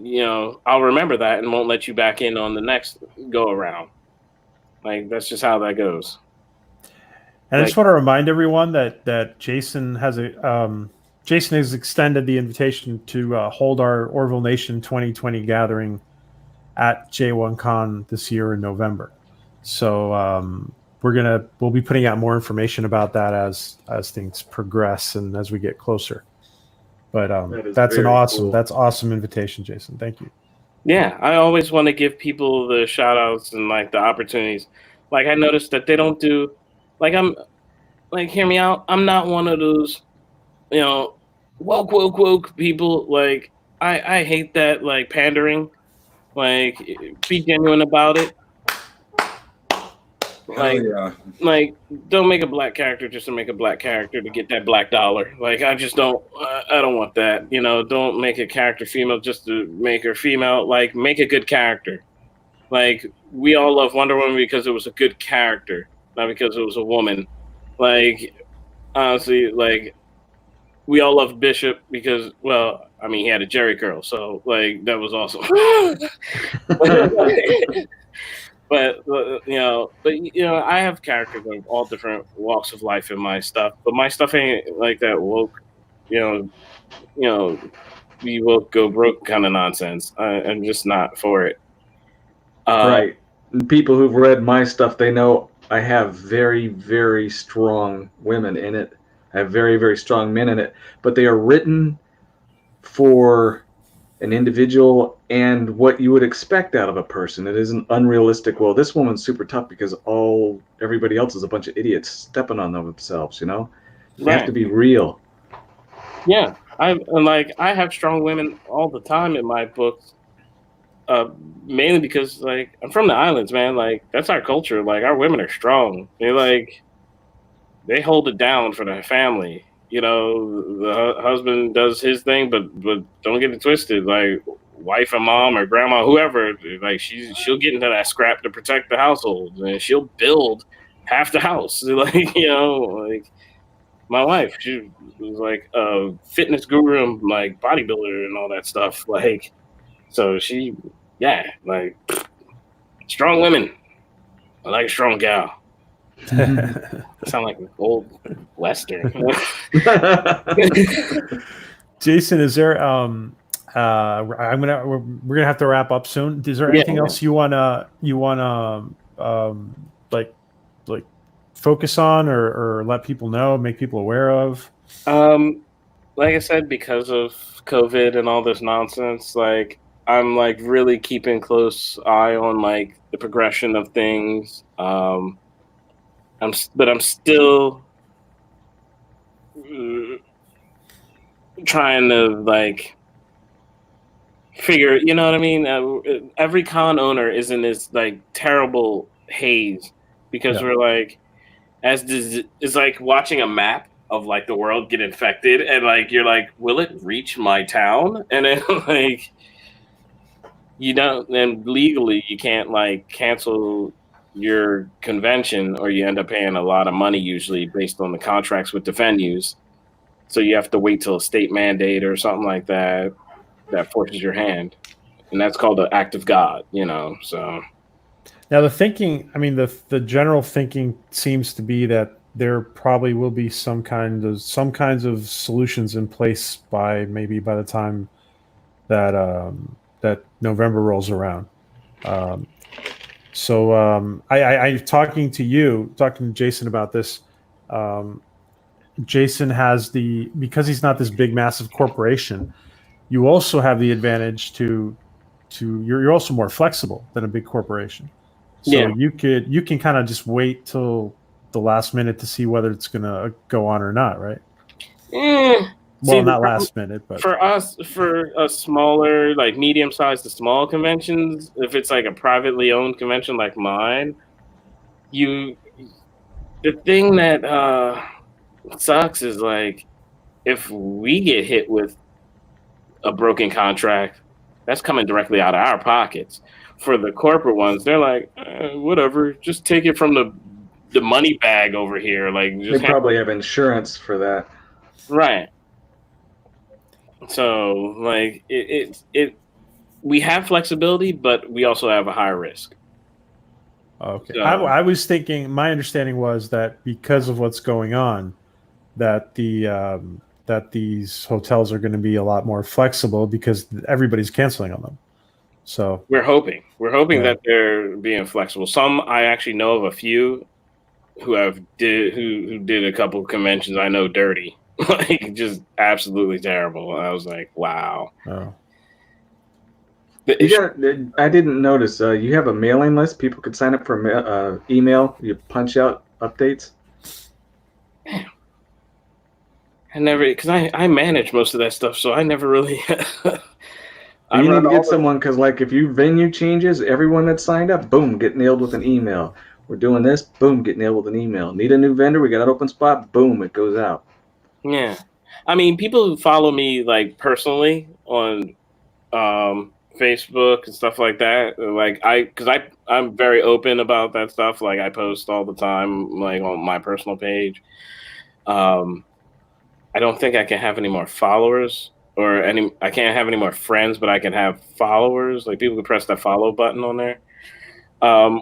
I'll remember that and won't let you back in on the next go around. Like, that's just how that goes. And I just want to remind everyone that Jason has extended the invitation to hold our Orville Nation 2020 gathering at J1 Con this year in November. So we'll be putting out more information about that as things progress and as we get closer. But that's awesome invitation, Jason. Thank you. Yeah, I always want to give people the shout outs and like the opportunities. Like I noticed that they don't do, like hear me out. I'm not one of those, woke people. Like I hate that, like pandering. Like be genuine about it. Like don't make a black character just to make a black character to get that black dollar. Like I just don't I don't want that. Don't make a character female just to make her female. Like make a good character. Like we all love Wonder Woman because it was a good character, not because it was a woman. Like honestly, like we all love Bishop because, well, I mean, he had a Jerry curl, so like that was awesome. But I have characters of all different walks of life in my stuff, but my stuff ain't like that woke, be woke, go broke kind of nonsense. I'm just not for it. Right. And people who've read my stuff, they know I have very, very strong women in it. I have very, very strong men in it, but they are written for an individual and what you would expect out of a person. It isn't unrealistic. Well, this woman's super tough because everybody else is a bunch of idiots stepping on themselves, They have to be real. Yeah, I have strong women all the time in my books, mainly because like I'm from the islands, man. Like that's our culture. Like our women are strong. They hold it down for their family. You know, the husband does his thing, but don't get it twisted. Like wife and mom or grandma, whoever, like she'll get into that scrap to protect the household, and she'll build half the house. Like like my wife, she was like a fitness guru and like bodybuilder and all that stuff. Like, so like strong women. I like a strong gal. Sound like an old western. Jason, is there we're gonna have to wrap up soon. Is there anything else you wanna like focus on or let people know, make people aware of? Like I said, because of COVID and all this nonsense, like I'm like really keeping close eye on like the progression of things. I'm still trying to like figure, you know what I mean? Every con owner is in this like terrible haze because we're like, it's like watching a map of like the world get infected, and like you're like, will it reach my town? And then like you don't, and legally you can't like cancel your convention, or you end up paying a lot of money usually based on the contracts with the venues. So you have to wait till a state mandate or something like that forces your hand, and that's called the act of God, you know. So now the thinking, I mean, the general thinking seems to be that there probably will be some kinds of solutions in place by the time that that November rolls around. So I'm talking to Jason about this. Jason has because he's not this big massive corporation, you also have the advantage to you're also more flexible than a big corporation. So you can kind of just wait till the last minute to see whether it's going to go on or not, right? Well, not last minute, but for us, for a smaller, like medium-sized to small conventions, if it's like a privately owned convention like mine, the thing that sucks is like if we get hit with a broken contract, that's coming directly out of our pockets. For the corporate ones, they're like, whatever, just take it from the money bag over here. Like, just they probably have insurance for that, right? So, like, we have flexibility, but we also have a higher risk. Okay, so, I was thinking. My understanding was that because of what's going on, that that these hotels are going to be a lot more flexible because everybody's canceling on them. So we're hoping that they're being flexible. Some, I actually know of a few who did a couple of conventions I know dirty, like just absolutely terrible. I was like, wow. Oh. I didn't notice. You have a mailing list. People could sign up for email. You punch out updates. Damn. I never, because I manage most of that stuff, so I never really. You need to get someone, because like if you venue changes, everyone that signed up, boom, get nailed with an email. We're doing this, boom, get nailed with an email. Need a new vendor? We got an open spot, boom, it goes out. Yeah, I mean, people who follow me like personally on Facebook and stuff like that, like I'm very open about that stuff. Like I post all the time, like on my personal page. I don't think I can have any more followers I can't have any more friends, but I can have followers. Like people can press that follow button on there.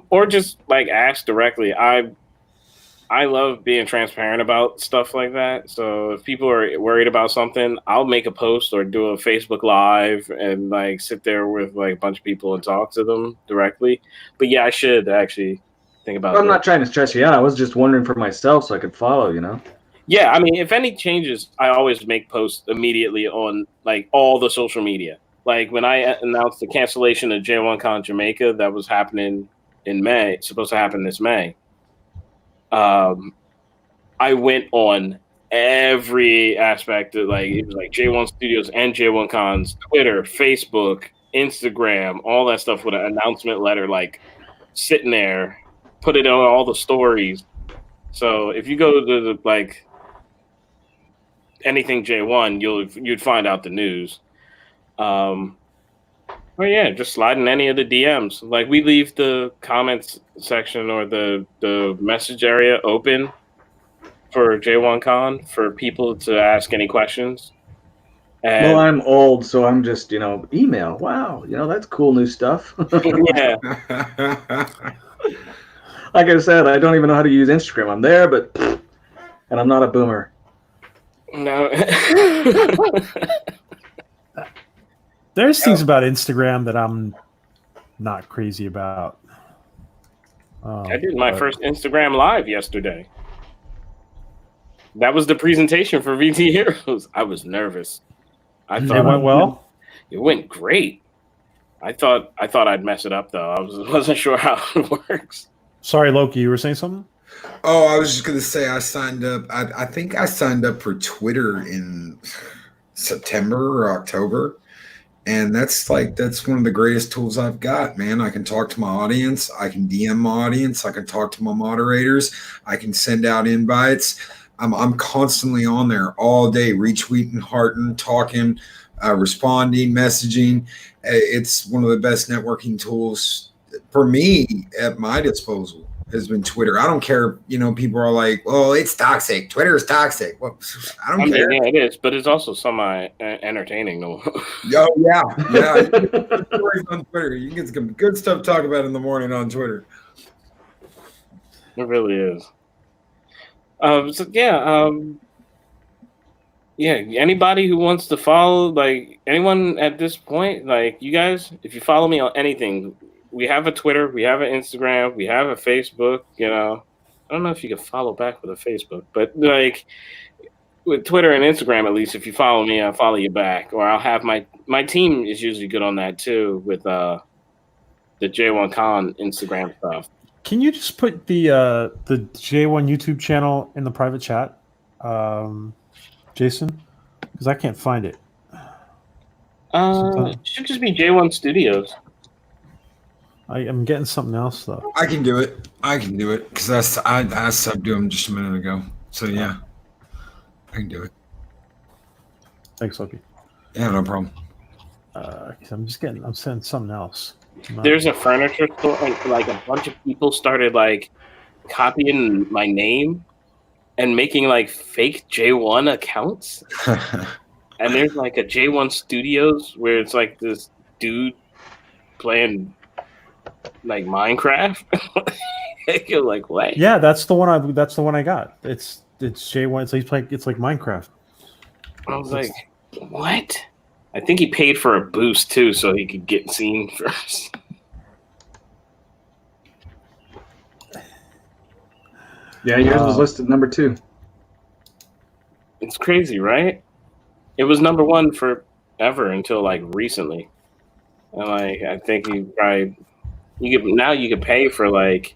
Or just like ask directly. I love being transparent about stuff like that. So if people are worried about something, I'll make a post or do a Facebook Live and like sit there with like a bunch of people and talk to them directly. But yeah, I should actually think about I'm not trying to stress you out. I was just wondering for myself so I could follow, you know? Yeah, I mean, if any changes, I always make posts immediately on like all the social media. Like when I announced the cancellation of J1Con Jamaica that was happening in May, it's supposed to happen this May. I went on every aspect of like it was like J1 Studios and J1 Cons, Twitter, Facebook, Instagram, all that stuff with an announcement letter, like sitting there, put it on all the stories. So if you go to the like anything J1, you'd find out the news. Oh yeah, just slide in any of the DMs. Like we leave the comments section or the message area open for J1 Con for people to ask any questions. And Well, I'm old, so I'm just, email. Wow, that's cool new stuff. yeah, Like I said, I don't even know how to use Instagram. I'm there, but and I'm not a boomer. no. There's things about Instagram that I'm not crazy about. I did my first Instagram live yesterday. That was the presentation for VT Heroes. I was nervous. I thought it went well. It went great. I thought I'd mess it up though. Wasn't sure how it works. Sorry, Loki, you were saying something? Oh, I was just gonna say I signed up. I think I signed up for Twitter in September or October. And that's one of the greatest tools I've got, man. I can talk to my audience. I can DM my audience. I can talk to my moderators. I can send out invites. I'm constantly on there all day, retweeting, hearting, talking, responding, messaging. It's one of the best networking tools for me at my disposal has been Twitter. I don't care. People are like, "Oh, it's toxic. Twitter is toxic." Well, I don't care. Yeah, it is, but it's also semi entertaining. Oh yeah. On Twitter, you can get some good stuff to talk about in the morning on Twitter. It really is. Anybody who wants to follow, like anyone at this point, like you guys, if you follow me on anything, we have a Twitter, we have an Instagram, we have a Facebook. I don't know if you can follow back with a Facebook, but like with Twitter and Instagram, at least if you follow me, I'll follow you back, or I'll have my team is usually good on that too with the J1 Con Instagram stuff. Can you just put the J1 YouTube channel in the private chat, Jason? Because I can't find it. It should just be J1 Studios. I am getting something else though. I can do it because I subbed to him just a minute ago. So yeah, I can do it. Thanks, Loki. Yeah, no problem. Because I'm sending something else. There's a furniture store, and like a bunch of people started like copying my name and making like fake J1 accounts. And there's like a J1 Studios where it's like this dude playing like Minecraft. You're like, what? Yeah, that's the one I got. It's J1. It's like Minecraft. I was like, what? I think he paid for a boost too, so he could get seen first. Yeah, yours was listed number 2. It's crazy, right? It was number 1 forever until like recently. And like I think you could pay for like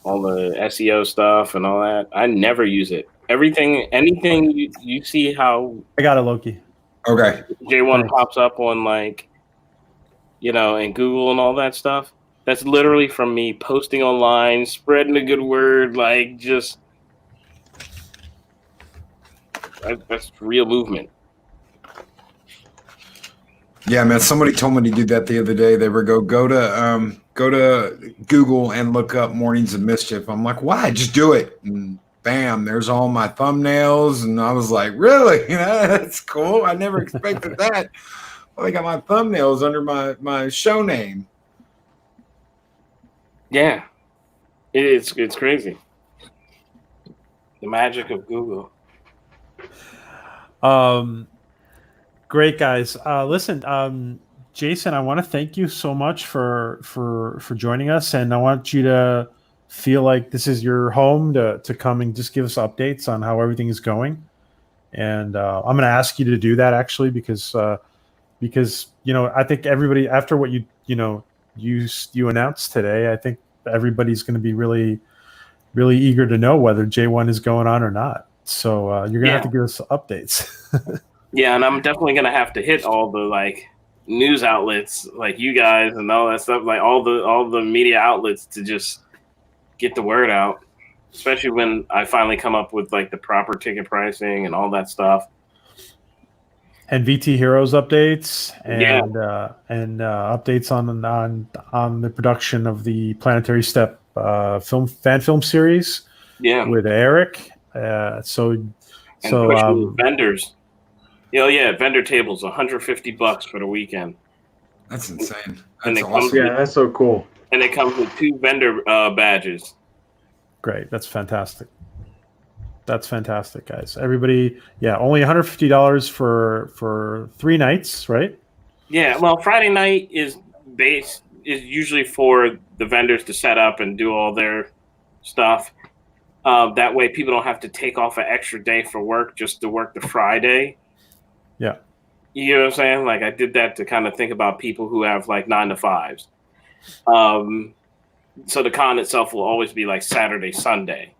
all the SEO stuff and all that. I never use it. Anything you see how I got it, Loki. Okay. J1 Thanks. pops up on like in Google and all that stuff. That's literally from me posting online, spreading the good word, like just that's real movement. Yeah, man. Somebody told me to do that the other day. They were go to Google and look up Mornings of Mischief. I'm like, why? Just do it. And bam, there's all my thumbnails. And I was like, really? That's cool. I never expected that. Well, I got my thumbnails under my show name. Yeah, it's crazy. The magic of Google. Great guys. Listen, Jason, I want to thank you so much for joining us, and I want you to feel like this is your home to come and just give us updates on how everything is going. And I'm going to ask you to do that actually because I think everybody after what you announced today, I think everybody's going to be really, really eager to know whether J1 is going on or not. So you're gonna have to give us updates. Yeah, and I'm definitely gonna have to hit all the like news outlets, like you guys and all that stuff, like all the media outlets to just get the word out. Especially when I finally come up with like the proper ticket pricing and all that stuff. And VT Heroes updates and updates on the production of the Planetary Step fan film series. Yeah, with Eric. Pushing vendors. Vendor tables, $150 for the weekend. That's insane. And That's awesome. That's so cool. And it comes with 2 vendor badges. Great, that's fantastic. That's fantastic, guys. Everybody, only $150 for 3 nights, right? Yeah, well, Friday night is usually for the vendors to set up and do all their stuff. That way, people don't have to take off an extra day for work just to work the Friday. Yeah. You know what I'm saying? Like, I did that to kind of think about people who have like 9 to 5s. So the con itself will always be like Saturday, Sunday.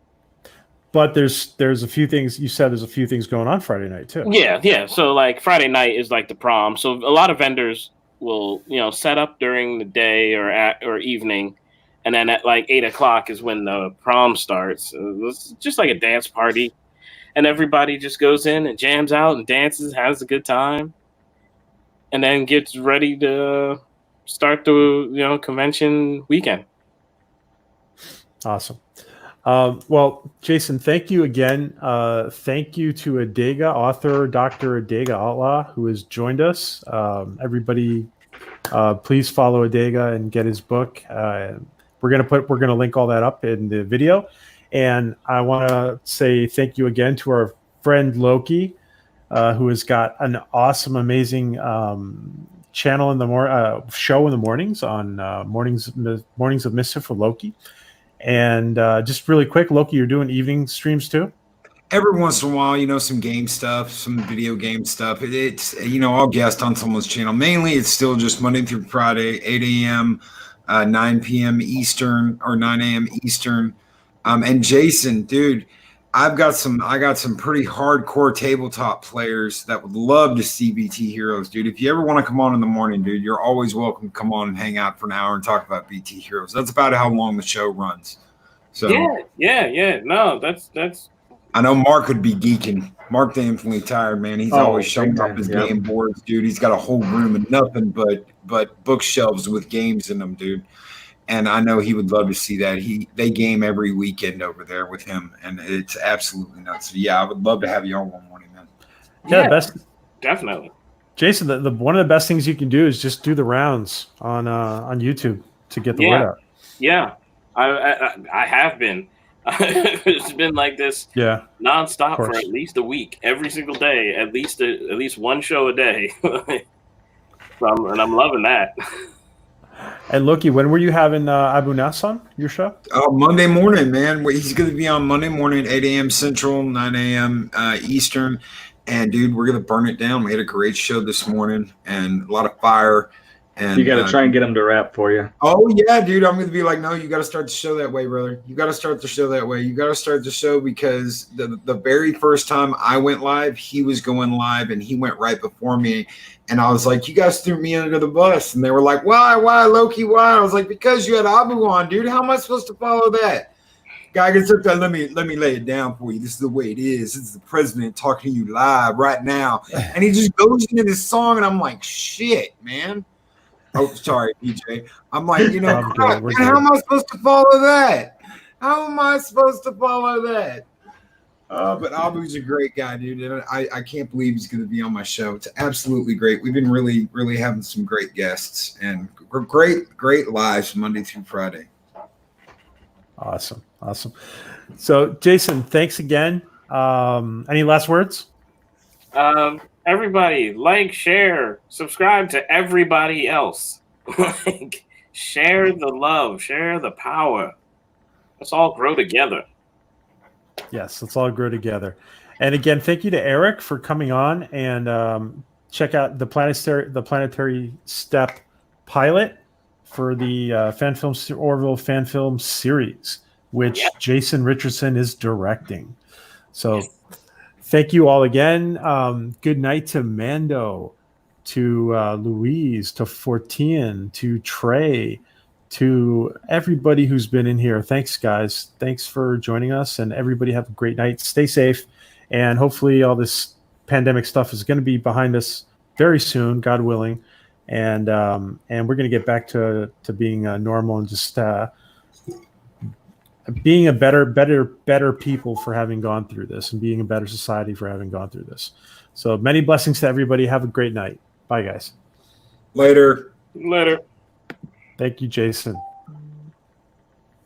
But there's a few things you said. There's a few things going on Friday night too. Yeah. So like Friday night is like the prom. So a lot of vendors will set up during the day or evening, and then at like 8 o'clock is when the prom starts. It's just like a dance party, and everybody just goes in and jams out and dances, has a good time, and then gets ready to start the convention weekend. Awesome. Well, Jason, thank you again. Thank you to Adega, author Dr. Adega Outlaw, who has joined us. Everybody, please follow Adega and get his book. We're gonna link all that up in the video. And I want to say thank you again to our friend Loki, who has got an awesome, amazing channel in the show in the mornings on mornings of Mischief with Loki. And just really quick, Loki, you're doing evening streams too? Every once in a while, some game stuff, some video game stuff. It's I'll guest on someone's channel. Mainly, it's still just Monday through Friday, 8 a.m., 9 p.m. Eastern, or 9 a.m. Eastern. And Jason, dude, I got some pretty hardcore tabletop players that would love to see BT Heroes, dude. If you ever want to come on in the morning, dude, you're always welcome to come on and hang out for an hour and talk about BT Heroes. That's about how long the show runs. So yeah. No, that's. I know Mark would be geeking. Mark definitely tired, man. He's always showing up his game boards, dude. He's got a whole room of nothing but bookshelves with games in them, dude. And I know he would love to see that. They game every weekend over there with him, and it's absolutely nuts. So I would love to have you on one morning, man. Yeah, definitely. Jason, the one of the best things you can do is just do the rounds on YouTube to get the word out. Yeah, I have been. It's been like this nonstop for at least a week, every single day, at least one show a day. I'm loving that. And Loki, when were you having Abu Nas on your show? Monday morning, man. He's going to be on Monday morning, 8 a.m. Central, 9 a.m. Eastern. And, dude, we're going to burn it down. We had a great show this morning and a lot of fire. And you got to try and get him to rap for you. Oh, yeah, dude. I'm going to be like, no, you got to start the show that way, brother. You got to start the show that way. You got to start the show because the very first time I went live, he was going live and he went right before me. And I was like, you guys threw me under the bus. And they were like, why, Loki, why? I was like, because you had Abu on, dude. How am I supposed to follow that? Guy gets up there, let me lay it down for you. This is the way it is. This is the president talking to you live right now. And he just goes into this song, and I'm like, shit, man. Oh, sorry, PJ. I'm like, crap, man, how am I supposed to follow that? How am I supposed to follow that? But Abu's a great guy, dude. And I can't believe he's going to be on my show. It's absolutely great. We've been really, really having some great guests and great lives Monday through Friday. Awesome. So, Jason, thanks again. Any last words? Everybody, like, share, subscribe to everybody else. Share the love, share the power. Let's all grow together. Yes, let's all grow together. And again, thank you to Eric for coming on and check out the Planetary Step pilot for the Orville fan film series, which Jason Richardson is directing. So Thank you all again. Good night to Mando, to Louise, to Fortian, to Trey, to everybody who's been in here. Thanks, guys. Thanks for joining us, and everybody have a great night. Stay safe, and hopefully all this pandemic stuff is going to be behind us very soon, God willing, and we're going to get back to being normal and just being a better people for having gone through this, and being a better society for having gone through this. So many blessings to everybody. Have a great night. Bye, guys. Later. Later. Thank you, Jason.